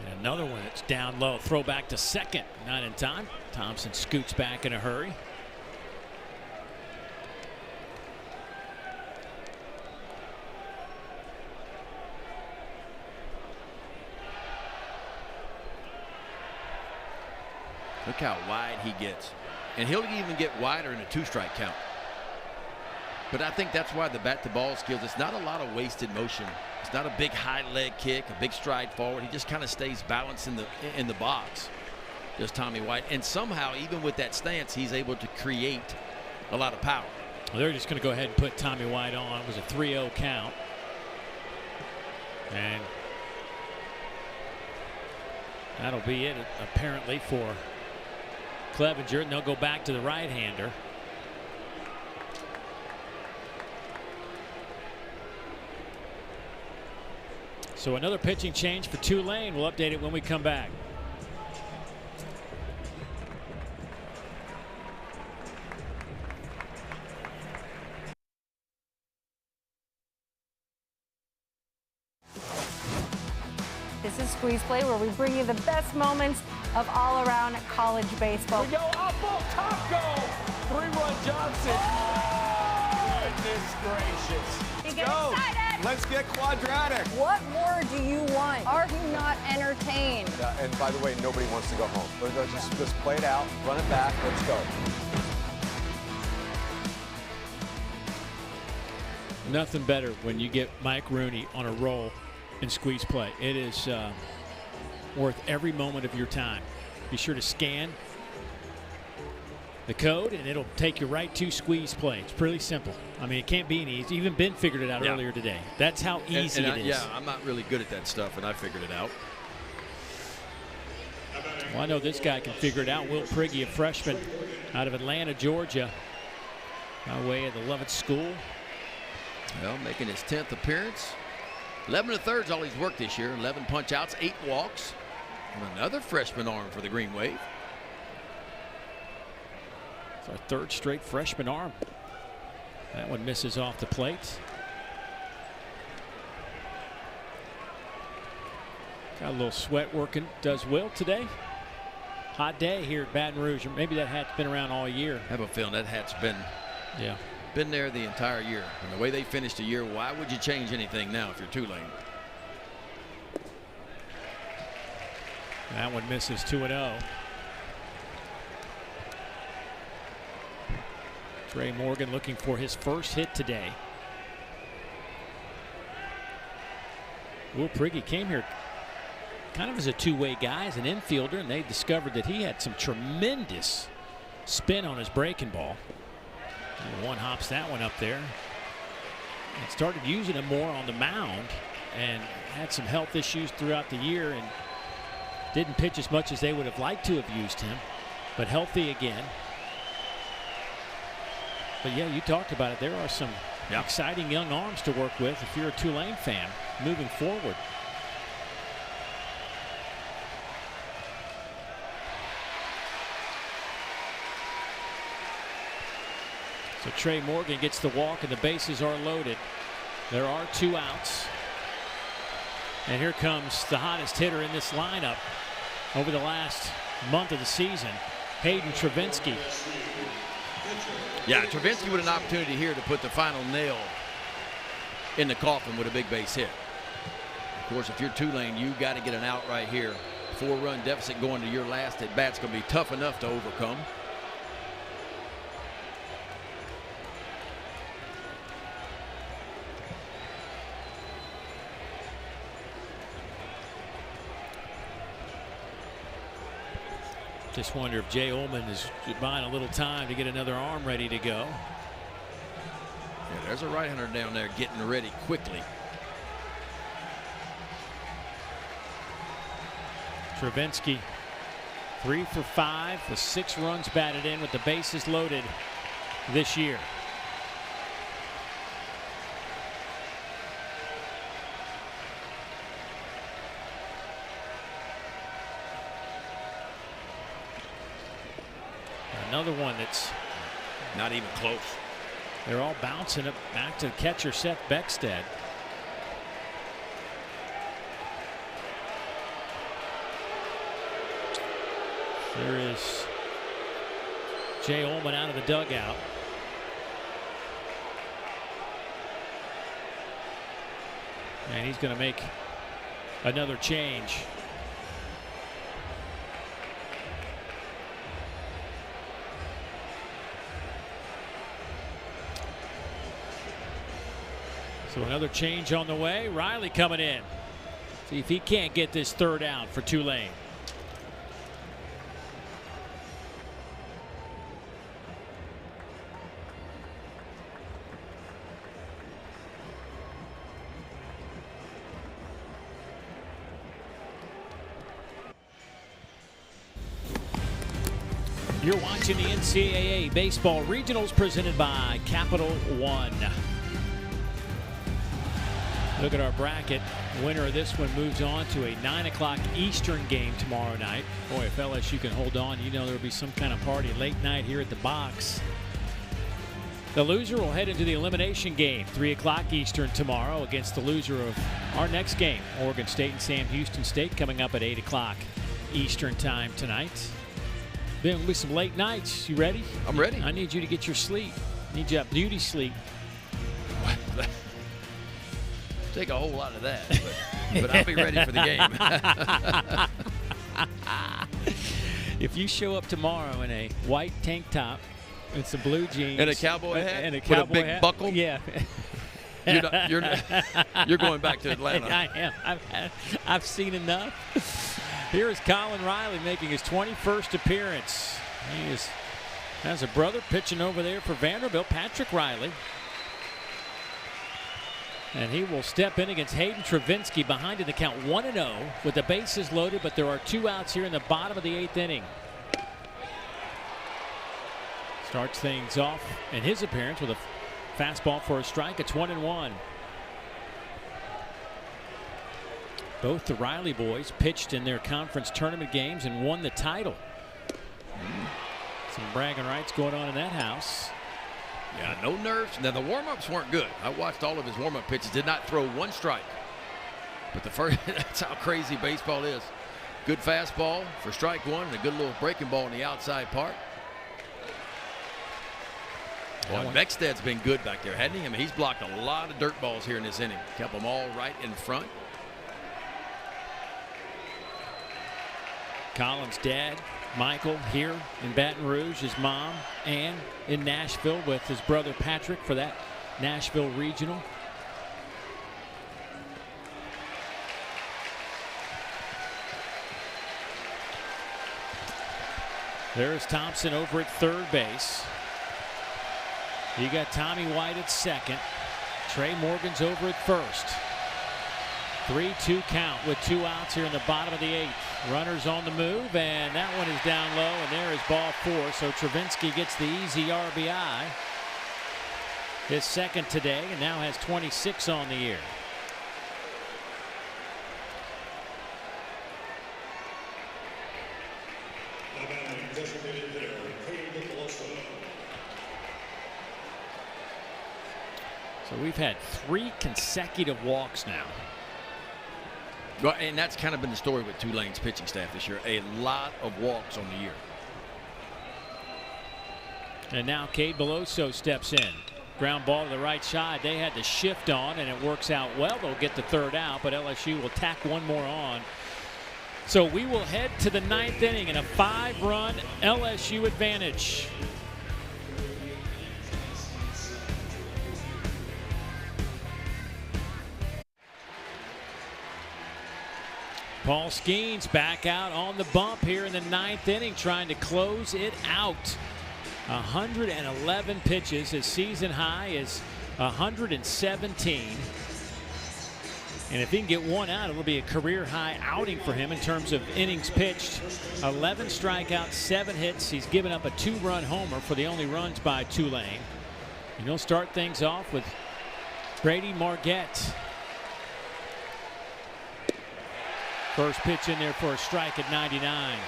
And another one that's down low. Throw back to second. Not in time. Thompson scoots back in a hurry. Look how wide he gets. And he'll even get wider in a 2-strike count. But I think that's why the bat-to-ball skills, it's not a lot of wasted motion. It's not a big high leg kick, a big stride forward. He just kind of stays balanced in the box. Just Tommy White. And somehow, even with that stance, he's able to create a lot of power. Well, they're just going to go ahead and put Tommy White on. It was a 3-0 count. And that'll be it, apparently, for Clevenger, and they'll go back to the right-hander. So another pitching change for Tulane. We'll update it when we come back. Squeeze Play, where we bring you the best moments of all-around college baseball. We go up, top goal. 3-run Johnson. Oh, goodness gracious. You get excited. Let's get quadratic. What more do you want? Are you not entertained? And by the way, nobody wants to go home. Let's play it out, run it back, let's go. Nothing better when you get Mike Rooney on a roll in Squeeze Play. It is worth every moment of your time. Be sure to scan the code and it'll take you right to Squeeze Play. It's pretty simple. I mean, it can't be any easy. Even Ben figured it out earlier today. That's how easy it is. Yeah, I'm not really good at that stuff, and I figured it out. Well, I know this guy can figure it out. Will Prigge, a freshman out of Atlanta, Georgia, by way of the Lovett School. Well, making his 10th appearance. 11 1/3 is all he's worked this year. 11 punch outs, 8 walks. And another freshman arm for the Green Wave. It's our 3rd straight freshman arm. That one misses off the plate. Got a little sweat working. Does Will today. Hot day here at Baton Rouge. Or maybe that hat's been around all year. I have a feeling that hat's been there the entire year. And the way they finished the year, why would you change anything now if you're Tulane? That one misses 2-0. Trey Morgan looking for his first hit today. Will Prigge came here kind of as a two-way guy, as an infielder, and they discovered that he had some tremendous spin on his breaking ball. And one hops that one up there. And started using him more on the mound and had some health issues throughout the year and didn't pitch as much as they would have liked to have used him, but healthy again. But yeah, you talked about it. There are some exciting young arms to work with if you're a Tulane fan moving forward. So Trey Morgan gets the walk and the bases are loaded. There are 2 outs. And here comes the hottest hitter in this lineup over the last month of the season, Hayden Travinski. Yeah, Travinski with an opportunity here to put the final nail in the coffin with a big base hit. Of course, if you're Tulane, you got to get an out right here. 4-run deficit going to your last at bat's going to be tough enough to overcome. Just wonder if Jay Ullman is buying a little time to get another arm ready to go. Yeah, there's a right-hander down there getting ready quickly. Travinski 3 for 5 with 6 runs batted in with the bases loaded this year. Another one that's not even close. They're all bouncing it back to catcher Seth Beckstead. There is Jay Ullman out of the dugout. And he's going to make another change. So another change on the way. Riley coming in. See if he can't get this 3rd out for Tulane. You're watching the NCAA Baseball Regionals presented by Capital One. Look at our bracket. Winner of this one moves on to a 9 o'clock Eastern game tomorrow night. Boy, if LSU can hold on, you know there'll be some kind of party late night here at the box. The loser will head into the elimination game, 3 o'clock Eastern tomorrow, against the loser of our next game, Oregon State and Sam Houston State, coming up at 8 o'clock Eastern time tonight. There'll be some late nights. You ready? I'm ready. I need you to get your sleep. I need you up beauty sleep. Take a whole lot of that, but I'll be ready for the game. If you show up tomorrow in a white tank top and some blue jeans and a cowboy hat and a with a big hat, buckle, yeah, you're going back to Atlanta. I am. I've seen enough. Here is Colin Riley making his 21st appearance. He has a brother pitching over there for Vanderbilt, Patrick Riley. And he will step in against Hayden Travinski behind in the count 1-0 with the bases loaded, but there are 2 outs here in the bottom of the 8th inning. Starts things off in his appearance with a fastball for a strike. It's 1-1. Both the Riley boys pitched in their conference tournament games and won the title. Some bragging rights going on in that house. Yeah, no nerves. Now, the warm-ups weren't good. I watched all of his warm-up pitches. Did not throw 1 strike. But the first, that's how crazy baseball is. Good fastball for strike 1 and a good little breaking ball in the outside part. Well, Becksted's been good back there, hasn't he? I mean, he's blocked a lot of dirt balls here in this inning. Kept them all right in front. Colin's dad, Michael, here in Baton Rouge, his mom, Ann, in Nashville with his brother Patrick for that Nashville regional. There's Thompson over at third base. You got Tommy White at second. Trey Morgan's over at first. 3-2 count with 2 outs here in the bottom of the 8th. Runners on the move, and that one is down low, and there is ball 4. So Travinski gets the easy RBI. His second today, and now has 26 on the year. So we've had 3 consecutive walks now. Well, and that's kind of been the story with Tulane's pitching staff this year. A lot of walks on the year. And now Cade Beloso steps in. Ground ball to the right side. They had the shift on, and it works out well. They'll get the 3rd out, but LSU will tack 1 more on. So we will head to the 9th inning in a 5-run LSU advantage. Paul Skenes back out on the bump here in the 9th inning, trying to close it out. 111 pitches. His season high is 117. And if he can get 1 out, it'll be a career-high outing for him in terms of innings pitched. 11 strikeouts, 7 hits. He's given up a 2-run homer for the only runs by Tulane. And he'll start things off with Brady Marquette. First pitch in there for a strike at 99.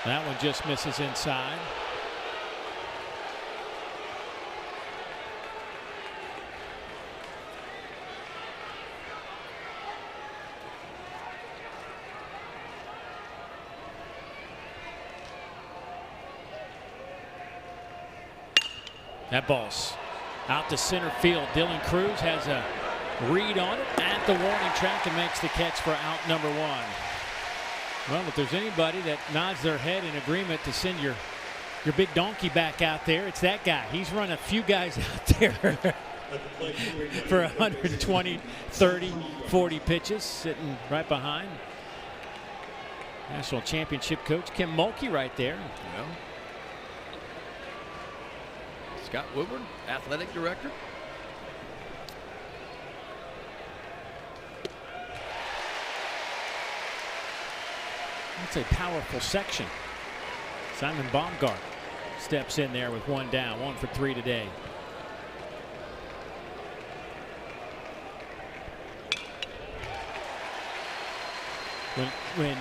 That one just misses inside. That ball's out to center field. Dylan Cruz has a read on it at the warning track and makes the catch for out number 1. Well, if there's anybody that nods their head in agreement to send your big donkey back out there, it's that guy. He's run a few guys out there for 120, 30, 40 pitches, sitting right behind National Championship coach Kim Mulkey right there. Well, Scott Woodward, athletic director. That's a powerful section. Simon Baumgart steps in there with 1 down, 1 for 3 today. when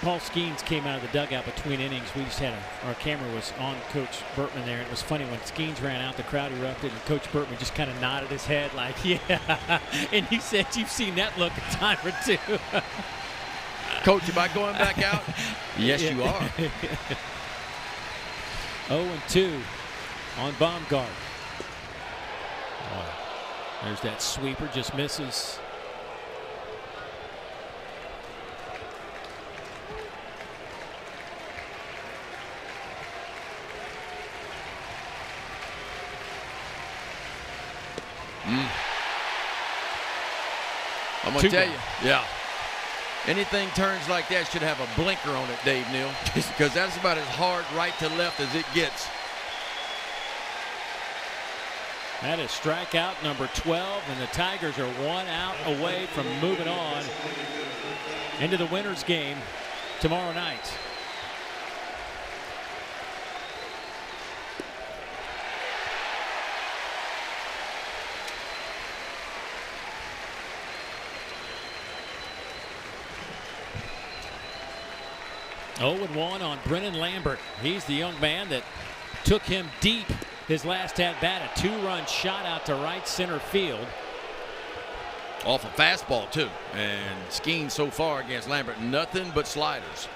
Paul Skenes came out of the dugout between innings, we just had our camera was on Coach Burtman there. And it was funny when Skenes ran out, the crowd erupted, and Coach Burtman just kind of nodded his head like, yeah. And he said, you've seen that look a time or two. Coach, am I going back out? Yes, you are. 0-2 on Baumgart. There's that sweeper, just misses. I'm going to tell you, yeah. Anything turns like that should have a blinker on it, Dave Neal, because that's about as hard right to left as it gets. That is strikeout number 12, and the Tigers are 1 out away from moving on into the winners game tomorrow night. Oh, 0-1 on Brennan Lambert. He's the young man that took him deep his last at-bat. A 2-run shot out to right center field. Off a fastball, too. And Skenes so far against Lambert, nothing but sliders.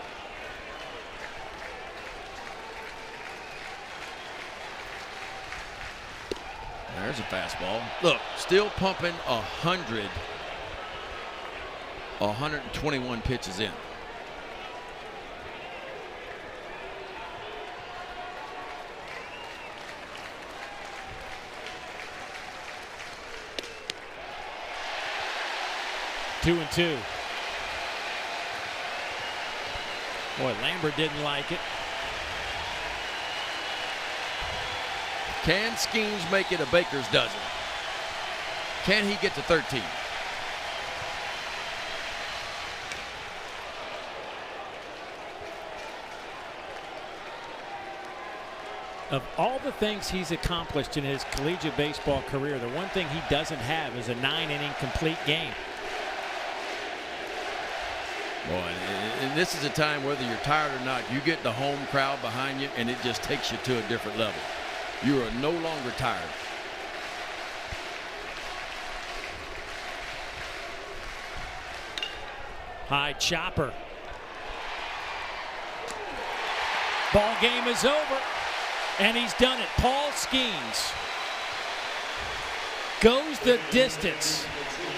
There's a fastball. Look, still pumping 121 pitches in. 2-2. Boy, Lambert didn't like it. Can Skenes make it a baker's dozen? Can he get to 13? Of all the things he's accomplished in his collegiate baseball career, the one thing he doesn't have is a 9-inning complete game. Boy, and this is a time, whether you're tired or not, you get the home crowd behind you, and it just takes you to a different level. You are no longer tired. High chopper. Ball game is over, and he's done it. Paul Skenes goes the distance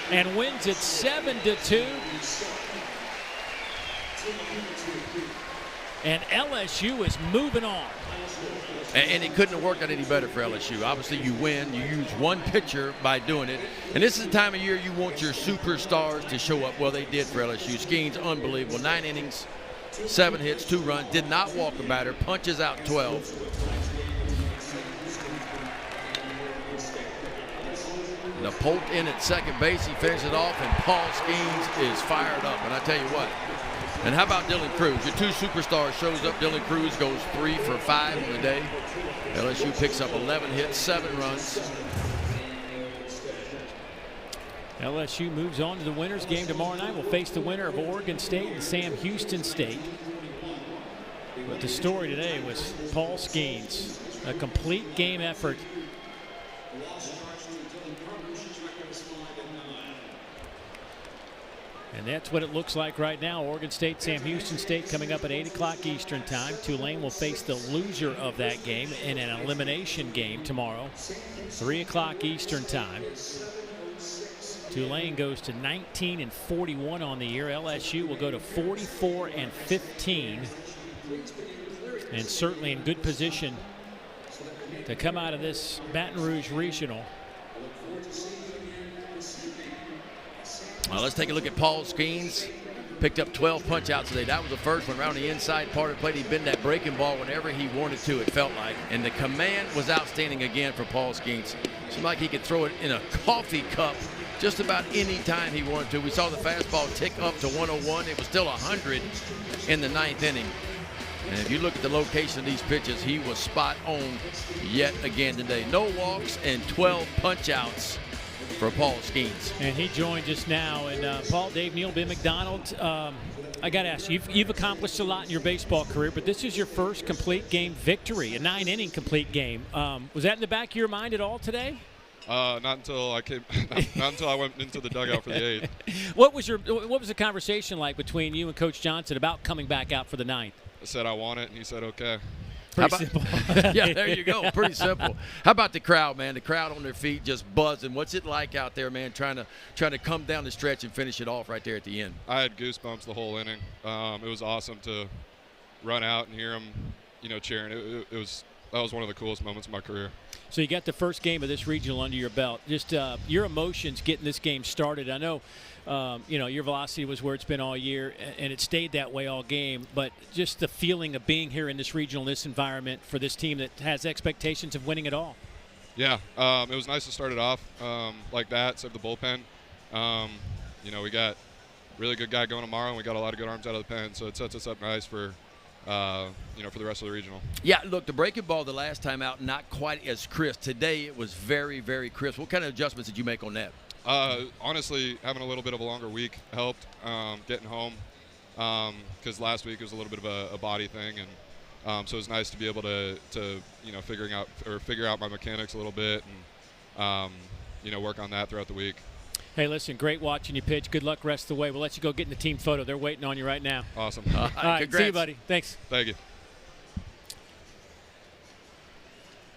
and wins it 7-2. And LSU is moving on. And it couldn't have worked out any better for LSU. Obviously, you win. You use one pitcher by doing it. And this is the time of year you want your superstars to show up. Well, they did for LSU. Skenes, unbelievable. 9 innings, 7 hits, 2 runs. Did not walk a batter. Punches out 12. Napolt in at second base. He finishes it off, and Paul Skenes is fired up. And I tell you what. And how about Dylan Cruz? Your 2 superstars shows up. Dylan Cruz goes 3 for 5 on the day. LSU picks up 11 hits, 7 runs. LSU moves on to the winners game tomorrow night. We'll face the winner of Oregon State and Sam Houston State. But the story today was Paul Skenes. A complete game effort. And that's what it looks like right now. Oregon State, Sam Houston State coming up at 8 o'clock Eastern time. Tulane will face the loser of that game in an elimination game tomorrow, 3 o'clock Eastern time. Tulane goes to 19-41 on the year. LSU will go to 44-15. And certainly in good position to come out of this Baton Rouge regional. Well, let's take a look at Paul Skenes. Picked up 12 punch outs today. That was the first one around the inside part of the plate. He'd been that breaking ball whenever he wanted to, it felt like. And the command was outstanding again for Paul Skenes. Seemed like he could throw it in a coffee cup just about any time he wanted to. We saw the fastball tick up to 101. It was still 100 in the 9th inning. And if you look at the location of these pitches, he was spot on yet again today. No walks and 12 punch outs for Paul Skenes. And he joined just now. And Paul, Dave Neal, Ben McDonald, I got to ask you, you've accomplished a lot in your baseball career, but this is your first complete game victory, a 9-inning complete game. Was that in the back of your mind at all today? Not until I came. Not until I went into the dugout for the 8th. What was the conversation like between you and Coach Johnson about coming back out for the 9th? I said I want it, and he said okay. Pretty simple. Yeah, there you go. Pretty simple. How about the crowd, man? The crowd on their feet just buzzing. What's it like out there, man, trying to come down the stretch and finish it off right there at the end? I had goosebumps the whole inning. It was awesome to run out and hear them, cheering. That was one of the coolest moments of my career. So you got the first game of this regional under your belt. Just your emotions getting this game started. I know, your velocity was where it's been all year, and it stayed that way all game. But just the feeling of being here in this regional, in this environment for this team that has expectations of winning it all. Yeah, it was nice to start it off like that, save the bullpen. We got a really good guy going tomorrow, and we got a lot of good arms out of the pen, so it sets us up nice for for the rest of the regional. Yeah, look, the breaking ball the last time out, not quite as crisp. Today it was very, very crisp. What kind of adjustments did you make on that? Honestly, having a little bit of a longer week helped getting home because last week was a little bit of a body thing, and so it was nice to be able to figure out my mechanics a little bit and work on that throughout the week. Hey, listen, great watching you pitch. Good luck rest of the way. We'll let you go get in the team photo. They're waiting on you right now. Awesome. All right, congrats. see you, buddy. Thanks. Thank you.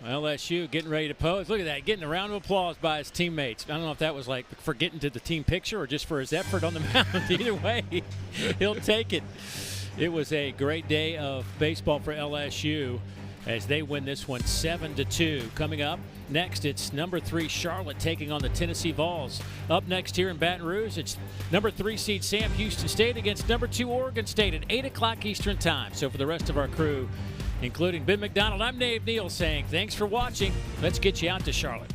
LSU getting ready to pose. Look at that, getting a round of applause by his teammates. I don't know if that was like for getting to the team picture or just for his effort on the mound. Either way, he'll take it. It was a great day of baseball for LSU as they win this one 7-2. Coming up next, it's number 3 Charlotte taking on the Tennessee Vols. Up next here in Baton Rouge, it's number 3 seed Sam Houston State against number 2 Oregon State at 8 o'clock Eastern time. So for the rest of our crew, including Ben McDonald, I'm Dave Neal saying thanks for watching. Let's get you out to Charlotte.